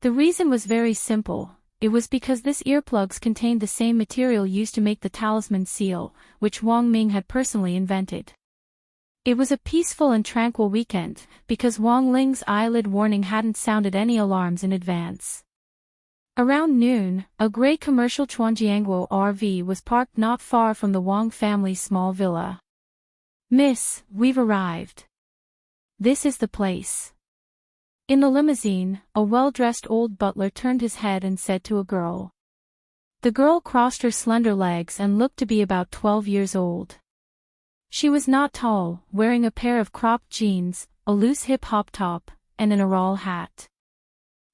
The reason was very simple. It was because this earplugs contained the same material used to make the talisman seal, which Wang Ming had personally invented. It was a peaceful and tranquil weekend, because Wang Ling's eyelid warning hadn't sounded any alarms in advance. Around noon, a gray commercial Chuanjiangguo RV was parked not far from the Wang family's small villa. "Miss, we've arrived. This is the place." In the limousine, a well-dressed old butler turned his head and said to a girl. The girl crossed her slender legs and looked to be about 12 years old. She was not tall, wearing a pair of cropped jeans, a loose hip-hop top, and an Aral hat.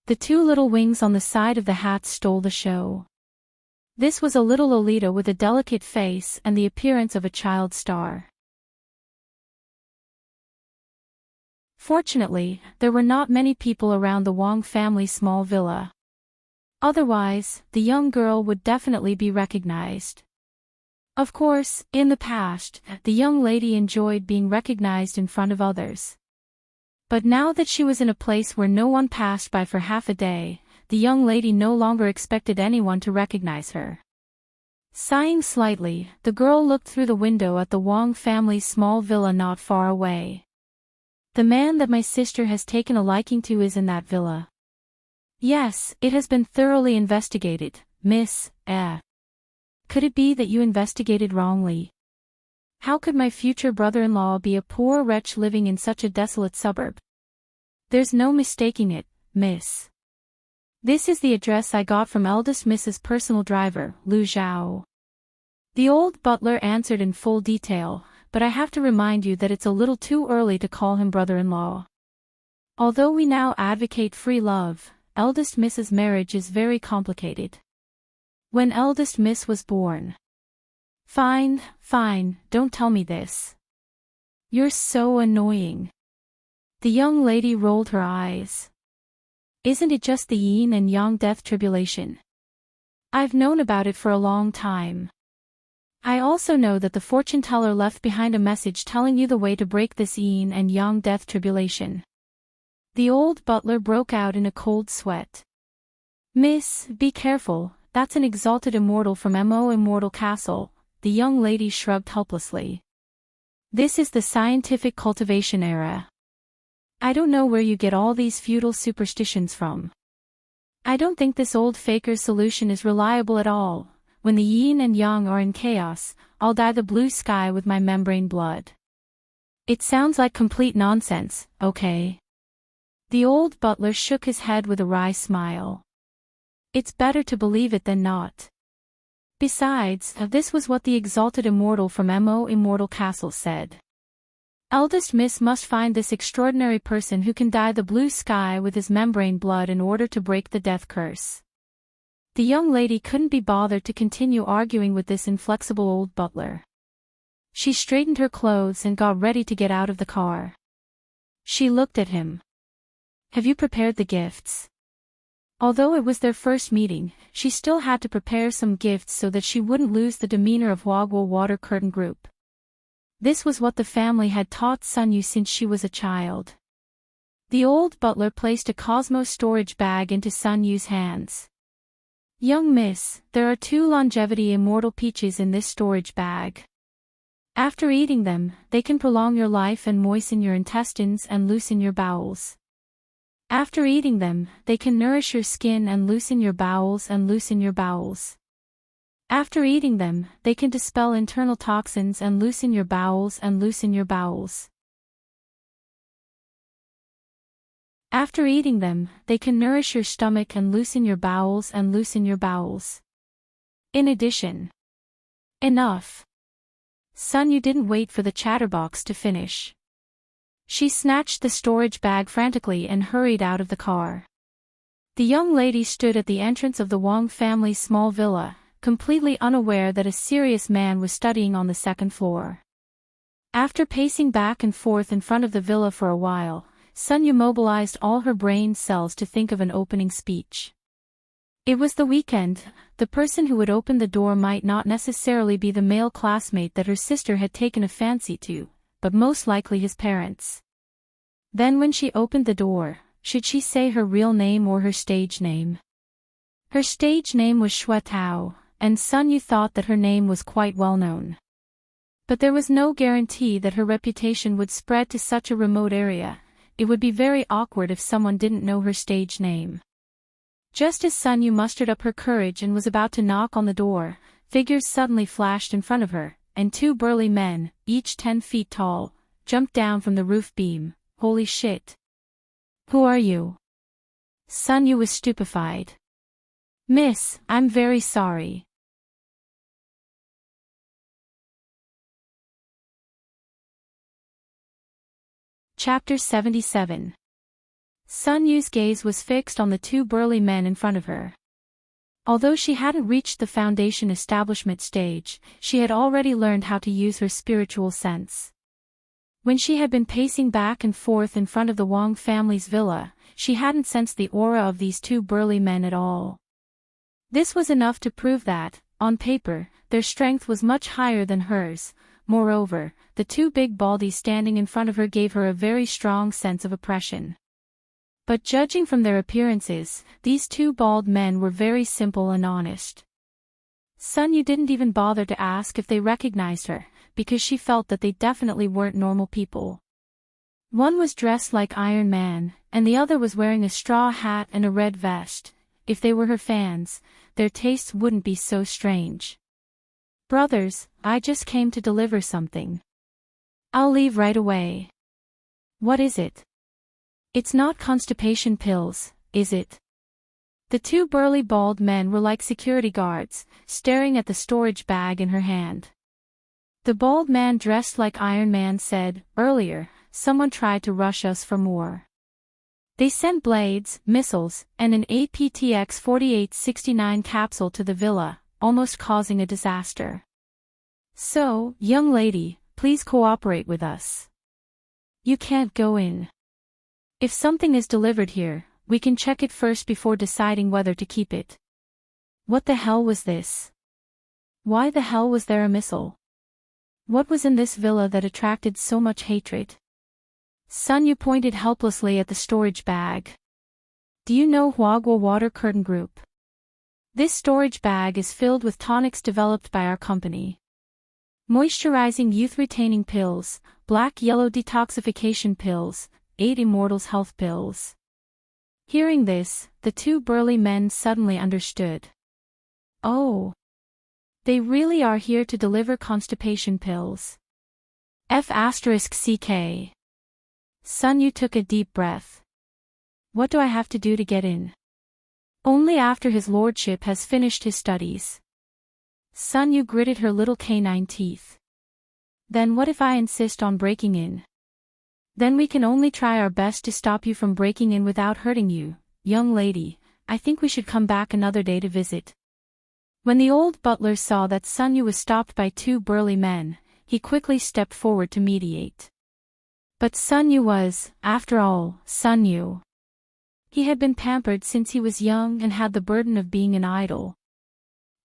The 2 little wings on the side of the hat stole the show. This was a little Lolita with a delicate face and the appearance of a child star. Fortunately, there were not many people around the Wang family's small villa. Otherwise, the young girl would definitely be recognized. Of course, in the past, the young lady enjoyed being recognized in front of others. But now that she was in a place where no one passed by for half a day, the young lady no longer expected anyone to recognize her. Sighing slightly, the girl looked through the window at the Wang family's small villa not far away. "The man that my sister has taken a liking to is in that villa." "Yes, it has been thoroughly investigated, Miss. Could it be that you investigated wrongly? How could my future brother-in-law be a poor wretch living in such a desolate suburb?" "There's no mistaking it, miss. This is the address I got from eldest Miss's personal driver, Lu Zhao." The old butler answered in full detail, but I have to remind you that it's a little too early to call him brother-in-law. Although we now advocate free love, eldest Miss's marriage is very complicated. When eldest Miss was born. Fine, don't tell me this. You're so annoying. The young lady rolled her eyes. Isn't it just the yin and yang death tribulation? I've known about it for a long time. I also know that the fortune teller left behind a message telling you the way to break this yin and yang death tribulation. The old butler broke out in a cold sweat. Miss, be careful, that's an exalted immortal from Mo Immortal Castle, the young lady shrugged helplessly. This is the scientific cultivation era. I don't know where you get all these feudal superstitions from. I don't think this old faker's solution is reliable at all. When the yin and yang are in chaos, I'll dye the blue sky with my membrane blood. It sounds like complete nonsense, okay? The old butler shook his head with a wry smile. It's better to believe it than not. Besides, this was what the exalted immortal from Mo Immortal Castle said. Eldest Miss must find this extraordinary person who can dye the blue sky with his membrane blood in order to break the death curse. The young lady couldn't be bothered to continue arguing with this inflexible old butler. She straightened her clothes and got ready to get out of the car. She looked at him. Have you prepared the gifts? Although it was their first meeting, she still had to prepare some gifts so that she wouldn't lose the demeanor of Wagwell Water Curtain Group. This was what the family had taught Sun Yu since she was a child. The old butler placed a Cosmos storage bag into Sun Yu's hands. Young miss, there are 2 longevity immortal peaches in this storage bag. After eating them, they can prolong your life and moisten your intestines and loosen your bowels. After eating them, they can nourish your skin and loosen your bowels and loosen your bowels. After eating them, they can dispel internal toxins and loosen your bowels and loosen your bowels. After eating them, they can nourish your stomach and loosen your bowels and loosen your bowels. In addition. Enough. Sun Yu didn't wait for the chatterbox to finish. She snatched the storage bag frantically and hurried out of the car. The young lady stood at the entrance of the Wang family's small villa, completely unaware that a serious man was studying on the 2nd floor. After pacing back and forth in front of the villa for a while, Sun Yu mobilized all her brain cells to think of an opening speech. It was the weekend. The person who would open the door might not necessarily be the male classmate that her sister had taken a fancy to, but most likely his parents. Then when she opened the door, should she say her real name or her stage name? Her stage name was Shui Tao, and Sun Yu thought that her name was quite well known. But there was no guarantee that her reputation would spread to such a remote area. It would be very awkward if someone didn't know her stage name. Just as Sun Yu mustered up her courage and was about to knock on the door, figures suddenly flashed in front of her, and 2 burly men, each 10 feet tall, jumped down from the roof beam. Holy shit! Who are you? Sun Yu was stupefied. Miss, I'm very sorry. Chapter 77. Sun Yu's gaze was fixed on the 2 burly men in front of her. Although she hadn't reached the foundation establishment stage, she had already learned how to use her spiritual sense. When she had been pacing back and forth in front of the Wang family's villa, she hadn't sensed the aura of these 2 burly men at all. This was enough to prove that, on paper, their strength was much higher than hers. Moreover, the 2 big baldies standing in front of her gave her a very strong sense of oppression. But judging from their appearances, these 2 bald men were very simple and honest. Sun Yu didn't even bother to ask if they recognized her, because she felt that they definitely weren't normal people. One was dressed like Iron Man, and the other was wearing a straw hat and a red vest. If they were her fans, their tastes wouldn't be so strange. Brothers, I just came to deliver something. I'll leave right away. What is it? It's not constipation pills, is it? The 2 burly bald men were like security guards, staring at the storage bag in her hand. The bald man dressed like Iron Man said, "Earlier, someone tried to rush us for more. They sent blades, missiles, and an APTX 4869 capsule to the villa, almost causing a disaster. So, young lady, please cooperate with us. You can't go in. If something is delivered here, we can check it first before deciding whether to keep it." What the hell was this? Why the hell was there a missile? What was in this villa that attracted so much hatred? Sun Yu pointed helplessly at the storage bag. Do you know Huagua Water Curtain Group? This storage bag is filled with tonics developed by our company. Moisturizing youth-retaining pills, black-yellow detoxification pills, 8 Immortals health pills. Hearing this, the two burly men suddenly understood. Oh. They really are here to deliver constipation pills. F***CK. Sun Yu took a deep breath. What do I have to do to get in? Only after his lordship has finished his studies. Sun Yu gritted her little canine teeth. Then what if I insist on breaking in? Then we can only try our best to stop you from breaking in without hurting you, young lady. I think we should come back another day to visit. When the old butler saw that Sun Yu was stopped by two burly men, he quickly stepped forward to mediate. But Sun Yu was, after all, Sun Yu. He had been pampered since he was young and had the burden of being an idol.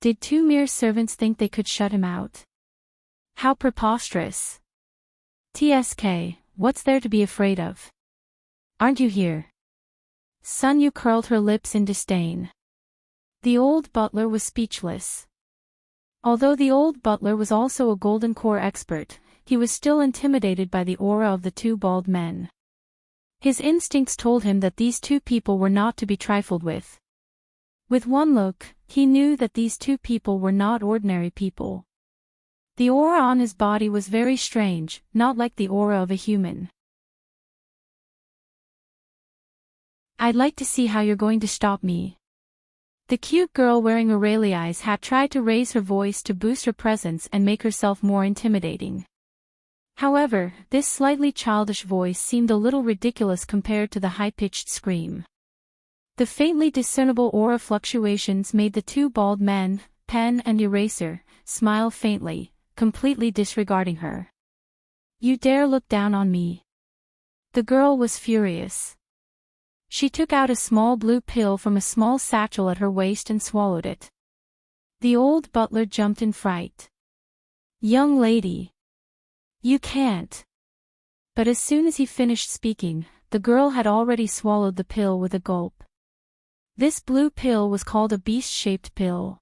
Did two mere servants think they could shut him out? How preposterous. TSK, what's there to be afraid of? Aren't you here? Sun Yu curled her lips in disdain. The old butler was speechless. Although the old butler was also a golden core expert, he was still intimidated by the aura of the two bald men. His instincts told him that these two people were not to be trifled with. With one look, he knew that these two people were not ordinary people. The aura on his body was very strange, not like the aura of a human. I'd like to see how you're going to stop me. The cute girl wearing Aurelia's hat tried to raise her voice to boost her presence and make herself more intimidating. However, this slightly childish voice seemed a little ridiculous compared to the high-pitched scream. The faintly discernible aura fluctuations made the two bald men, Pen and Eraser, smile faintly, completely disregarding her. You dare look down on me? The girl was furious. She took out a small blue pill from a small satchel at her waist and swallowed it. The old butler jumped in fright. Young lady. You can't. But as soon as he finished speaking, the girl had already swallowed the pill with a gulp. This blue pill was called a beast-shaped pill.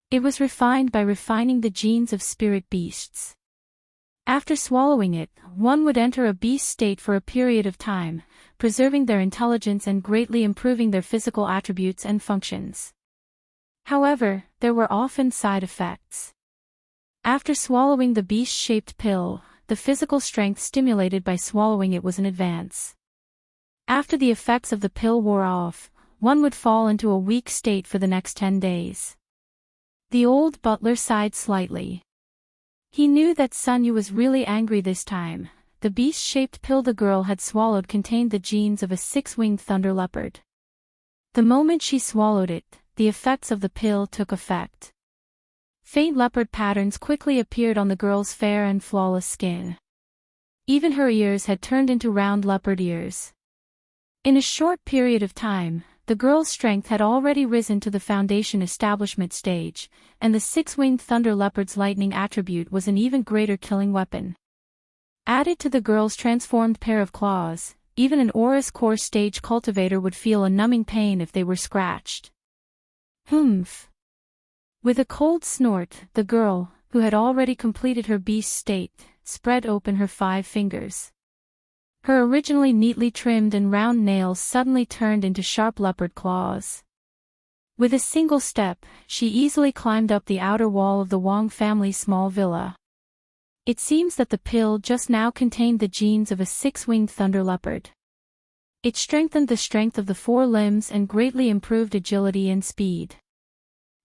It was refined by refining the genes of spirit beasts. After swallowing it, one would enter a beast state for a period of time, preserving their intelligence and greatly improving their physical attributes and functions. However, there were often side effects. After swallowing the beast-shaped pill, the physical strength stimulated by swallowing it was an advance. After the effects of the pill wore off, one would fall into a weak state for the next 10 days. The old butler sighed slightly. He knew that Sun Yu was really angry this time. The beast-shaped pill the girl had swallowed contained the genes of a six-winged thunder leopard. The moment she swallowed it, the effects of the pill took effect. Faint leopard patterns quickly appeared on the girl's fair and flawless skin. Even her ears had turned into round leopard ears. In a short period of time, the girl's strength had already risen to the foundation establishment stage, and the six-winged thunder leopard's lightning attribute was an even greater killing weapon. Added to the girl's transformed pair of claws, even an Aurus core stage cultivator would feel a numbing pain if they were scratched. Humph. With a cold snort, the girl, who had already completed her beast state, spread open her 5 fingers. Her originally neatly trimmed and round nails suddenly turned into sharp leopard claws. With a single step, she easily climbed up the outer wall of the Wong family's small villa. It seems that the pill just now contained the genes of a six-winged thunder leopard. It strengthened the strength of the 4 limbs and greatly improved agility and speed.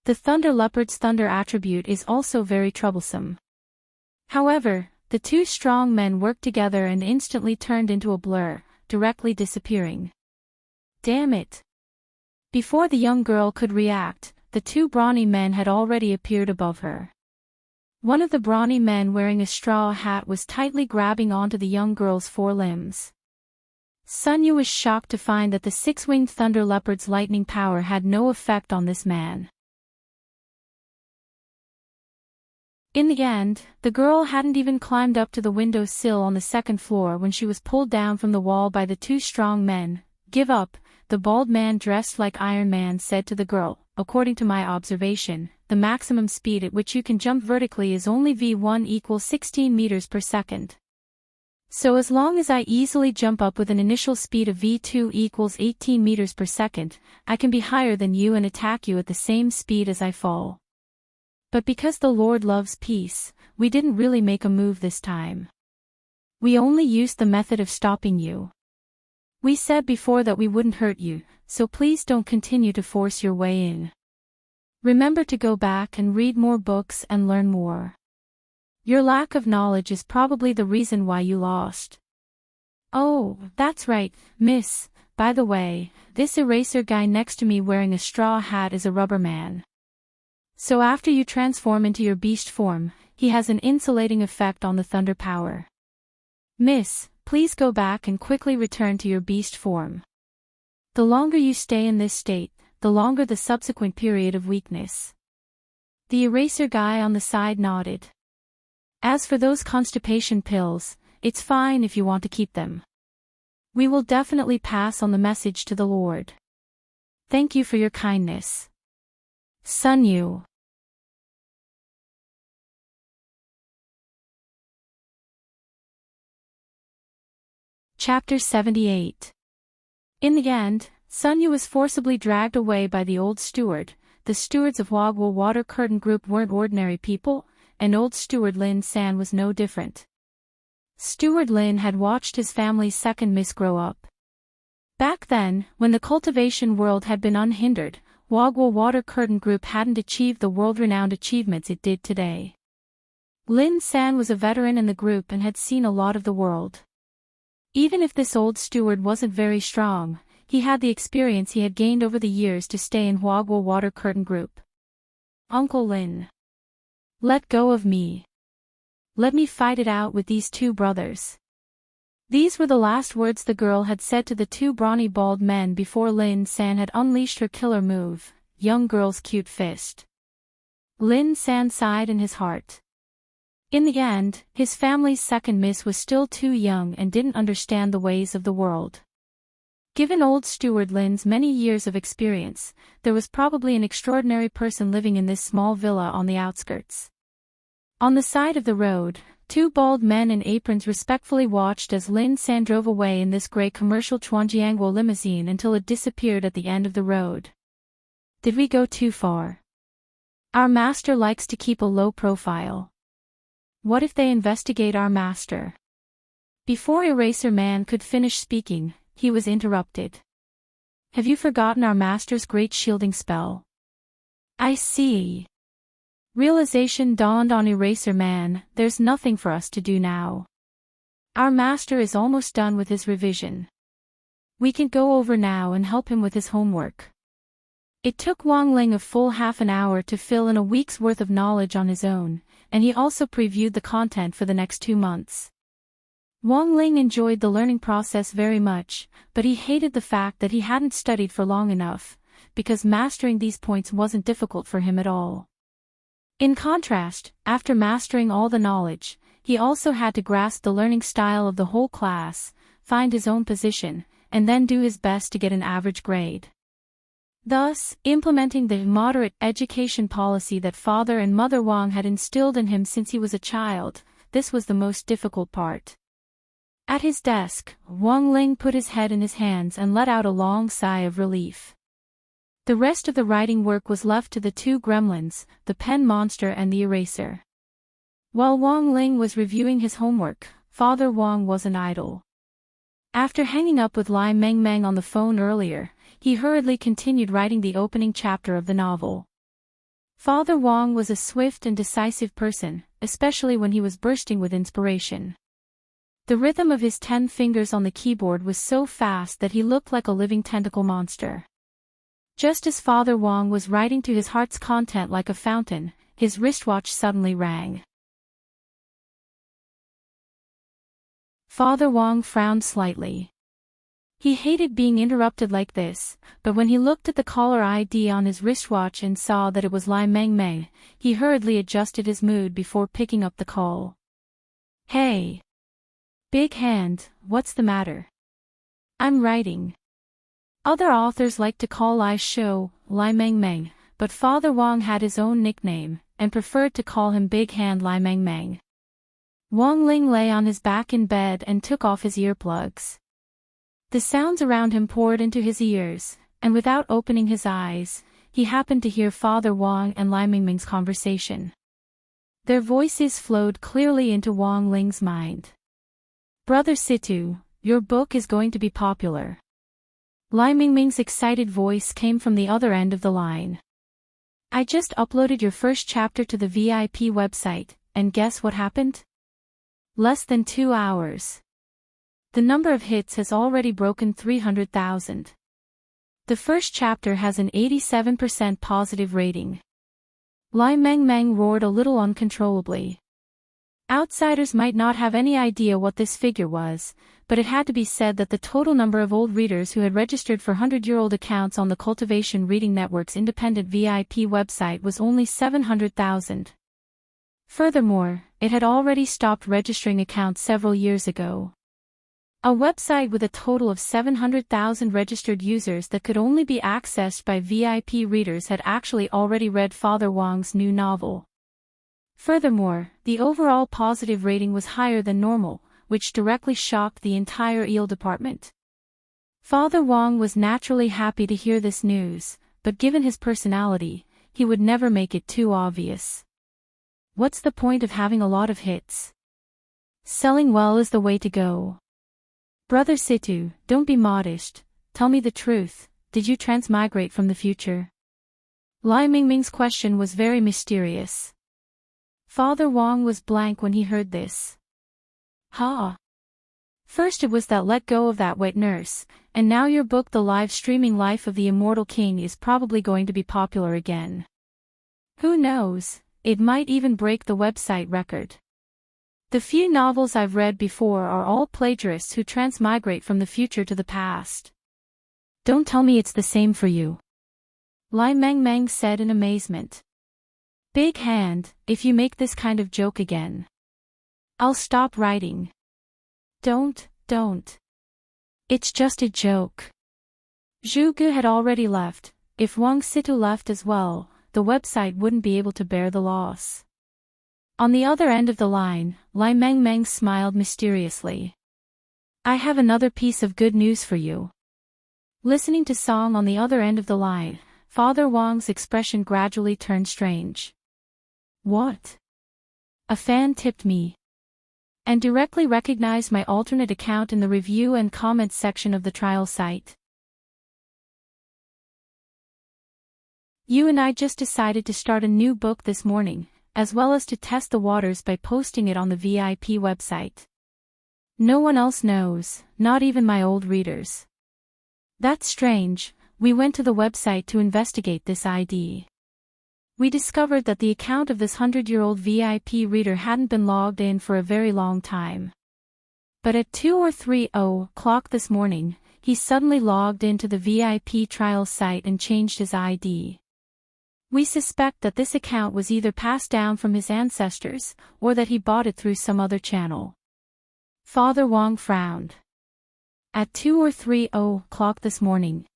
The thunder leopard's thunder attribute is also very troublesome. However, the two strong men worked together and instantly turned into a blur, directly disappearing. Damn it! Before the young girl could react, the 2 brawny men had already appeared above her. One of the brawny men wearing a straw hat was tightly grabbing onto the young girl's 4 limbs. Sun Yu was shocked to find that the six-winged thunder leopard's lightning power had no effect on this man. In the end, the girl hadn't even climbed up to the window sill on the second floor when she was pulled down from the wall by the two strong men. "Give up," the bald man dressed like Iron Man said to the girl. "According to my observation, the maximum speed at which you can jump vertically is only v1 equals 16 meters per second. So as long as I easily jump up with an initial speed of v2 equals 18 meters per second, I can be higher than you and attack you at the same speed as I fall. But because the Lord loves peace, we didn't really make a move this time. We only used the method of stopping you. We said before that we wouldn't hurt you, so please don't continue to force your way in. Remember to go back and read more books and learn more. Your lack of knowledge is probably the reason why you lost." "Oh, that's right, miss. By the way, this eraser guy next to me wearing a straw hat is a rubber man. So after you transform into your beast form, he has an insulating effect on the thunder power. Miss, please go back and quickly return to your beast form. The longer you stay in this state, the longer the subsequent period of weakness." The eraser guy on the side nodded. "As for those constipation pills, it's fine if you want to keep them. We will definitely pass on the message to the Lord. Thank you for your kindness. Sunyu." Chapter 78. In the end, Sunyu was forcibly dragged away by the old steward. The stewards of Wagwa Water Curtain Group weren't ordinary people, and old steward Lin San was no different. Steward Lin had watched his family's second miss grow up. Back then, when the cultivation world had been unhindered, Wagwa Water Curtain Group hadn't achieved the world-renowned achievements it did today. Lin San was a veteran in the group and had seen a lot of the world. Even if this old steward wasn't very strong, he had the experience he had gained over the years to stay in Wagwa Water Curtain Group. "Uncle Lin. Let go of me. Let me fight it out with these two brothers." These were the last words the girl had said to the two brawny bald men before Lin San had unleashed her killer move, young girl's cute fist. Lin San sighed in his heart. In the end, his family's second miss was still too young and didn't understand the ways of the world. Given old steward Lin's many years of experience, there was probably an extraordinary person living in this small villa on the outskirts. On the side of the road, two bald men in aprons respectfully watched as Lin San drove away in this gray commercial Chuanjiangguo limousine until it disappeared at the end of the road. "Did we go too far? Our master likes to keep a low profile. What if they investigate our master?" Before Eraser Man could finish speaking, he was interrupted. "Have you forgotten our master's great shielding spell?" "I see." Realization dawned on Eraser Man. "There's nothing for us to do now. Our master is almost done with his revision. We can go over now and help him with his homework." It took Wang Ling a full half an hour to fill in a week's worth of knowledge on his own, and he also previewed the content for the next 2 months. Wang Ling enjoyed the learning process very much, but he hated the fact that he hadn't studied for long enough, because mastering these points wasn't difficult for him at all. In contrast, after mastering all the knowledge, he also had to grasp the learning style of the whole class, find his own position, and then do his best to get an average grade. Thus, implementing the moderate education policy that Father and Mother Wang had instilled in him since he was a child, this was the most difficult part. At his desk, Wang Ling put his head in his hands and let out a long sigh of relief. The rest of the writing work was left to the two gremlins, the pen monster and the eraser. While Wang Ling was reviewing his homework, Father Wang wasn't idle. After hanging up with Lai Meng Meng on the phone earlier, he hurriedly continued writing the opening chapter of the novel. Father Wang was a swift and decisive person, especially when he was bursting with inspiration. The rhythm of his 10 fingers on the keyboard was so fast that he looked like a living tentacle monster. Just as Father Wang was writing to his heart's content like a fountain, his wristwatch suddenly rang. Father Wang frowned slightly. He hated being interrupted like this, but when he looked at the caller ID on his wristwatch and saw that it was Lai Meng Meng, he hurriedly adjusted his mood before picking up the call. Hey. Big Hand, what's the matter? I'm writing. Other authors like to call Lai's show Lai Meng Meng, but Father Wong had his own nickname, and preferred to call him Big Hand Lai Meng Meng. Wong Ling lay on his back in bed and took off his earplugs. The sounds around him poured into his ears, and without opening his eyes, he happened to hear Father Wong and Lai Meng Meng's conversation. Their voices flowed clearly into Wong Ling's mind. Brother Situ, your book is going to be popular. Lai Meng Meng's excited voice came from the other end of the line. I just uploaded your first chapter to the VIP website, and guess what happened? Less than 2 hours. The number of hits has already broken 300,000. The first chapter has an 87% positive rating. Lai Meng Meng roared a little uncontrollably. Outsiders might not have any idea what this figure was, but it had to be said that the total number of old readers who had registered for 100-year-old accounts on the Cultivation Reading Network's independent VIP website was only 700,000. Furthermore, it had already stopped registering accounts several years ago. A website with a total of 700,000 registered users that could only be accessed by VIP readers had actually already read Father Wong's new novel. Furthermore, the overall positive rating was higher than normal, which directly shocked the entire EEL department. Father Wong was naturally happy to hear this news, but given his personality, he would never make it too obvious. What's the point of having a lot of hits? Selling well is the way to go. Brother Situ, don't be modest, tell me the truth, did you transmigrate from the future? Lai Meng Meng's question was very mysterious. Father Wong was blank when he heard this. First it was that let go of that wet nurse, and now your book The Live Streaming Life of the Immortal King is probably going to be popular again. Who knows, it might even break the website record. The few novels I've read before are all plagiarists who transmigrate from the future to the past. Don't tell me it's the same for you. Lai Meng Meng said in amazement. Big Hand, if you make this kind of joke again, I'll stop writing. Don't. It's just a joke. Zhu Gu had already left. If Wang Situ left as well, the website wouldn't be able to bear the loss. On the other end of the line, Lai Meng Meng smiled mysteriously. I have another piece of good news for you. Listening to Song on the other end of the line, Father Wong's expression gradually turned strange. What? A fan tipped me. And directly recognized my alternate account in the review and comments section of the trial site. You and I just decided to start a new book this morning, as well as to test the waters by posting it on the VIP website. No one else knows, not even my old readers. That's strange, we went to the website to investigate this ID. We discovered that the account of this 100-year-old VIP reader hadn't been logged in for a very long time. But at 2 or 3 o'clock this morning, he suddenly logged into the VIP trial site and changed his ID. We suspect that this account was either passed down from his ancestors, or that he bought it through some other channel. Father Wong frowned. At 2 or 3 o'clock this morning.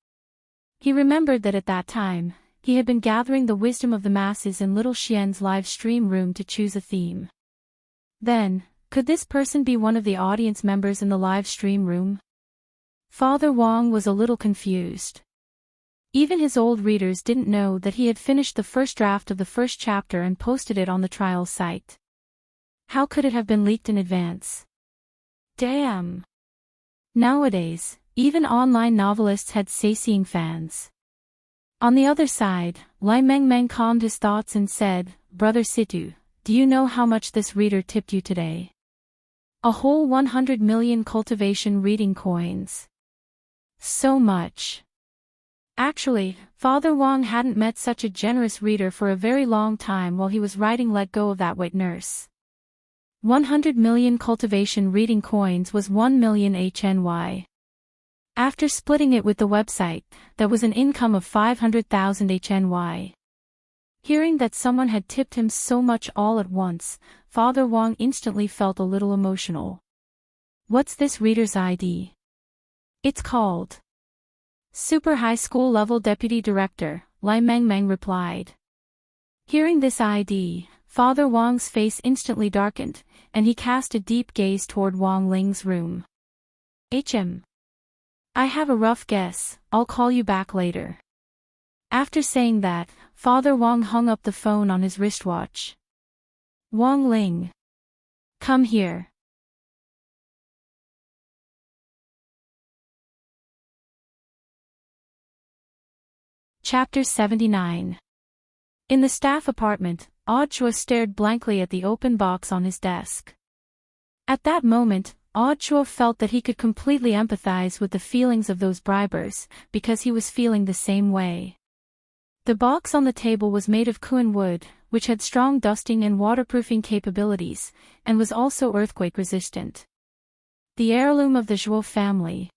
He remembered that at that time, he had been gathering the wisdom of the masses in Little Xian's live stream room to choose a theme. Then, could this person be one of the audience members in the live stream room? Father Wong was a little confused. Even his old readers didn't know that he had finished the first draft of the first chapter and posted it on the trial site. How could it have been leaked in advance? Damn! Nowadays, even online novelists had say-seeing fans. On the other side, Lai Meng Meng calmed his thoughts and said, Brother Situ, do you know how much this reader tipped you today? A whole 100 million cultivation reading coins. So much. Actually, Father Wong hadn't met such a generous reader for a very long time while he was writing Let Go of That Wet Nurse. 100 million cultivation reading coins was 1 million HNY. After splitting it with the website, that was an income of 500,000 HNY. Hearing that someone had tipped him so much all at once, Father Wong instantly felt a little emotional. What's this reader's ID? It's called Super High School Level Deputy Director, Lai Mengmeng replied. Hearing this ID, Father Wong's face instantly darkened, and he cast a deep gaze toward Wong Ling's room. I have a rough guess, I'll call you back later. After saying that, Father Wong hung up the phone on his wristwatch. Wong Ling. Come here. Chapter 79. In the staff apartment, Audrey stared blankly at the open box on his desk. At that moment, Audrey felt that he could completely empathize with the feelings of those bribers, because he was feeling the same way. The box on the table was made of Kuan wood, which had strong dusting and waterproofing capabilities, and was also earthquake-resistant. The heirloom of the Zhuo family.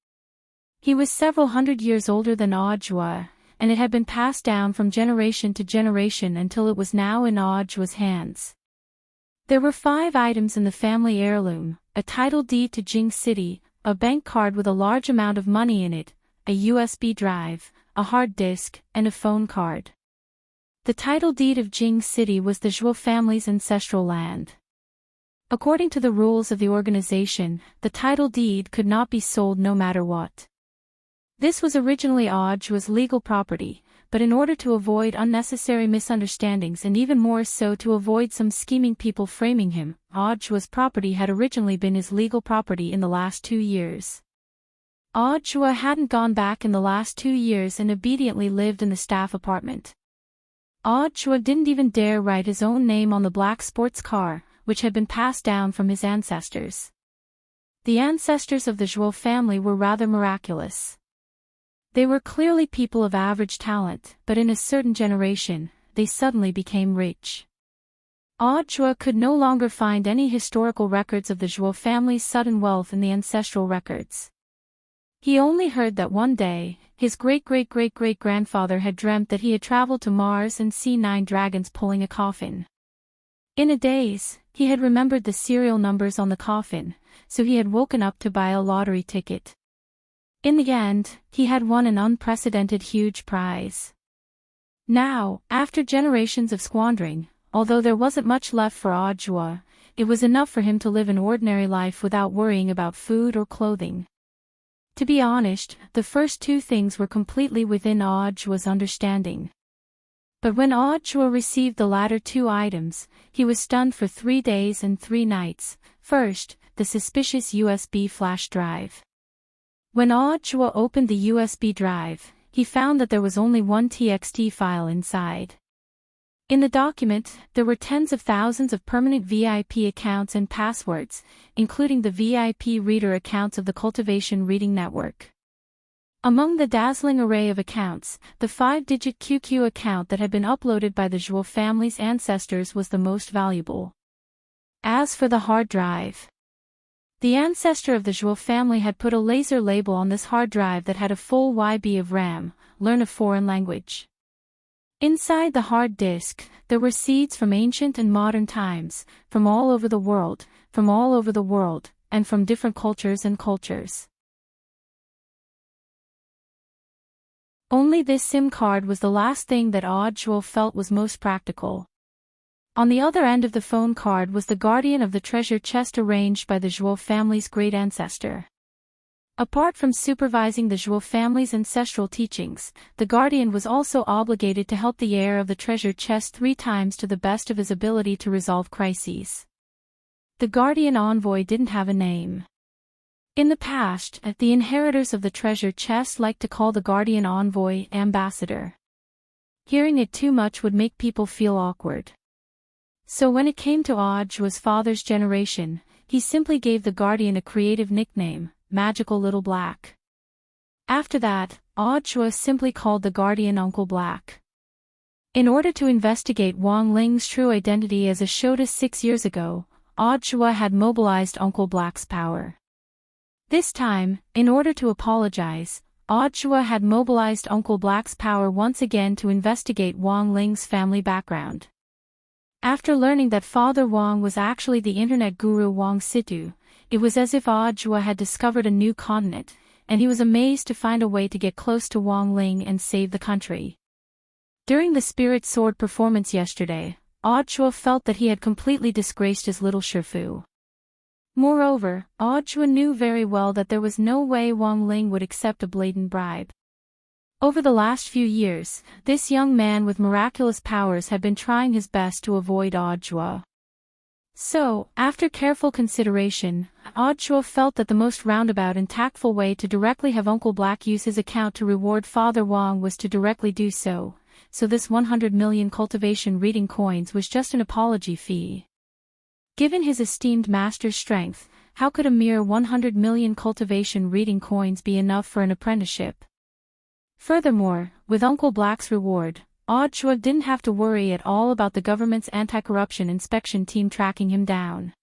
He was several hundred years older than Audrey, and it had been passed down from generation to generation until it was now in Audrey's hands. There were 5 items in the family heirloom: a title deed to Jing City, a bank card with a large amount of money in it, a USB drive, a hard disk, and a phone card. The title deed of Jing City was the Zhuo family's ancestral land. According to the rules of the organization, the title deed could not be sold no matter what. This was originally Audrey's legal property, but in order to avoid unnecessary misunderstandings and even more so to avoid some scheming people framing him, Audrey's property had originally been his legal property in the last 2 years. Audrey hadn't gone back in the last 2 years and obediently lived in the staff apartment. Audrey didn't even dare write his own name on the black sports car, which had been passed down from his ancestors. The ancestors of the Zhuo family were rather miraculous. They were clearly people of average talent, but in a certain generation, they suddenly became rich. Audrey could no longer find any historical records of the Zhuo family's sudden wealth in the ancestral records. He only heard that one day, his great-great-great-great-grandfather had dreamt that he had traveled to Mars and seen 9 dragons pulling a coffin. In a daze, he had remembered the serial numbers on the coffin, so he had woken up to buy a lottery ticket. In the end, he had won an unprecedented huge prize. Now, after generations of squandering, although there wasn't much left for Audrey, it was enough for him to live an ordinary life without worrying about food or clothing. To be honest, the first 2 things were completely within Audrey's understanding. But when Audrey received the latter 2 items, he was stunned for 3 days and 3 nights. First, the suspicious USB flash drive. When Audrey opened the USB drive, he found that there was only one TXT file inside. In the document, there were tens of thousands of permanent VIP accounts and passwords, including the VIP reader accounts of the Cultivation Reading Network. Among the dazzling array of accounts, the 5-digit QQ account that had been uploaded by the Zhuo family's ancestors was the most valuable. As for the hard drive, the ancestor of the Zhuo family had put a laser label on this hard drive that had a full YB of RAM, learn a foreign language. Inside the hard disk, there were seeds from ancient and modern times, from all over the world, and from different cultures and cultures. Only this SIM card was the last thing that Audrey felt was most practical. On the other end of the phone card was the guardian of the treasure chest arranged by the Zhuo family's great ancestor. Apart from supervising the Zhuo family's ancestral teachings, the guardian was also obligated to help the heir of the treasure chest 3 times to the best of his ability to resolve crises. The guardian envoy didn't have a name. In the past, the inheritors of the treasure chest liked to call the guardian envoy ambassador. Hearing it too much would make people feel awkward. So when it came to Audrey's father's generation, he simply gave the guardian a creative nickname, Magical Little Black. After that, Audrey simply called the guardian Uncle Black. In order to investigate Wong Ling's true identity as a showed us 6 years ago, Audrey had mobilized Uncle Black's power. This time, in order to apologize, Audhua had mobilized Uncle Black's power once again to investigate Wang Ling's family background. After learning that Father Wang was actually the internet guru Wang Situ, it was as if Audhua had discovered a new continent, and he was amazed to find a way to get close to Wang Ling and save the country. During the Spirit Sword performance yesterday, Audhua felt that he had completely disgraced his little Shifu. Moreover, Audhua knew very well that there was no way Wang Ling would accept a blatant bribe. Over the last few years, this young man with miraculous powers had been trying his best to avoid Audhua. So, after careful consideration, Audhua felt that the most roundabout and tactful way to directly have Uncle Black use his account to reward Father Wang was to directly do so, so this 100 million cultivation reading coins was just an apology fee. Given his esteemed master's strength, how could a mere 100 million cultivation reading coins be enough for an apprenticeship? Furthermore, with Uncle Black's reward, Audhua didn't have to worry at all about the government's anti-corruption inspection team tracking him down.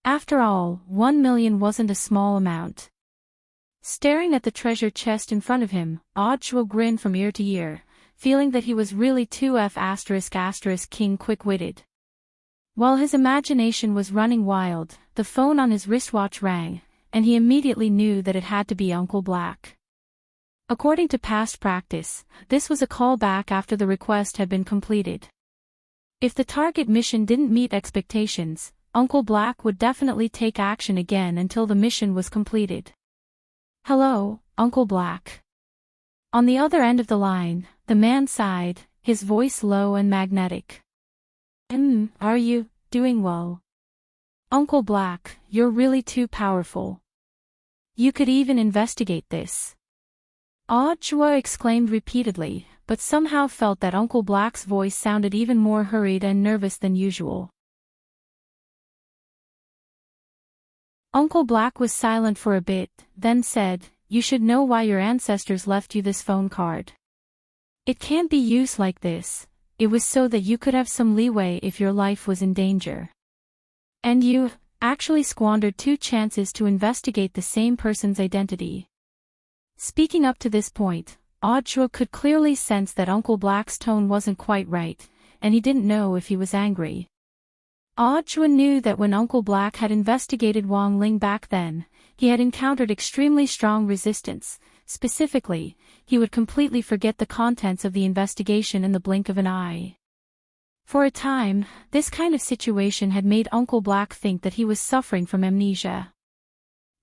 After all, 1 million wasn't a small amount. Staring at the treasure chest in front of him, Audhua grinned from ear to ear, feeling that he was really too king quick-witted. While his imagination was running wild, the phone on his wristwatch rang, and he immediately knew that it had to be Uncle Black. According to past practice, this was a call back after the request had been completed. If the target mission didn't meet expectations, Uncle Black would definitely take action again until the mission was completed. "Hello, Uncle Black." On the other end of the line, the man sighed, his voice low and magnetic. Are you doing well? Uncle Black, you're really too powerful. You could even investigate this. Audhua exclaimed repeatedly, but somehow felt that Uncle Black's voice sounded even more hurried and nervous than usual. Uncle Black was silent for a bit, then said, "You should know why your ancestors left you this phone card. It can't be used like this. It was so that you could have some leeway if your life was in danger. And you actually squandered 2 chances to investigate the same person's identity." Speaking up to this point, Audhua could clearly sense that Uncle Black's tone wasn't quite right, and he didn't know if he was angry. Audhua knew that when Uncle Black had investigated Wang Ling back then, he had encountered extremely strong resistance. Specifically, he would completely forget the contents of the investigation in the blink of an eye. For a time, this kind of situation had made Uncle Black think that he was suffering from amnesia.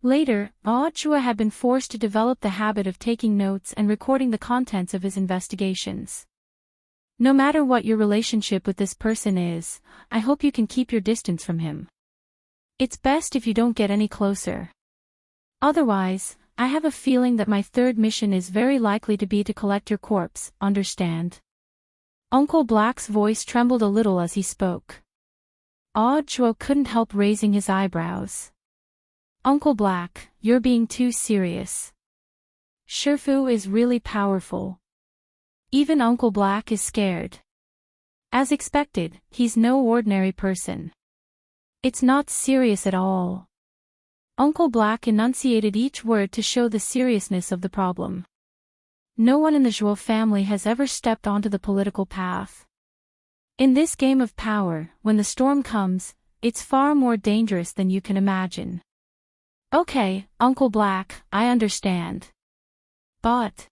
Later, Audhua had been forced to develop the habit of taking notes and recording the contents of his investigations. No matter what your relationship with this person is, I hope you can keep your distance from him. It's best if you don't get any closer. Otherwise, I have a feeling that my 3rd mission is very likely to be to collect your corpse, understand? Uncle Black's voice trembled a little as he spoke. Audhua couldn't help raising his eyebrows. "Uncle Black, you're being too serious. Shifu is really powerful. Even Uncle Black is scared. As expected, he's no ordinary person. It's not serious at all." Uncle Black enunciated each word to show the seriousness of the problem. No one in the Zhuo family has ever stepped onto the political path. In this game of power, when the storm comes, it's far more dangerous than you can imagine. "Okay, Uncle Black, I understand. But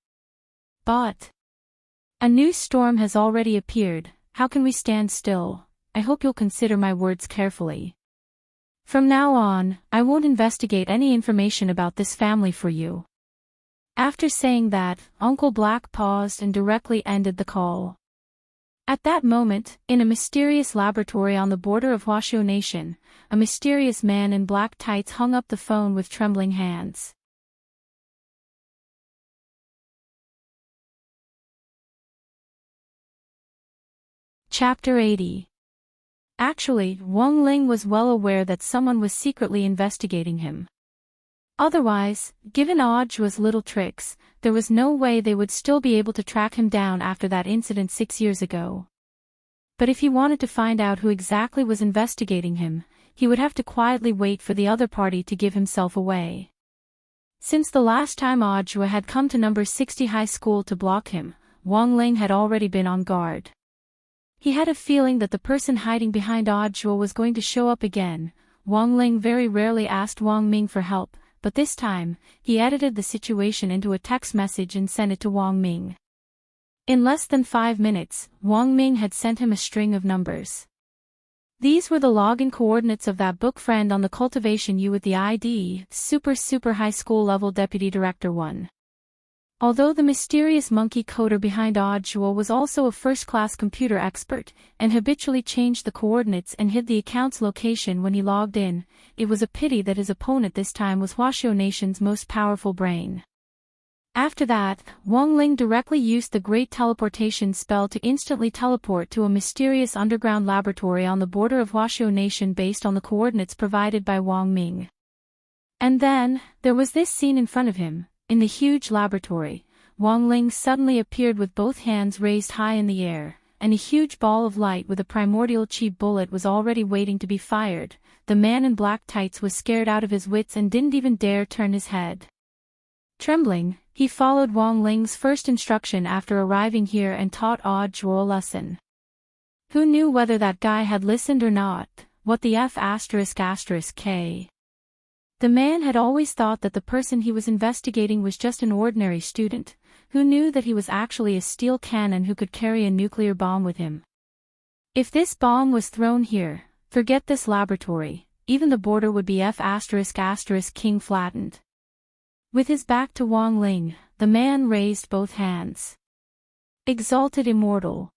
a new storm has already appeared. How can we stand still? I hope you'll consider my words carefully. From now on, I won't investigate any information about this family for you." After saying that, Uncle Black paused and directly ended the call. At that moment, in a mysterious laboratory on the border of Huashuo Nation, a mysterious man in black tights hung up the phone with trembling hands. Chapter 80. Actually, Wang Ling was well aware that someone was secretly investigating him. Otherwise, given Audhua's little tricks, there was no way they would still be able to track him down after that incident 6 years ago. But if he wanted to find out who exactly was investigating him, he would have to quietly wait for the other party to give himself away. Since the last time Audra had come to number 60 high school to block him, Wang Ling had already been on guard. He had a feeling that the person hiding behind Audra was going to show up again. Wang Ling very rarely asked Wang Ming for help, but this time, he edited the situation into a text message and sent it to Wang Ming. In less than 5 minutes, Wang Ming had sent him a string of numbers. These were the login coordinates of that book friend on the Cultivation U with the ID, Super High School Level Deputy Director 1. Although the mysterious monkey coder behind Audra was also a first-class computer expert, and habitually changed the coordinates and hid the account's location when he logged in, it was a pity that his opponent this time was Huaxiao Nation's most powerful brain. After that, Wang Ling directly used the Great Teleportation spell to instantly teleport to a mysterious underground laboratory on the border of Huaxiao Nation based on the coordinates provided by Wang Ming. And then, there was this scene in front of him. In the huge laboratory, Wang Ling suddenly appeared with both hands raised high in the air, and a huge ball of light with a primordial chi bullet was already waiting to be fired. The man in black tights was scared out of his wits and didn't even dare turn his head. Trembling, he followed Wang Ling's first instruction after arriving here and taught Audra a lesson. Who knew whether that guy had listened or not? What the F***K? The man had always thought that the person he was investigating was just an ordinary student, who knew that he was actually a steel cannon who could carry a nuclear bomb with him. If this bomb was thrown here, forget this laboratory, even the border would be F***King flattened. With his back to Wang Ling, the man raised both hands. Exalted Immortal.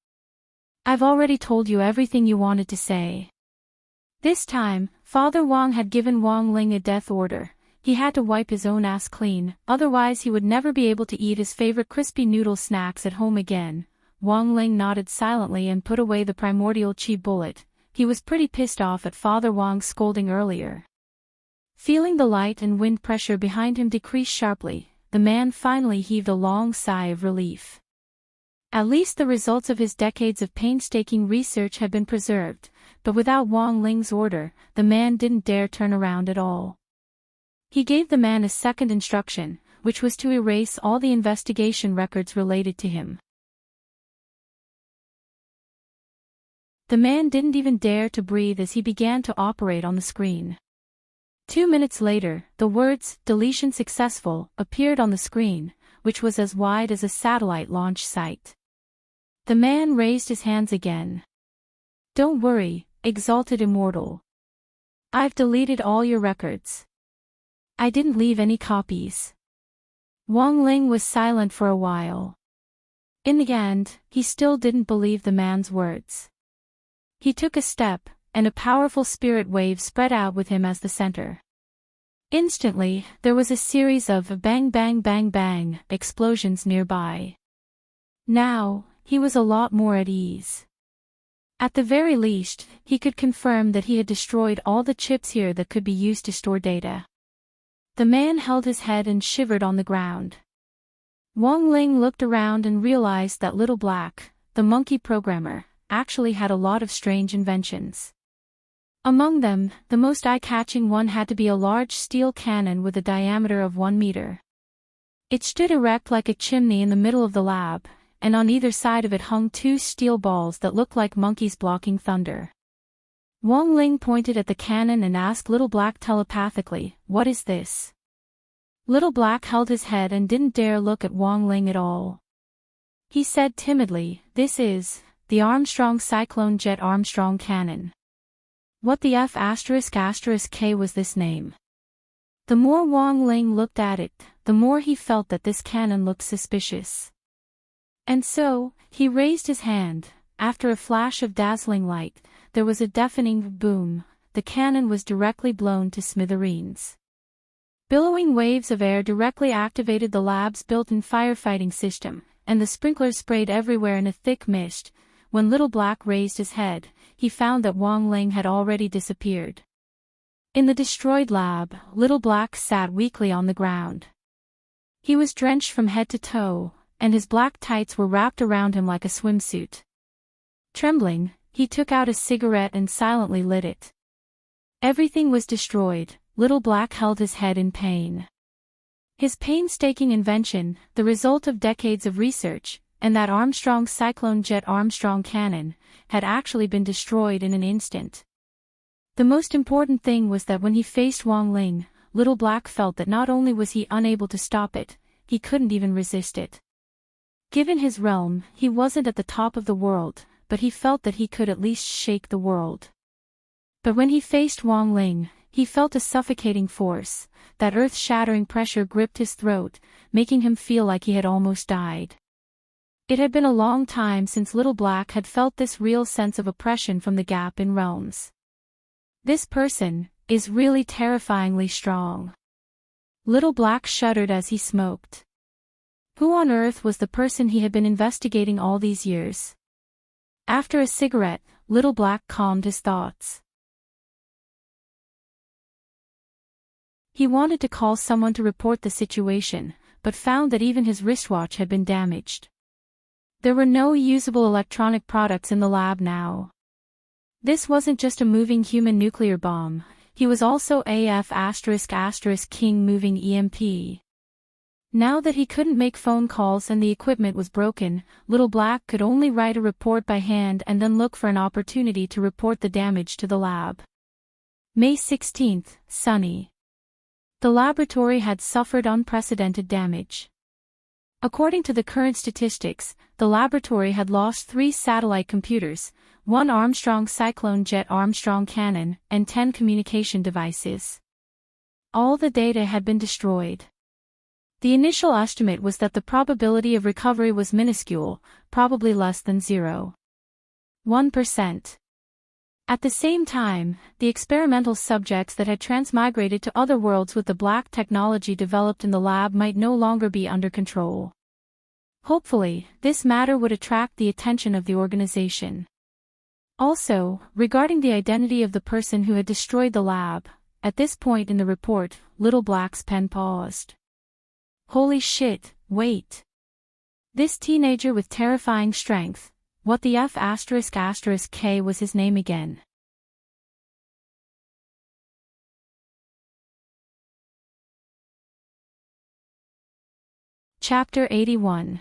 I've already told you everything you wanted to say. This time, Father Wang had given Wang Ling a death order. He had to wipe his own ass clean, otherwise he would never be able to eat his favorite crispy noodle snacks at home again. Wang Ling nodded silently and put away the primordial chi bullet. He was pretty pissed off at Father Wang's scolding earlier. Feeling the light and wind pressure behind him decrease sharply, the man finally heaved a long sigh of relief. At least the results of his decades of painstaking research had been preserved, but without Wang Ling's order, the man didn't dare turn around at all. He gave the man a second instruction, which was to erase all the investigation records related to him. The man didn't even dare to breathe as he began to operate on the screen. 2 minutes later, the words, "Deletion successful," appeared on the screen, which was as wide as a satellite launch site. The man raised his hands again. Don't worry, Exalted Immortal. I've deleted all your records. I didn't leave any copies. Wang Ling was silent for a while. In the end, he still didn't believe the man's words. He took a step, and a powerful spirit wave spread out with him as the center. Instantly, there was a series of bang bang bang bang explosions nearby. Now, he was a lot more at ease. At the very least, he could confirm that he had destroyed all the chips here that could be used to store data. The man held his head and shivered on the ground. Wang Ling looked around and realized that Little Black, the monkey programmer, actually had a lot of strange inventions. Among them, the most eye-catching one had to be a large steel cannon with a diameter of 1 meter. It stood erect like a chimney in the middle of the lab, and on either side of it hung 2 steel balls that looked like monkeys blocking thunder. Wang Ling pointed at the cannon and asked Little Black telepathically, "What is this?" Little Black held his head and didn't dare look at Wang Ling at all. He said timidly, "This is the Armstrong Cyclone Jet Armstrong Cannon." What the F***K was this name? The more Wang Ling looked at it, the more he felt that this cannon looked suspicious. And so, he raised his hand. After a flash of dazzling light, there was a deafening boom. The cannon was directly blown to smithereens. Billowing waves of air directly activated the lab's built-in firefighting system, and the sprinklers sprayed everywhere in a thick mist. When Little Black raised his head, he found that Wang Ling had already disappeared. In the destroyed lab, Little Black sat weakly on the ground. He was drenched from head to toe, and his black tights were wrapped around him like a swimsuit. Trembling, he took out a cigarette and silently lit it. Everything was destroyed. Little Black held his head in pain. His painstaking invention, the result of decades of research, and that Armstrong Cyclone Jet Armstrong cannon, had actually been destroyed in an instant. The most important thing was that when he faced Wong Ling, Little Black felt that not only was he unable to stop it, he couldn't even resist it. Given his realm, he wasn't at the top of the world, but he felt that he could at least shake the world. But when he faced Wong Ling, he felt a suffocating force, that earth-shattering pressure gripped his throat, making him feel like he had almost died. It had been a long time since Little Black had felt this real sense of oppression from the gap in realms. This person is really terrifyingly strong. Little Black shuddered as he smoked. Who on earth was the person he had been investigating all these years? After a cigarette, Little Black calmed his thoughts. He wanted to call someone to report the situation, but found that even his wristwatch had been damaged. There were no usable electronic products in the lab now. This wasn't just a moving human nuclear bomb, he was also AF*** King moving EMP. Now that he couldn't make phone calls and the equipment was broken, Little Black could only write a report by hand and then look for an opportunity to report the damage to the lab. May 16th, sunny. The laboratory had suffered unprecedented damage. According to the current statistics, the laboratory had lost 3 satellite computers, 1 Armstrong Cyclone Jet Armstrong cannon, and 10 communication devices. All the data had been destroyed. The initial estimate was that the probability of recovery was minuscule, probably less than 0.1%. At the same time, the experimental subjects that had transmigrated to other worlds with the black technology developed in the lab might no longer be under control. Hopefully, this matter would attract the attention of the organization. Also, regarding the identity of the person who had destroyed the lab, at this point in the report, Little Black's pen paused. Holy shit, wait. This teenager with terrifying strength, what the F*** K was his name again? Chapter 81.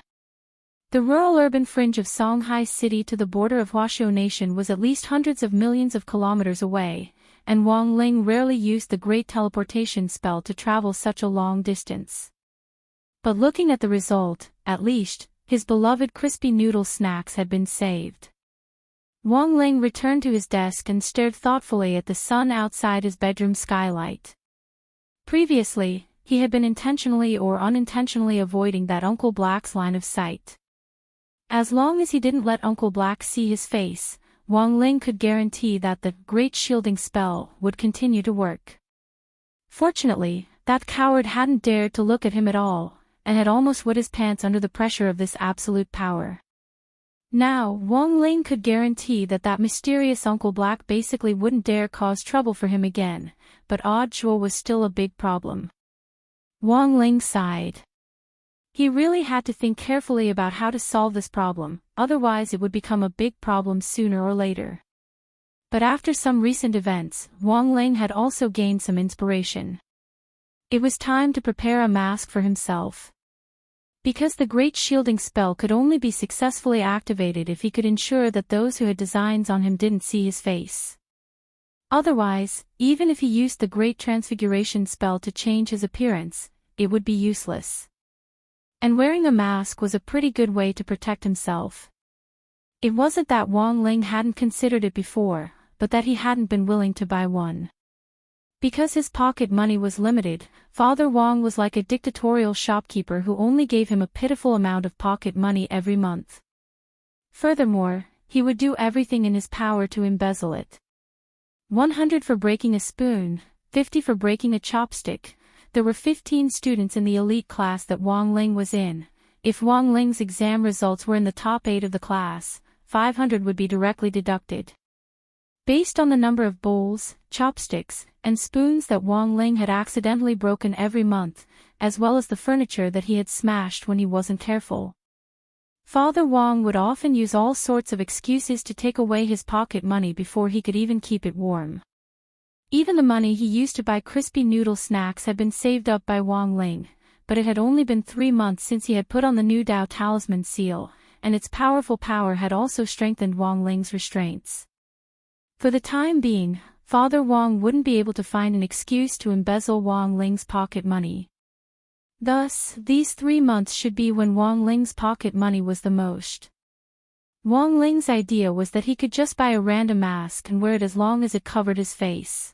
The rural-urban fringe of Songhai City to the border of Huaxiao Nation was at least hundreds of millions of kilometers away, and Wong Ling rarely used the great teleportation spell to travel such a long distance. But looking at the result, at least, his beloved crispy noodle snacks had been saved. Wong Ling returned to his desk and stared thoughtfully at the sun outside his bedroom skylight. Previously, he had been intentionally or unintentionally avoiding that Uncle Black's line of sight. As long as he didn't let Uncle Black see his face, Wong Ling could guarantee that the Great Shielding Spell would continue to work. Fortunately, that coward hadn't dared to look at him at all, and had almost wet his pants under the pressure of this absolute power. Now, Wong Ling could guarantee that that mysterious Uncle Black basically wouldn't dare cause trouble for him again, but Odd Zhuo was still a big problem. Wong Ling sighed. He really had to think carefully about how to solve this problem, otherwise it would become a big problem sooner or later. But after some recent events, Wong Ling had also gained some inspiration. It was time to prepare a mask for himself. Because the Great Shielding Spell could only be successfully activated if he could ensure that those who had designs on him didn't see his face. Otherwise, even if he used the Great Transfiguration Spell to change his appearance, it would be useless. And wearing a mask was a pretty good way to protect himself. It wasn't that Wong Ling hadn't considered it before, but that he hadn't been willing to buy one. Because his pocket money was limited, Father Wong was like a dictatorial shopkeeper who only gave him a pitiful amount of pocket money every month. Furthermore, he would do everything in his power to embezzle it. 100 for breaking a spoon, 50 for breaking a chopstick. There were 15 students in the elite class that Wong Ling was in. If Wong Ling's exam results were in the top 8 of the class, 500 would be directly deducted. Based on the number of bowls, chopsticks, and spoons that Wong Ling had accidentally broken every month, as well as the furniture that he had smashed when he wasn't careful. Father Wong would often use all sorts of excuses to take away his pocket money before he could even keep it warm. Even the money he used to buy crispy noodle snacks had been saved up by Wong Ling, but it had only been 3 months since he had put on the new Dao Talisman seal, and its powerful power had also strengthened Wang Ling's restraints. For the time being, Father Wang wouldn't be able to find an excuse to embezzle Wang Ling's pocket money. Thus, these 3 months should be when Wang Ling's pocket money was the most. Wang Ling's idea was that he could just buy a random mask and wear it as long as it covered his face.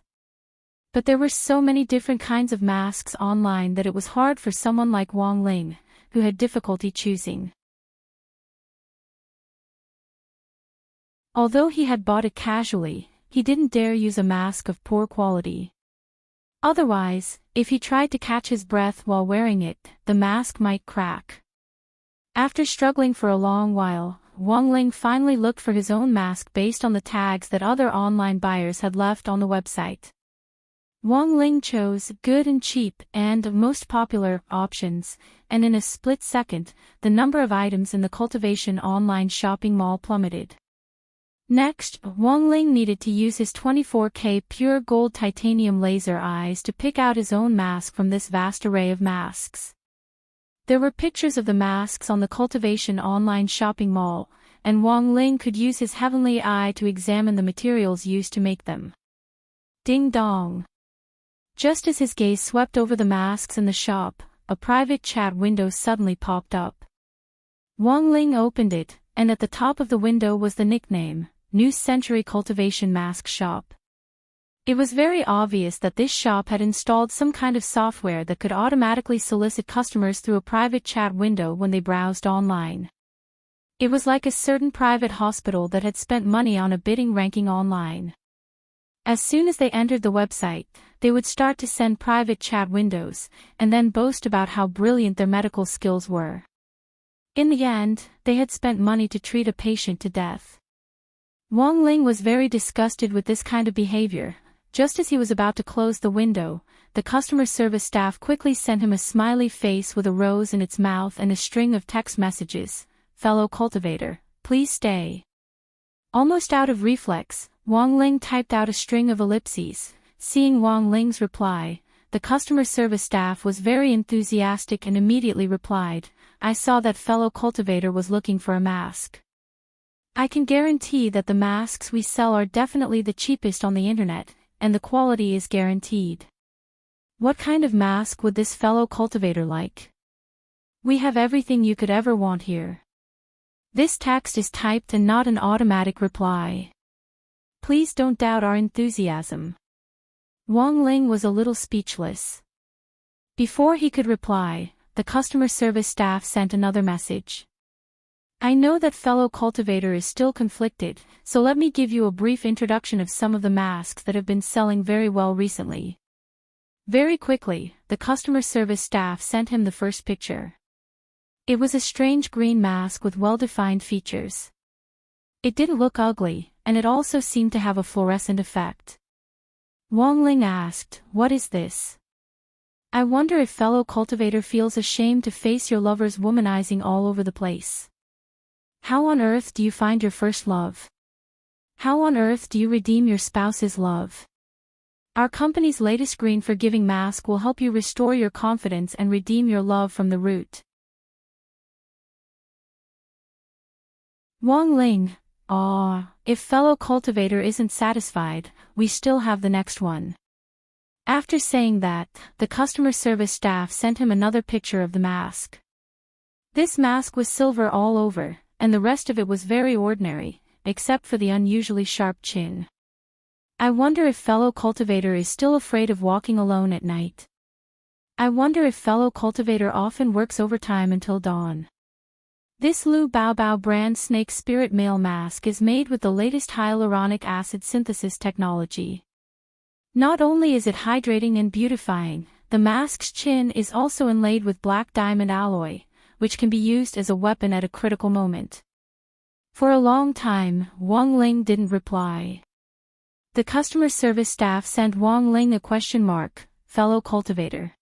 But there were so many different kinds of masks online that it was hard for someone like Wang Ling, who had difficulty choosing. Although he had bought it casually, he didn't dare use a mask of poor quality. Otherwise, if he tried to catch his breath while wearing it, the mask might crack. After struggling for a long while, Wang Ling finally looked for his own mask based on the tags that other online buyers had left on the website. Wang Ling chose good and cheap and most popular options, and in a split second, the number of items in the Cultivation online shopping mall plummeted. Next, Wang Ling needed to use his 24K pure gold titanium laser eyes to pick out his own mask from this vast array of masks. There were pictures of the masks on the Cultivation online shopping mall, and Wang Ling could use his heavenly eye to examine the materials used to make them. Ding dong! Just as his gaze swept over the masks in the shop, a private chat window suddenly popped up. Wang Ling opened it, and at the top of the window was the nickname, New Century Cultivation Mask Shop. It was very obvious that this shop had installed some kind of software that could automatically solicit customers through a private chat window when they browsed online. It was like a certain private hospital that had spent money on a bidding ranking online. As soon as they entered the website, they would start to send private chat windows, and then boast about how brilliant their medical skills were. In the end, they had spent money to treat a patient to death. Wang Ling was very disgusted with this kind of behavior. Just as he was about to close the window, the customer service staff quickly sent him a smiley face with a rose in its mouth and a string of text messages. "Fellow cultivator, please stay." Almost out of reflex, Wang Ling typed out a string of ellipses. Seeing Wang Ling's reply, the customer service staff was very enthusiastic and immediately replied, "I saw that fellow cultivator was looking for a mask. I can guarantee that the masks we sell are definitely the cheapest on the internet, and the quality is guaranteed. What kind of mask would this fellow cultivator like? We have everything you could ever want here." This text is typed and not an automatic reply. Please don't doubt our enthusiasm. Wang Ling was a little speechless. Before he could reply, the customer service staff sent another message. "I know that fellow cultivator is still conflicted, so let me give you a brief introduction of some of the masks that have been selling very well recently." Very quickly, the customer service staff sent him the first picture. It was a strange green mask with well-defined features. It didn't look ugly, and it also seemed to have a fluorescent effect. Wang Ling asked, "What is this? I wonder if fellow cultivator feels ashamed to face your lover's womanizing all over the place. How on earth do you find your first love? How on earth do you redeem your spouse's love? Our company's latest green forgiving mask will help you restore your confidence and redeem your love from the root." Wang Ling, if fellow cultivator isn't satisfied, we still have the next one. After saying that, the customer service staff sent him another picture of the mask. This mask was silver all over, and the rest of it was very ordinary, except for the unusually sharp chin. I wonder if fellow cultivator is still afraid of walking alone at night. I wonder if fellow cultivator often works overtime until dawn. This Lu Baobao brand snake spirit male mask is made with the latest hyaluronic acid synthesis technology. Not only is it hydrating and beautifying, the mask's chin is also inlaid with black diamond alloy, which can be used as a weapon at a critical moment. For a long time, Wang Ling didn't reply. The customer service staff sent Wang Ling a question mark, "Fellow cultivator.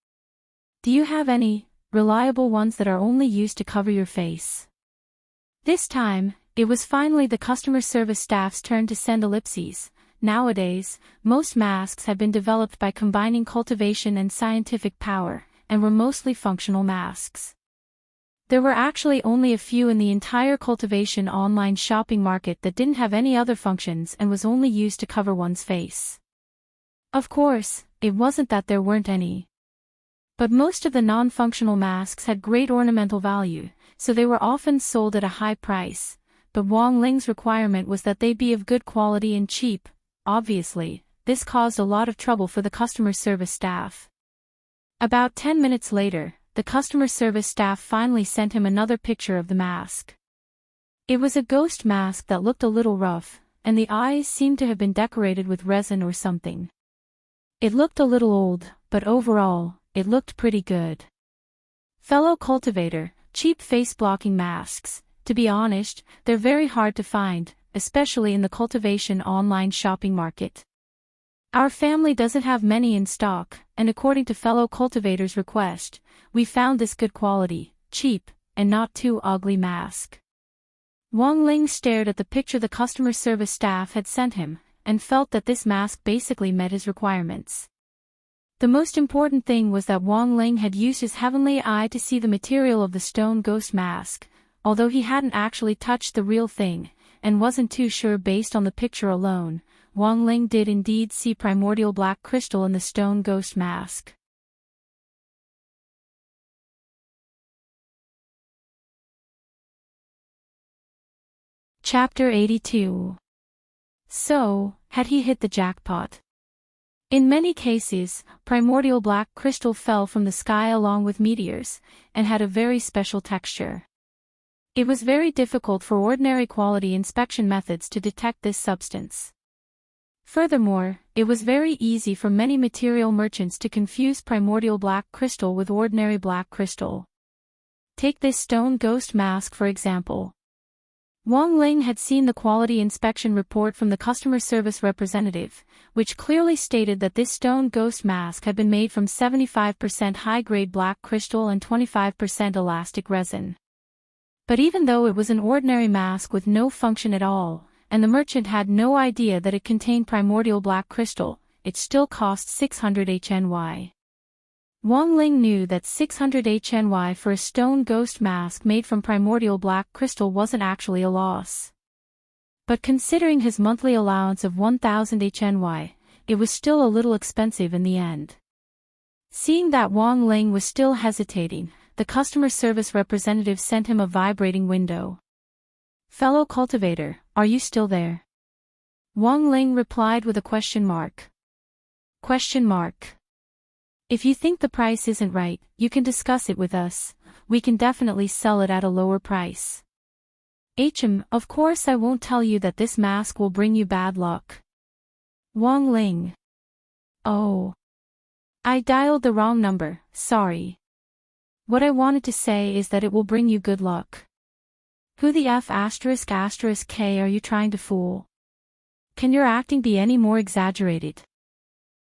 Do you have any reliable ones that are only used to cover your face?" This time, it was finally the customer service staff's turn to send ellipses. Nowadays, most masks have been developed by combining cultivation and scientific power, and were mostly functional masks. There were actually only a few in the entire cultivation online shopping market that didn't have any other functions and was only used to cover one's face. Of course, it wasn't that there weren't any. But most of the non-functional masks had great ornamental value, so they were often sold at a high price, but Wang Ling's requirement was that they be of good quality and cheap. Obviously, this caused a lot of trouble for the customer service staff. About 10 minutes later, the customer service staff finally sent him another picture of the mask. It was a ghost mask that looked a little rough, and the eyes seemed to have been decorated with resin or something. It looked a little old, but overall, it looked pretty good. Fellow cultivator, cheap face-blocking masks, to be honest, they're very hard to find, especially in the cultivation online shopping market. Our family doesn't have many in stock, and according to fellow cultivators' request, we found this good quality, cheap, and not too ugly mask. Wang Ling stared at the picture the customer service staff had sent him, and felt that this mask basically met his requirements. The most important thing was that Wang Ling had used his heavenly eye to see the material of the stone ghost mask, although he hadn't actually touched the real thing, and wasn't too sure based on the picture alone. Wang Ling did indeed see primordial black crystal in the stone ghost mask. Chapter 82. So, had he hit the jackpot? In many cases, primordial black crystal fell from the sky along with meteors, and had a very special texture. It was very difficult for ordinary quality inspection methods to detect this substance. Furthermore, it was very easy for many material merchants to confuse primordial black crystal with ordinary black crystal. Take this stone ghost mask for example. Wang Ling had seen the quality inspection report from the customer service representative, which clearly stated that this stone ghost mask had been made from 75% high-grade black crystal and 25% elastic resin. But even though it was an ordinary mask with no function at all, and the merchant had no idea that it contained primordial black crystal, it still cost 600 HNY. Wang Ling knew that 600 HNY for a stone ghost mask made from primordial black crystal wasn't actually a loss. But considering his monthly allowance of 1000 HNY, it was still a little expensive in the end. Seeing that Wang Ling was still hesitating, the customer service representative sent him a vibrating window. "Fellow cultivator, are you still there?" Wang Ling replied with a question mark. Question mark. "If you think the price isn't right, you can discuss it with us. We can definitely sell it at a lower price." Of course I won't tell you that this mask will bring you bad luck." Wang Ling. "Oh. I dialed the wrong number, sorry. What I wanted to say is that it will bring you good luck." Who the F*** K are you trying to fool? Can your acting be any more exaggerated?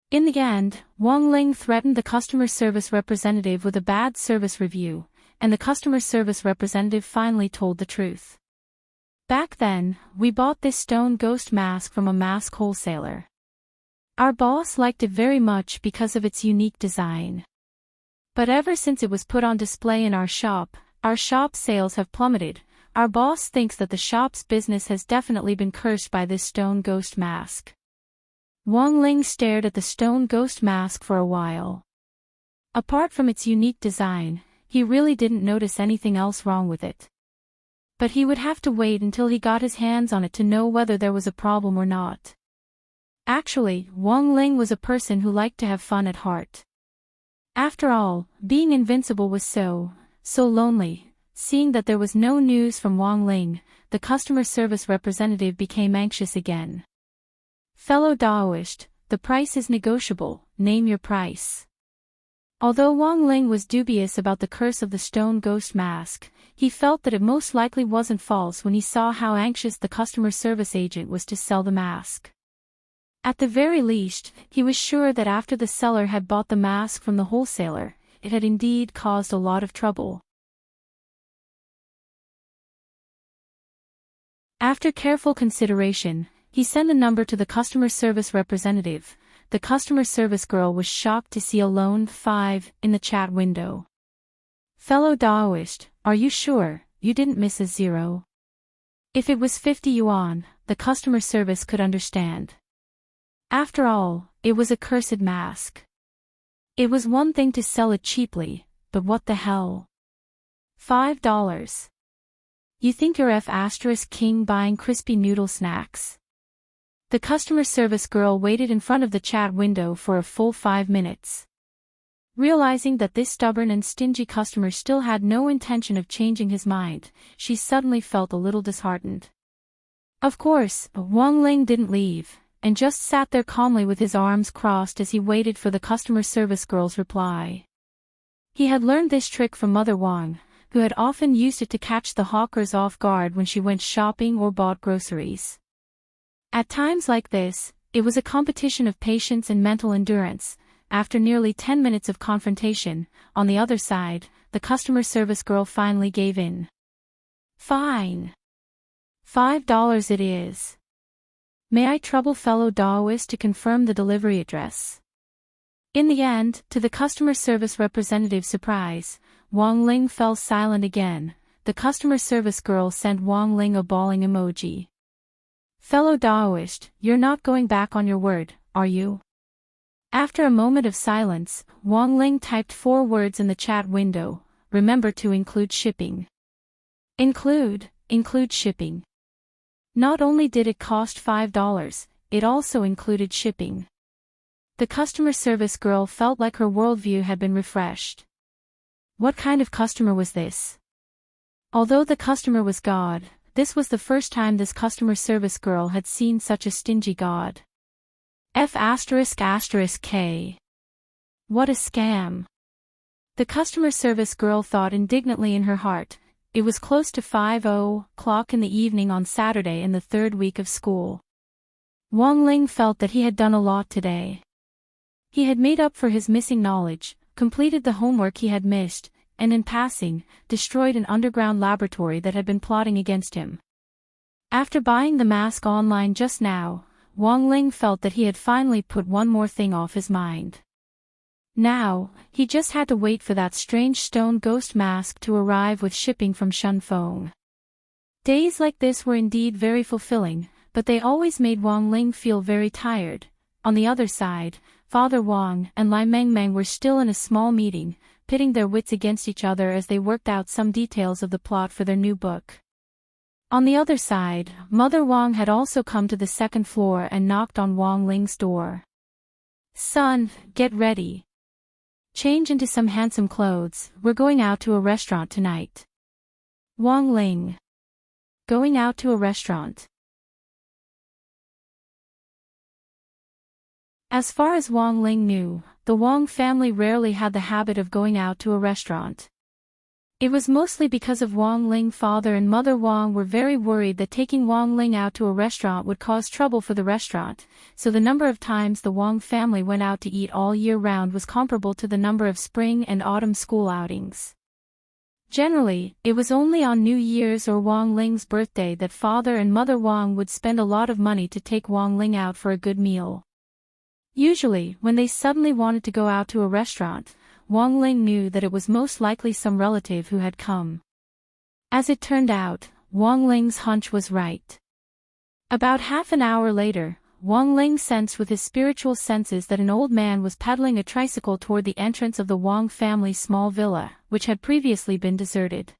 In the end, Wang Ling threatened the customer service representative with a bad service review, and the customer service representative finally told the truth. "Back then, we bought this stone ghost mask from a mask wholesaler. Our boss liked it very much because of its unique design. But ever since it was put on display in our shop sales have plummeted. Our boss thinks that the shop's business has definitely been cursed by this stone ghost mask." Wang Ling stared at the stone ghost mask for a while. Apart from its unique design, he really didn't notice anything else wrong with it. But he would have to wait until he got his hands on it to know whether there was a problem or not. Actually, Wang Ling was a person who liked to have fun at heart. After all, being invincible was so lonely. Seeing that there was no news from Wang Ling, the customer service representative became anxious again. "Fellow Daoist, the price is negotiable, name your price." Although Wang Ling was dubious about the curse of the stone ghost mask, he felt that it most likely wasn't false when he saw how anxious the customer service agent was to sell the mask. At the very least, he was sure that after the seller had bought the mask from the wholesaler, it had indeed caused a lot of trouble. After careful consideration, he sent a number to the customer service representative. the customer service girl was shocked to see a lone 5 in the chat window. Fellow Daoist, are you sure you didn't miss a 0? If it was 50 yuan, the customer service could understand. After all, it was a cursed mask. It was one thing to sell it cheaply, but what the hell? $5. You think you're F*king buying crispy noodle snacks? The customer service girl waited in front of the chat window for a full 5 minutes. Realizing that this stubborn and stingy customer still had no intention of changing his mind, she suddenly felt a little disheartened. Of course, Wang Ling didn't leave, and just sat there calmly with his arms crossed as he waited for the customer service girl's reply. He had learned this trick from Mother Wang, who had often used it to catch the hawkers off guard when she went shopping or bought groceries. At times like this, it was a competition of patience and mental endurance. After nearly 10 minutes of confrontation, on the other side, the customer service girl finally gave in. Fine. $5 it is. May I trouble fellow Daoist to confirm the delivery address? In the end, to the customer service representative's surprise, Wang Ling fell silent again. The customer service girl sent Wang Ling a bawling emoji. Fellow Daoist, you're not going back on your word, are you? After a moment of silence, Wang Ling typed 4 words in the chat window. Remember to include shipping. Include shipping. Not only did it cost $5, it also included shipping. The customer service girl felt like her worldview had been refreshed. What kind of customer was this? Although the customer was God, this was the first time this customer service girl had seen such a stingy God. F***K. What a scam. The customer service girl thought indignantly in her heart. It was close to 5:00 in the evening on Saturday in the 3rd week of school. Wang Ling felt that he had done a lot today. He had made up for his missing knowledge, completed the homework he had missed, and in passing, destroyed an underground laboratory that had been plotting against him. After buying the mask online just now, Wang Ling felt that he had finally put one more thing off his mind. Now, he just had to wait for that strange stone ghost mask to arrive with shipping from Shunfeng. Days like this were indeed very fulfilling, but they always made Wang Ling feel very tired. On the other side, Father Wang and Lai Mengmeng were still in a small meeting, pitting their wits against each other as they worked out some details of the plot for their new book. On the other side, Mother Wang had also come to the 2nd floor and knocked on Wang Ling's door. Son, get ready. Change into some handsome clothes, we're going out to a restaurant tonight. Wang Ling. Going out to a restaurant. As far as Wang Ling knew, the Wang family rarely had the habit of going out to a restaurant. It was mostly because of Wang Ling. Father and Mother Wang were very worried that taking Wang Ling out to a restaurant would cause trouble for the restaurant, so the number of times the Wang family went out to eat all year round was comparable to the number of spring and autumn school outings. Generally, it was only on New Year's or Wang Ling's birthday that Father and Mother Wang would spend a lot of money to take Wang Ling out for a good meal. Usually, when they suddenly wanted to go out to a restaurant, Wang Ling knew that it was most likely some relative who had come. As it turned out, Wang Ling's hunch was right. About half an hour later, Wang Ling sensed with his spiritual senses that an old man was pedaling a tricycle toward the entrance of the Wang family's small villa, which had previously been deserted.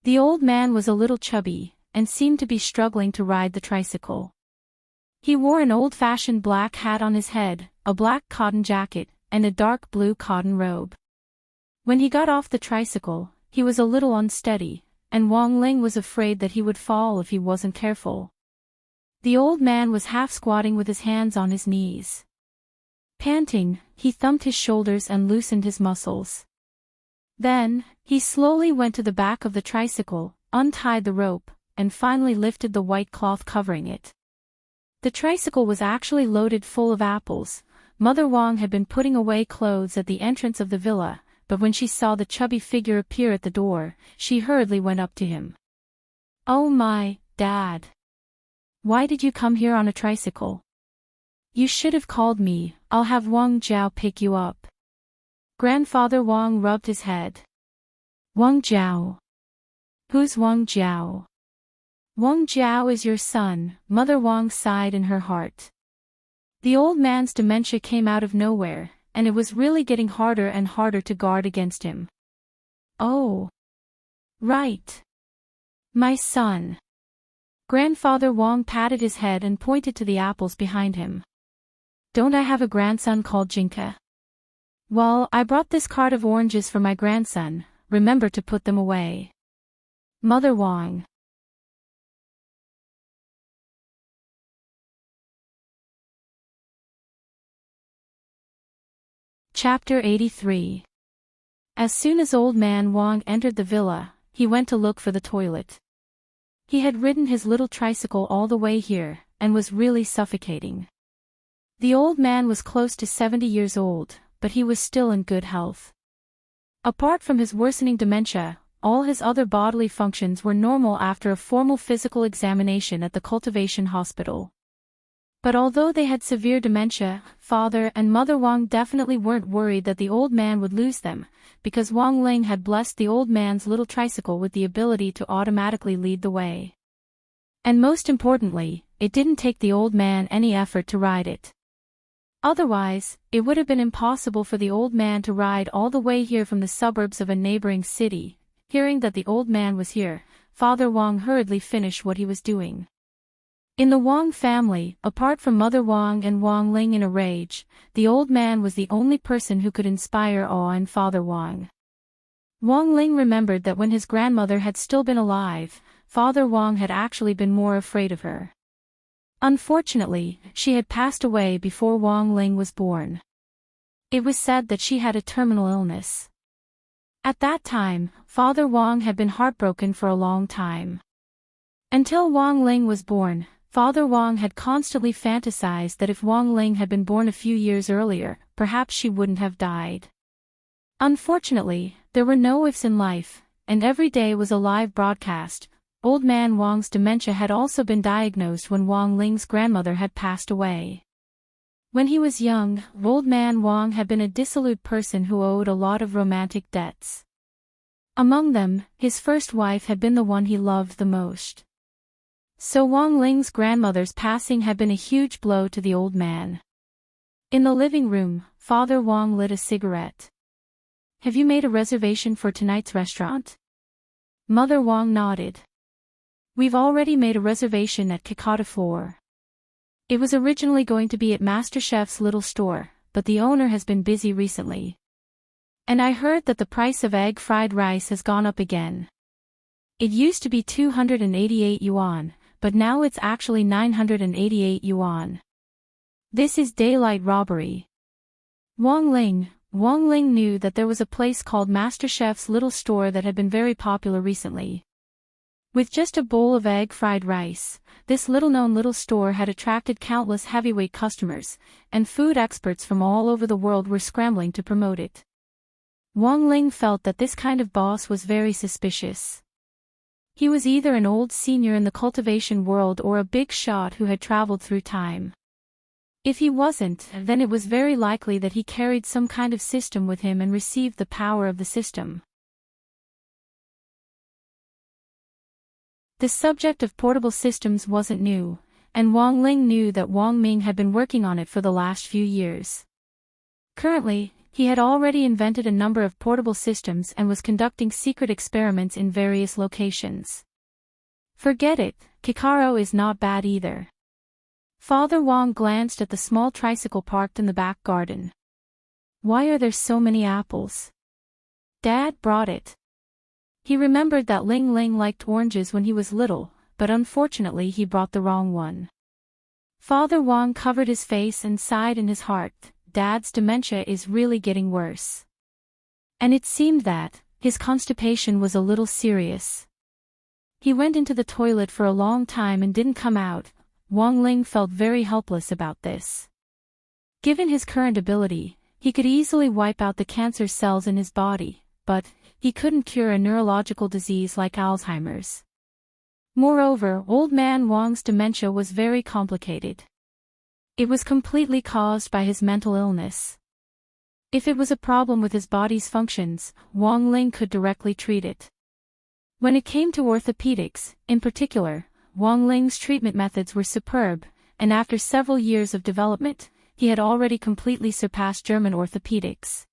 The old man was a little chubby, and seemed to be struggling to ride the tricycle. He wore an old-fashioned black hat on his head, a black cotton jacket, and a dark blue cotton robe. When he got off the tricycle, he was a little unsteady, and Wang Ling was afraid that he would fall if he wasn't careful. The old man was half squatting with his hands on his knees. Panting, he thumped his shoulders and loosened his muscles. Then, he slowly went to the back of the tricycle, untied the rope, and finally lifted the white cloth covering it. The tricycle was actually loaded full of apples. Mother Wang had been putting away clothes at the entrance of the villa, but when she saw the chubby figure appear at the door, she hurriedly went up to him. "Oh my, Dad! Why did you come here on a tricycle? You should have called me. I'll have Wang Jiao pick you up. Grandfather Wang rubbed his head. Wang Jiao? Who's Wang Jiao? Wang Jiao is your son, Mother Wang sighed in her heart. The old man's dementia came out of nowhere, and it was really getting harder and harder to guard against him. Oh. Right. My son. Grandfather Wang patted his head and pointed to the apples behind him. Don't I have a grandson called Jinka? Well, I brought this cart of oranges for my grandson. Remember to put them away. Mother Wang. Chapter 83. As soon as old man Wang entered the villa, he went to look for the toilet. He had ridden his little tricycle all the way here, and was really suffocating. The old man was close to 70 years old, but he was still in good health. Apart from his worsening dementia, all his other bodily functions were normal after a formal physical examination at the cultivation hospital. But although they had severe dementia, Father and Mother Wang definitely weren't worried that the old man would lose them, because Wang Ling had blessed the old man's little tricycle with the ability to automatically lead the way. And most importantly, it didn't take the old man any effort to ride it. Otherwise, it would have been impossible for the old man to ride all the way here from the suburbs of a neighboring city. Hearing that the old man was here, Father Wang hurriedly finished what he was doing. In the Wang family, apart from Mother Wang and Wang Ling in a rage, the old man was the only person who could inspire awe in Father Wang. Wang Ling remembered that when his grandmother had still been alive, Father Wang had actually been more afraid of her. Unfortunately, she had passed away before Wang Ling was born. It was said that she had a terminal illness. At that time, Father Wang had been heartbroken for a long time. Until Wang Ling was born, Father Wang had constantly fantasized that if Wang Ling had been born a few years earlier, perhaps she wouldn't have died. Unfortunately, there were no ifs in life, and every day was a live broadcast. Old man Wang's dementia had also been diagnosed when Wang Ling's grandmother had passed away. When he was young, old man Wang had been a dissolute person who owed a lot of romantic debts. Among them, his first wife had been the one he loved the most. So Wang Ling's grandmother's passing had been a huge blow to the old man. In the living room, Father Wang lit a cigarette. Have you made a reservation for tonight's restaurant? Mother Wang nodded. We've already made a reservation at Kakata 4. It was originally going to be at MasterChef's little store, but the owner has been busy recently. And I heard that the price of egg fried rice has gone up again. It used to be 288 yuan, but now it's actually 988 yuan. This is daylight robbery. Wang Ling knew that there was a place called MasterChef's little store that had been very popular recently. With just a bowl of egg fried rice, this little-known little store had attracted countless heavyweight customers, and food experts from all over the world were scrambling to promote it. Wang Ling felt that this kind of boss was very suspicious. He was either an old senior in the cultivation world or a big shot who had traveled through time. If he wasn't, then it was very likely that he carried some kind of system with him and received the power of the system. The subject of portable systems wasn't new, and Wang Ling knew that Wang Ming had been working on it for the last few years. Currently, he had already invented a number of portable systems and was conducting secret experiments in various locations. Forget it, Kikaro is not bad either. Father Wang glanced at the small tricycle parked in the back garden. Why are there so many apples? Dad brought it. He remembered that Ling Ling liked oranges when he was little, but unfortunately he brought the wrong one. Father Wang covered his face and sighed in his heart. Dad's dementia is really getting worse. And it seemed that his constipation was a little serious. He went into the toilet for a long time and didn't come out. Wang Ling felt very helpless about this. Given his current ability, he could easily wipe out the cancer cells in his body, but he couldn't cure a neurological disease like Alzheimer's. Moreover, old man Wang's dementia was very complicated. It was completely caused by his mental illness. If it was a problem with his body's functions, Wang Ling could directly treat it. When it came to orthopedics, in particular, Wang Ling's treatment methods were superb, and after several years of development, he had already completely surpassed German orthopedics.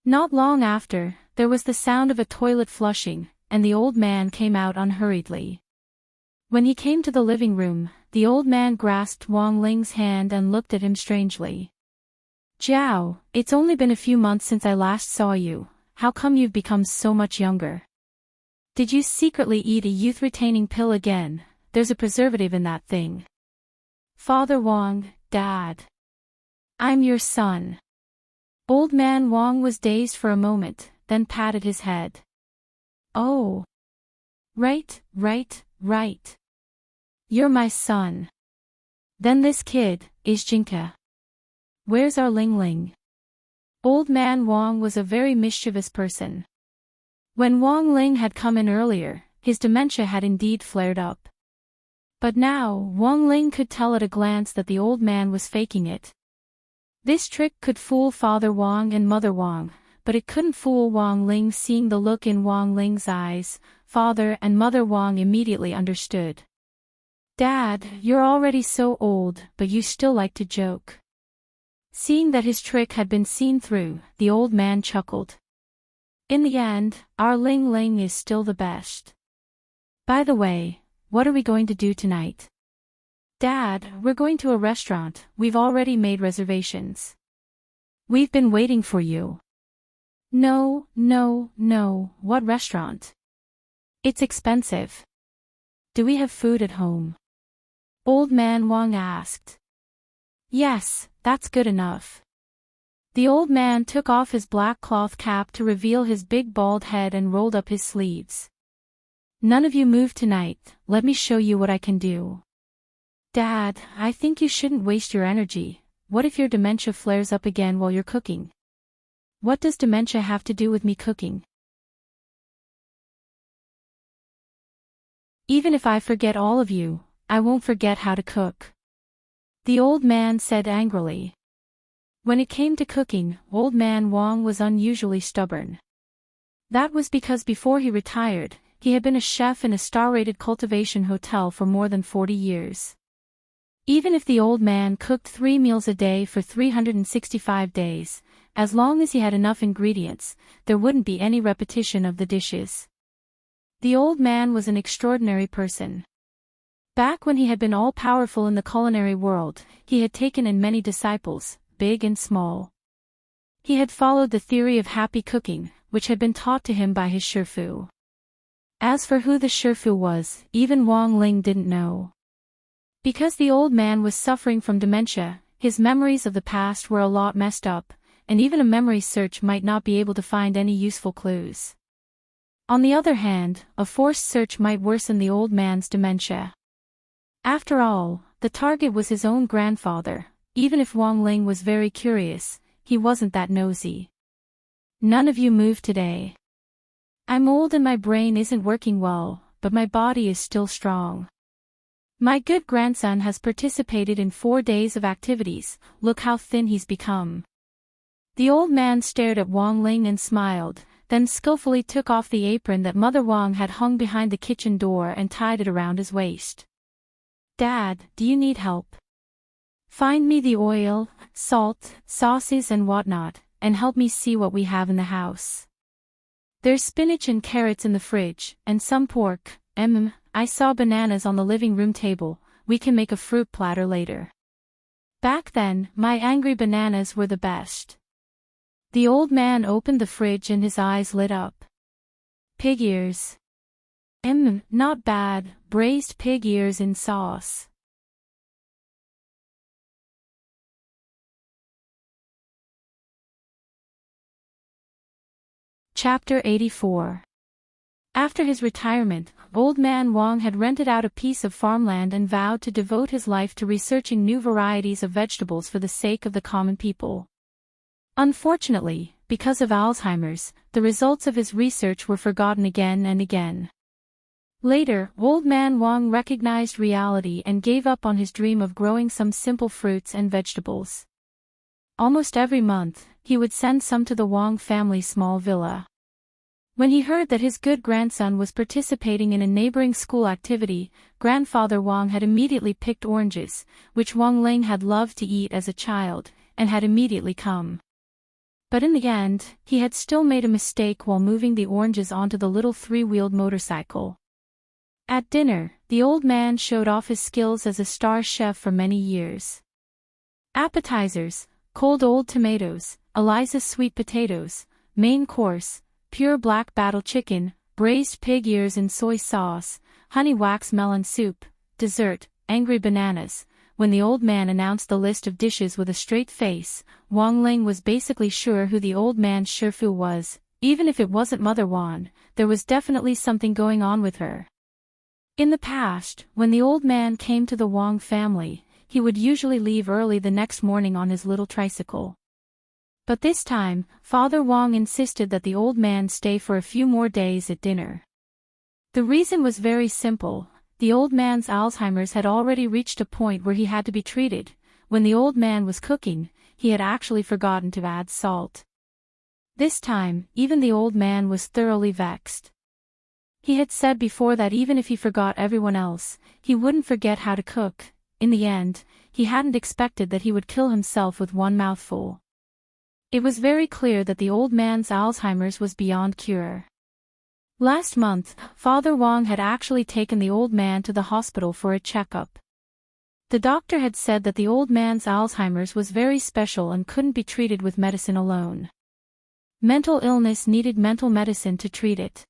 Not long after, there was the sound of a toilet flushing, and the old man came out unhurriedly. When he came to the living room, the old man grasped Wang Ling's hand and looked at him strangely. "Jiao, it's only been a few months since I last saw you. How come you've become so much younger? Did you secretly eat a youth-retaining pill again? There's a preservative in that thing." "Father Wang, Dad. I'm your son." Old man Wang was dazed for a moment, then patted his head. "Oh. Right. You're my son. Then this kid, is Jinka. Where's our Ling Ling?" Old man Wang was a very mischievous person. When Wang Ling had come in earlier, his dementia had indeed flared up. But now, Wang Ling could tell at a glance that the old man was faking it. This trick could fool Father Wang and Mother Wang, but it couldn't fool Wang Ling. Seeing the look in Wang Ling's eyes, Father and Mother Wang immediately understood. "Dad, you're already so old, but you still like to joke." Seeing that his trick had been seen through, the old man chuckled. "In the end, our Ling Ling is still the best. By the way, what are we going to do tonight?" "Dad, we're going to a restaurant. We've already made reservations." "We've been waiting for you." No, what restaurant? It's expensive." "Do we have food at home?" Old man Wang asked. "Yes, that's good enough." The old man took off his black cloth cap to reveal his big bald head and rolled up his sleeves. "None of you move tonight, let me show you what I can do." "Dad, I think you shouldn't waste your energy. What if your dementia flares up again while you're cooking?" "What does dementia have to do with me cooking?" "Even if I forget all of you, I won't forget how to cook," the old man said angrily. When it came to cooking, old man Wang was unusually stubborn. That was because before he retired, he had been a chef in a star-rated cultivation hotel for more than 40 years. Even if the old man cooked 3 meals a day for 365 days, as long as he had enough ingredients, there wouldn't be any repetition of the dishes. The old man was an extraordinary person. Back when he had been all-powerful in the culinary world, he had taken in many disciples, big and small. He had followed the theory of happy cooking, which had been taught to him by his shifu. As for who the shifu was, even Wang Ling didn't know. Because the old man was suffering from dementia, his memories of the past were a lot messed up, and even a memory search might not be able to find any useful clues. On the other hand, a forced search might worsen the old man's dementia. After all, the target was his own grandfather. Even if Wang Ling was very curious, he wasn't that nosy. "None of you move today. I'm old and my brain isn't working well, but my body is still strong. My good grandson has participated in 4 days of activities, look how thin he's become." The old man stared at Wang Ling and smiled, then skillfully took off the apron that Mother Wang had hung behind the kitchen door and tied it around his waist. "Dad, do you need help? Find me the oil, salt, sauces and whatnot, and help me see what we have in the house. There's spinach and carrots in the fridge, and some pork. I saw bananas on the living room table. We can make a fruit platter later." Back then, my angry bananas were the best. The old man opened the fridge and his eyes lit up. "Pig ears. Not bad, braised pig ears in sauce." Chapter 84. After his retirement, old man Wang had rented out a piece of farmland and vowed to devote his life to researching new varieties of vegetables for the sake of the common people. Unfortunately, because of Alzheimer's, the results of his research were forgotten again and again. Later, Old Man Wang recognized reality and gave up on his dream of growing some simple fruits and vegetables. Almost every month, he would send some to the Wang family's small villa. When he heard that his good grandson was participating in a neighboring school activity, Grandfather Wang had immediately picked oranges, which Wang Ling had loved to eat as a child, and had immediately come. But in the end, he had still made a mistake while moving the oranges onto the little three-wheeled motorcycle. At dinner, the old man showed off his skills as a star chef for many years. Appetizers, cold old tomatoes, Eliza's sweet potatoes, main course, pure black battle chicken, braised pig ears in soy sauce, honey wax melon soup, dessert, angry bananas. When the old man announced the list of dishes with a straight face, Wang Ling was basically sure who the old man's shifu was. Even if it wasn't Mother Wan, there was definitely something going on with her. In the past, when the old man came to the Wang family, he would usually leave early the next morning on his little tricycle. But this time, Father Wang insisted that the old man stay for a few more days at dinner. The reason was very simple. The old man's Alzheimer's had already reached a point where he had to be treated. When the old man was cooking, he had actually forgotten to add salt. This time, even the old man was thoroughly vexed. He had said before that even if he forgot everyone else, he wouldn't forget how to cook. In the end, he hadn't expected that he would kill himself with one mouthful. It was very clear that the old man's Alzheimer's was beyond cure. Last month, Father Wang had actually taken the old man to the hospital for a checkup. The doctor had said that the old man's Alzheimer's was very special and couldn't be treated with medicine alone. Mental illness needed mental medicine to treat it.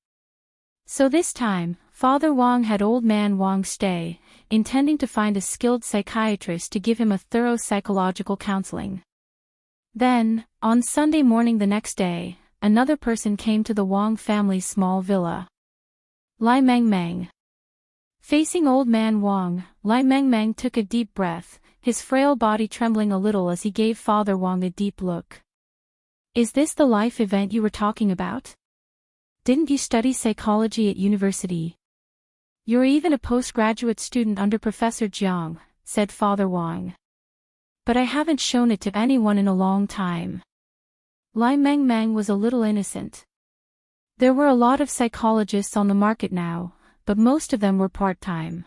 So this time, Father Wang had old man Wang stay, intending to find a skilled psychiatrist to give him a thorough psychological counseling. Then, on Sunday morning the next day, another person came to the Wang family's small villa. Lai Mengmeng. Facing old man Wang, Lai Mengmeng took a deep breath, his frail body trembling a little as he gave Father Wang a deep look. "Is this the life event you were talking about? Didn't you study psychology at university? You're even a postgraduate student under Professor Jiang," said Father Wang. "But I haven't shown it to anyone in a long time." Lai Mengmeng was a little innocent. There were a lot of psychologists on the market now, but most of them were part-time.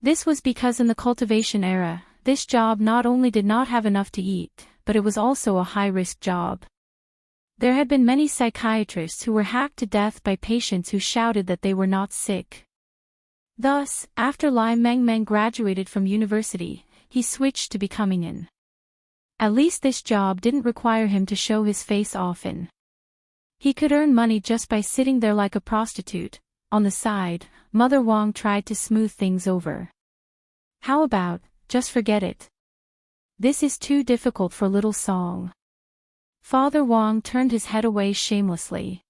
This was because in the cultivation era, this job not only did not have enough to eat, but it was also a high-risk job. There had been many psychiatrists who were hacked to death by patients who shouted that they were not sick. Thus, after Lai Mengmeng graduated from university, he switched to becoming an. At least this job didn't require him to show his face often. He could earn money just by sitting there like a prostitute. On the side, Mother Wang tried to smooth things over. "How about, just forget it? This is too difficult for little Song." Father Wang turned his head away shamelessly.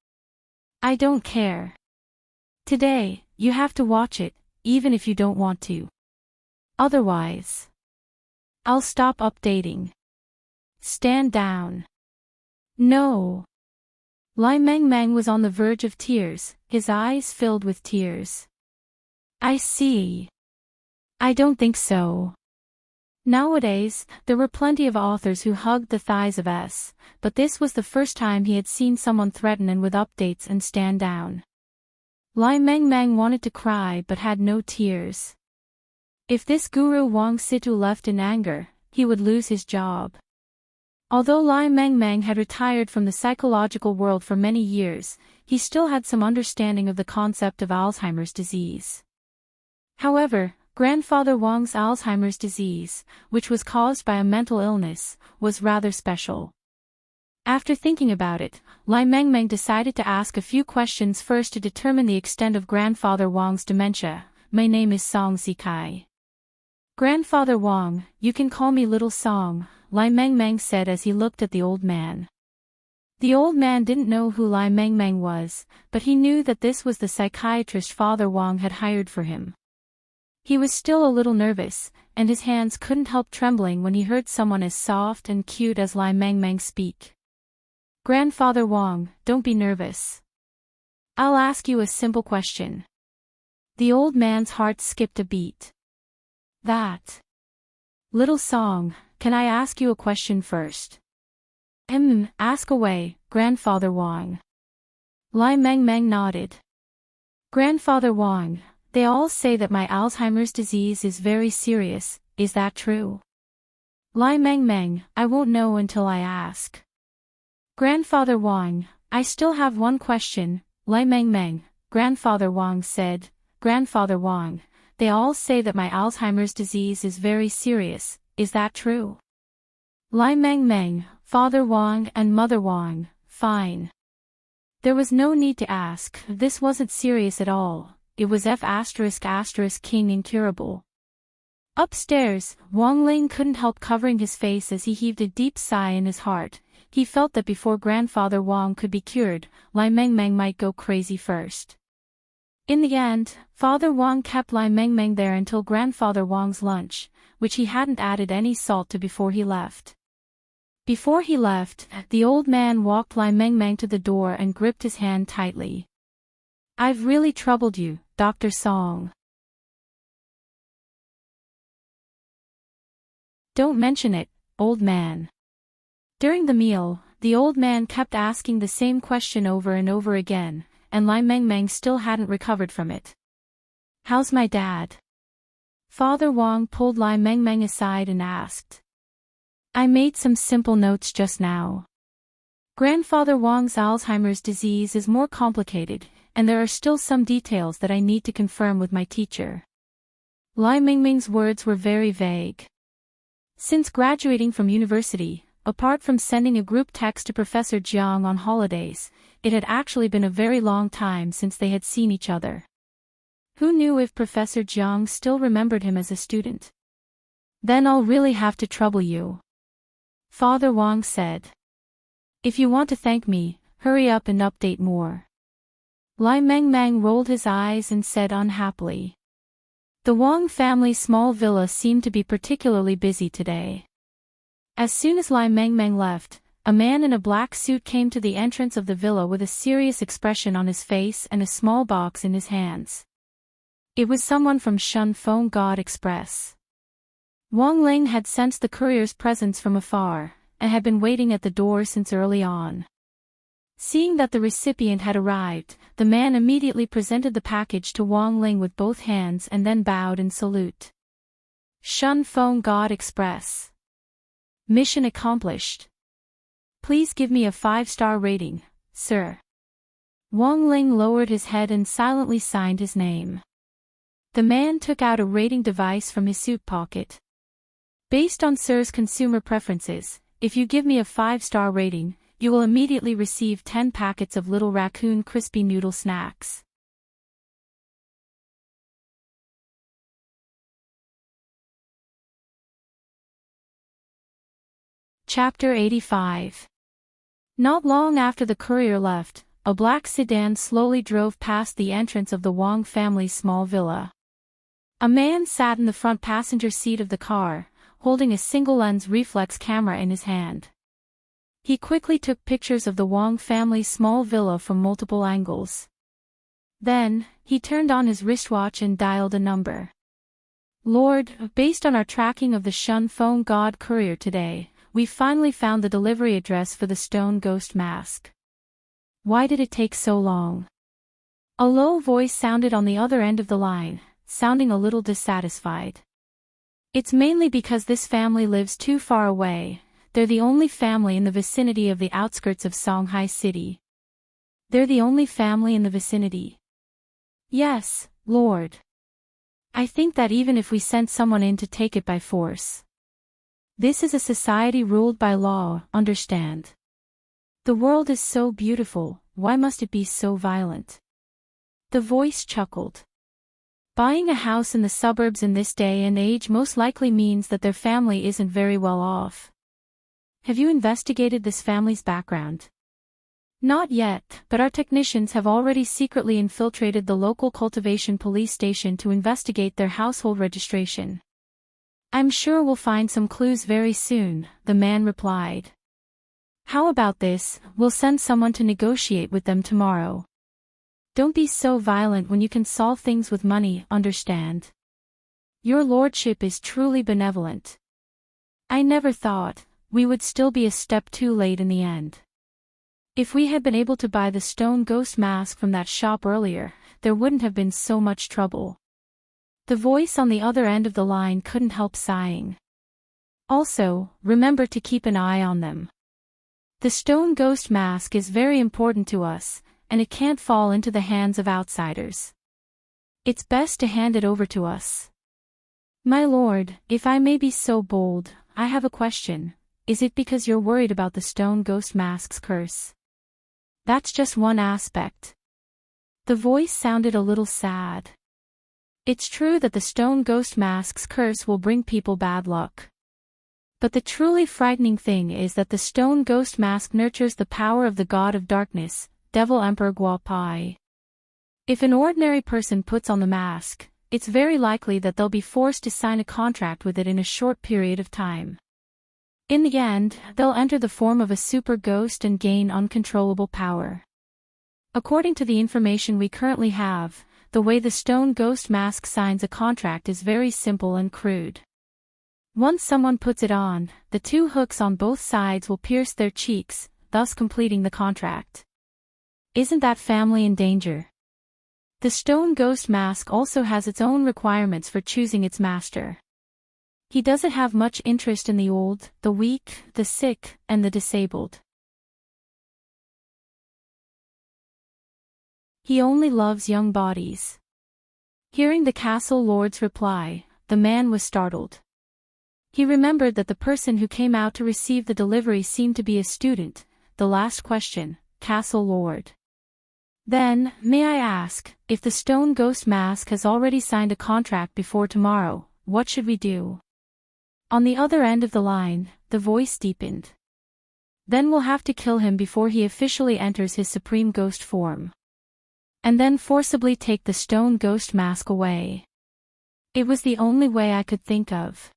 "I don't care. Today, you have to watch it, even if you don't want to. Otherwise, I'll stop updating. Stand down." "No." Lai Mengmeng was on the verge of tears, his eyes filled with tears. "I see. I don't think so." Nowadays, there were plenty of authors who hugged the thighs of S, but this was the first time he had seen someone threaten and with updates and stand down. Lai Mengmeng wanted to cry but had no tears. If this Guru Wang Situ left in anger, he would lose his job. Although Lai Mengmeng had retired from the psychological world for many years, he still had some understanding of the concept of Alzheimer's disease. However, Grandfather Wang's Alzheimer's disease, which was caused by a mental illness, was rather special. After thinking about it, Lai Mengmeng decided to ask a few questions first to determine the extent of Grandfather Wang's dementia. "My name is Song Zikai." "Grandfather Wang, you can call me Little Song," Lai Mengmeng said as he looked at the old man. The old man didn't know who Lai Mengmeng was, but he knew that this was the psychiatrist Father Wang had hired for him. He was still a little nervous, and his hands couldn't help trembling when he heard someone as soft and cute as Lai Mengmeng speak. Grandfather Wong, don't be nervous. I'll ask you a simple question. The old man's heart skipped a beat. That little song, can I ask you a question first? Ask away, Grandfather Wong. Lai Meng Meng nodded. Grandfather Wong, they all say that my Alzheimer's disease is very serious, is that true? Lai Meng Meng, I won't know until I ask. Grandfather Wong, I still have one question, Lai Meng Meng, Grandfather Wong said. Grandfather Wong, they all say that my Alzheimer's disease is very serious, is that true? Lai Meng Meng, Father Wong and Mother Wong, fine. There was no need to ask, this wasn't serious at all, it was King incurable. Upstairs, Wong Ling couldn't help covering his face as he heaved a deep sigh in his heart. He felt that before Grandfather Wong could be cured, Lai Meng Meng might go crazy first. In the end, Father Wong kept Lai Meng Meng there until Grandfather Wong's lunch, which he hadn't added any salt to before he left. Before he left, the old man walked Lai Meng Meng to the door and gripped his hand tightly. I've really troubled you, Dr. Song. Don't mention it, old man. During the meal, the old man kept asking the same question over and over again, and Lai Meng Meng still hadn't recovered from it. How's my dad? Father Wong pulled Lai Meng Meng aside and asked. I made some simple notes just now. Grandfather Wong's Alzheimer's disease is more complicated, and there are still some details that I need to confirm with my teacher. Lai Meng Meng's words were very vague. Since graduating from university, apart from sending a group text to Professor Jiang on holidays, it had actually been a very long time since they had seen each other. Who knew if Professor Jiang still remembered him as a student? Then I'll really have to trouble you. Father Wong said. If you want to thank me, hurry up and update more. Lai Meng Meng rolled his eyes and said unhappily. The Wong family's small villa seemed to be particularly busy today. As soon as Lai Meng Meng left, a man in a black suit came to the entrance of the villa with a serious expression on his face and a small box in his hands. It was someone from Shun Feng God Express. Wong Ling had sensed the courier's presence from afar, and had been waiting at the door since early on. Seeing that the recipient had arrived, the man immediately presented the package to Wong Ling with both hands and then bowed in salute. Shun Feng God Express. Mission accomplished. Please give me a 5-star rating, sir. Wong Ling lowered his head and silently signed his name. The man took out a rating device from his suit pocket. Based on Sir's consumer preferences, if you give me a 5-star rating, you will immediately receive 10 packets of Little Raccoon crispy noodle snacks. Chapter 85. Not long after the courier left, a black sedan slowly drove past the entrance of the Wong family's small villa. A man sat in the front passenger seat of the car, holding a single-lens reflex camera in his hand. He quickly took pictures of the Wong family's small villa from multiple angles. Then, he turned on his wristwatch and dialed a number. Lord, based on our tracking of the Shun Feng God courier today, we finally found the delivery address for the stone ghost mask. Why did it take so long? A low voice sounded on the other end of the line, sounding a little dissatisfied. It's mainly because this family lives too far away. They're the only family in the vicinity of the outskirts of Songhai City. They're the only family in the vicinity. Yes, Lord. I think that even if we sent someone in to take it by force. This is a society ruled by law, understand? The world is so beautiful, why must it be so violent? The voice chuckled. Buying a house in the suburbs in this day and age most likely means that their family isn't very well off. Have you investigated this family's background? Not yet, but our technicians have already secretly infiltrated the local cultivation police station to investigate their household registration. I'm sure we'll find some clues very soon, the man replied. How about this, we'll send someone to negotiate with them tomorrow. Don't be so violent when you can solve things with money, understand? Your lordship is truly benevolent. I never thought we would still be a step too late in the end. If we had been able to buy the stone ghost mask from that shop earlier, there wouldn't have been so much trouble. The voice on the other end of the line couldn't help sighing. Also, remember to keep an eye on them. The stone ghost mask is very important to us, and it can't fall into the hands of outsiders. It's best to hand it over to us. My lord, if I may be so bold, I have a question. Is it because you're worried about the stone ghost mask's curse? That's just one aspect. The voice sounded a little sad. It's true that the stone ghost mask's curse will bring people bad luck. But the truly frightening thing is that the stone ghost mask nurtures the power of the god of darkness, Devil Emperor Guapai. If an ordinary person puts on the mask, it's very likely that they'll be forced to sign a contract with it in a short period of time. In the end, they'll enter the form of a super ghost and gain uncontrollable power. According to the information we currently have, the way the stone ghost mask signs a contract is very simple and crude. Once someone puts it on, the two hooks on both sides will pierce their cheeks, thus completing the contract. Isn't that family in danger? The stone ghost mask also has its own requirements for choosing its master. He doesn't have much interest in the old, the weak, the sick, and the disabled. He only loves young bodies. Hearing the castle lord's reply, the man was startled. He remembered that the person who came out to receive the delivery seemed to be a student. The last question, Castle Lord. Then, may I ask, if the stone ghost mask has already signed a contract before tomorrow, what should we do? On the other end of the line, the voice deepened. Then we'll have to kill him before he officially enters his supreme ghost form. And then forcibly take the stone ghost mask away. It was the only way I could think of.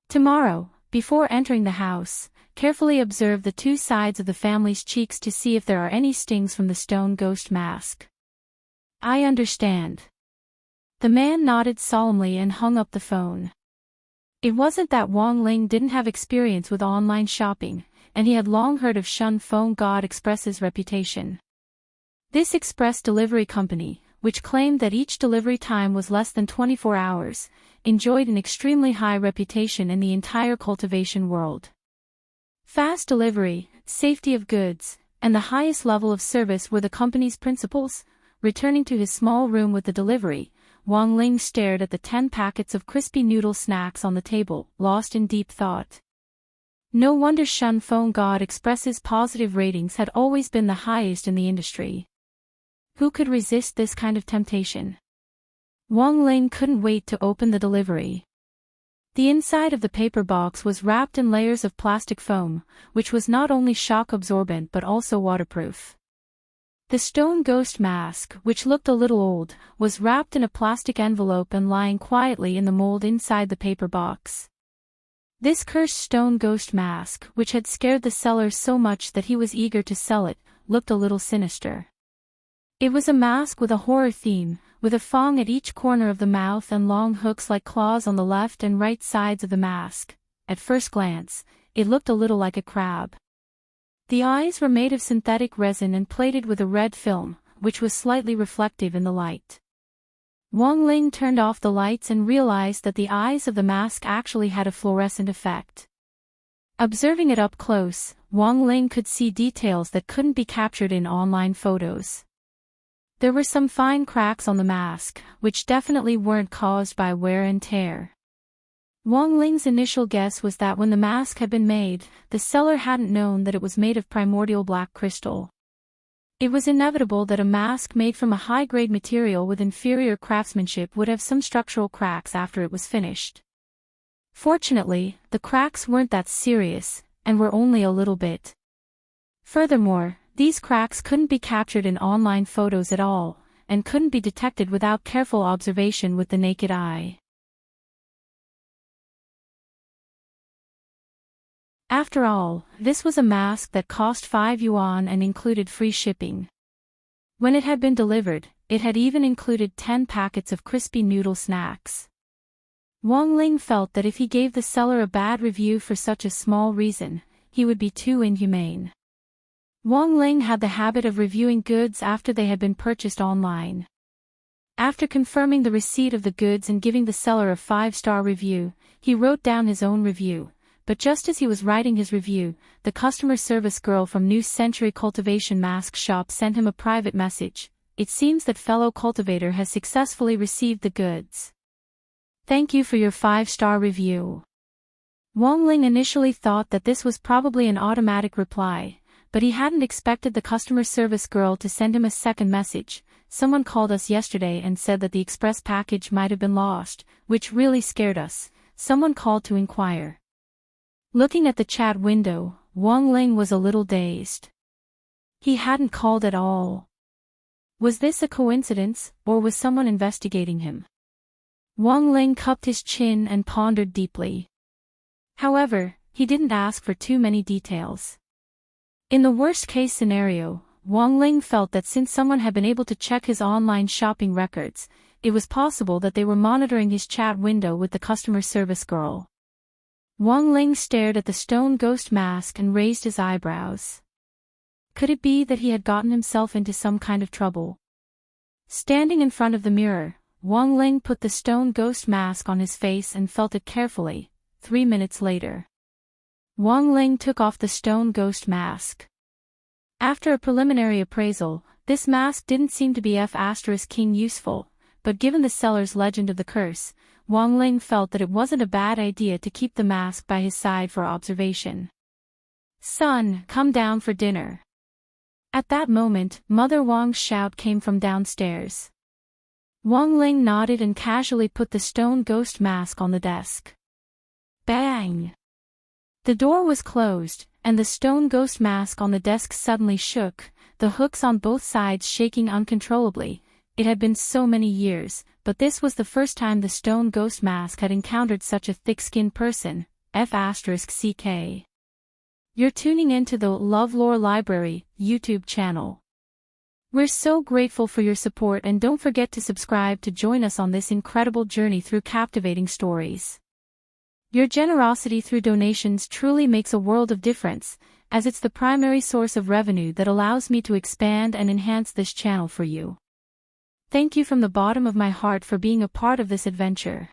Tomorrow, before entering the house, carefully observe the two sides of the family's cheeks to see if there are any stings from the stone ghost mask. I understand. The man nodded solemnly and hung up the phone. It wasn't that Wang Ling didn't have experience with online shopping, and he had long heard of Shun Feng God Express's reputation. This express delivery company, which claimed that each delivery time was less than 24 hours, enjoyed an extremely high reputation in the entire cultivation world. Fast delivery, safety of goods, and the highest level of service were the company's principles. Returning to his small room with the delivery, Wang Ling stared at the 10 packets of crispy noodle snacks on the table, lost in deep thought. No wonder Shun Feng God Express's positive ratings had always been the highest in the industry. Who could resist this kind of temptation? Wang Ling couldn't wait to open the delivery. The inside of the paper box was wrapped in layers of plastic foam, which was not only shock-absorbent but also waterproof. The stone ghost mask, which looked a little old, was wrapped in a plastic envelope and lying quietly in the mold inside the paper box. This cursed stone ghost mask, which had scared the seller so much that he was eager to sell it, looked a little sinister. It was a mask with a horror theme, with a fang at each corner of the mouth and long hooks like claws on the left and right sides of the mask. At first glance, it looked a little like a crab. The eyes were made of synthetic resin and plated with a red film, which was slightly reflective in the light. Wang Ling turned off the lights and realized that the eyes of the mask actually had a fluorescent effect. Observing it up close, Wang Ling could see details that couldn't be captured in online photos. There were some fine cracks on the mask, which definitely weren't caused by wear and tear. Wang Ling's initial guess was that when the mask had been made, the seller hadn't known that it was made of primordial black crystal. It was inevitable that a mask made from a high-grade material with inferior craftsmanship would have some structural cracks after it was finished. Fortunately, the cracks weren't that serious, and were only a little bit. Furthermore, these cracks couldn't be captured in online photos at all, and couldn't be detected without careful observation with the naked eye. After all, this was a mask that cost 5 yuan and included free shipping. When it had been delivered, it had even included 10 packets of crispy noodle snacks. Wang Ling felt that if he gave the seller a bad review for such a small reason, he would be too inhumane. Wang Ling had the habit of reviewing goods after they had been purchased online. After confirming the receipt of the goods and giving the seller a 5-star review, he wrote down his own review. But just as he was writing his review, the customer service girl from New Century Cultivation Mask Shop sent him a private message. It seems that fellow cultivator has successfully received the goods. Thank you for your 5-star review. Wang Ling initially thought that this was probably an automatic reply, but he hadn't expected the customer service girl to send him a second message. Someone called us yesterday and said that the express package might have been lost, which really scared us. Someone called to inquire. Looking at the chat window, Wang Ling was a little dazed. He hadn't called at all. Was this a coincidence, or was someone investigating him? Wang Ling cupped his chin and pondered deeply. However, he didn't ask for too many details. In the worst-case scenario, Wang Ling felt that since someone had been able to check his online shopping records, it was possible that they were monitoring his chat window with the customer service girl. Wang Ling stared at the stone ghost mask and raised his eyebrows. Could it be that he had gotten himself into some kind of trouble? Standing in front of the mirror, Wang Ling put the stone ghost mask on his face and felt it carefully. 3 minutes later, Wang Ling took off the stone ghost mask. After a preliminary appraisal, this mask didn't seem to be F*King useful, but given the seller's legend of the curse, Wang Ling felt that it wasn't a bad idea to keep the mask by his side for observation. Son, come down for dinner. At that moment, Mother Wang's shout came from downstairs. Wang Ling nodded and casually put the stone ghost mask on the desk. Bang! The door was closed, and the stone ghost mask on the desk suddenly shook, the hooks on both sides shaking uncontrollably. It had been so many years, but this was the first time the stone ghost mask had encountered such a thick-skinned person. F***ck. You're tuning in to the LoveLore Library YouTube channel. We're so grateful for your support, and don't forget to subscribe to join us on this incredible journey through captivating stories. Your generosity through donations truly makes a world of difference, as it's the primary source of revenue that allows me to expand and enhance this channel for you. Thank you from the bottom of my heart for being a part of this adventure.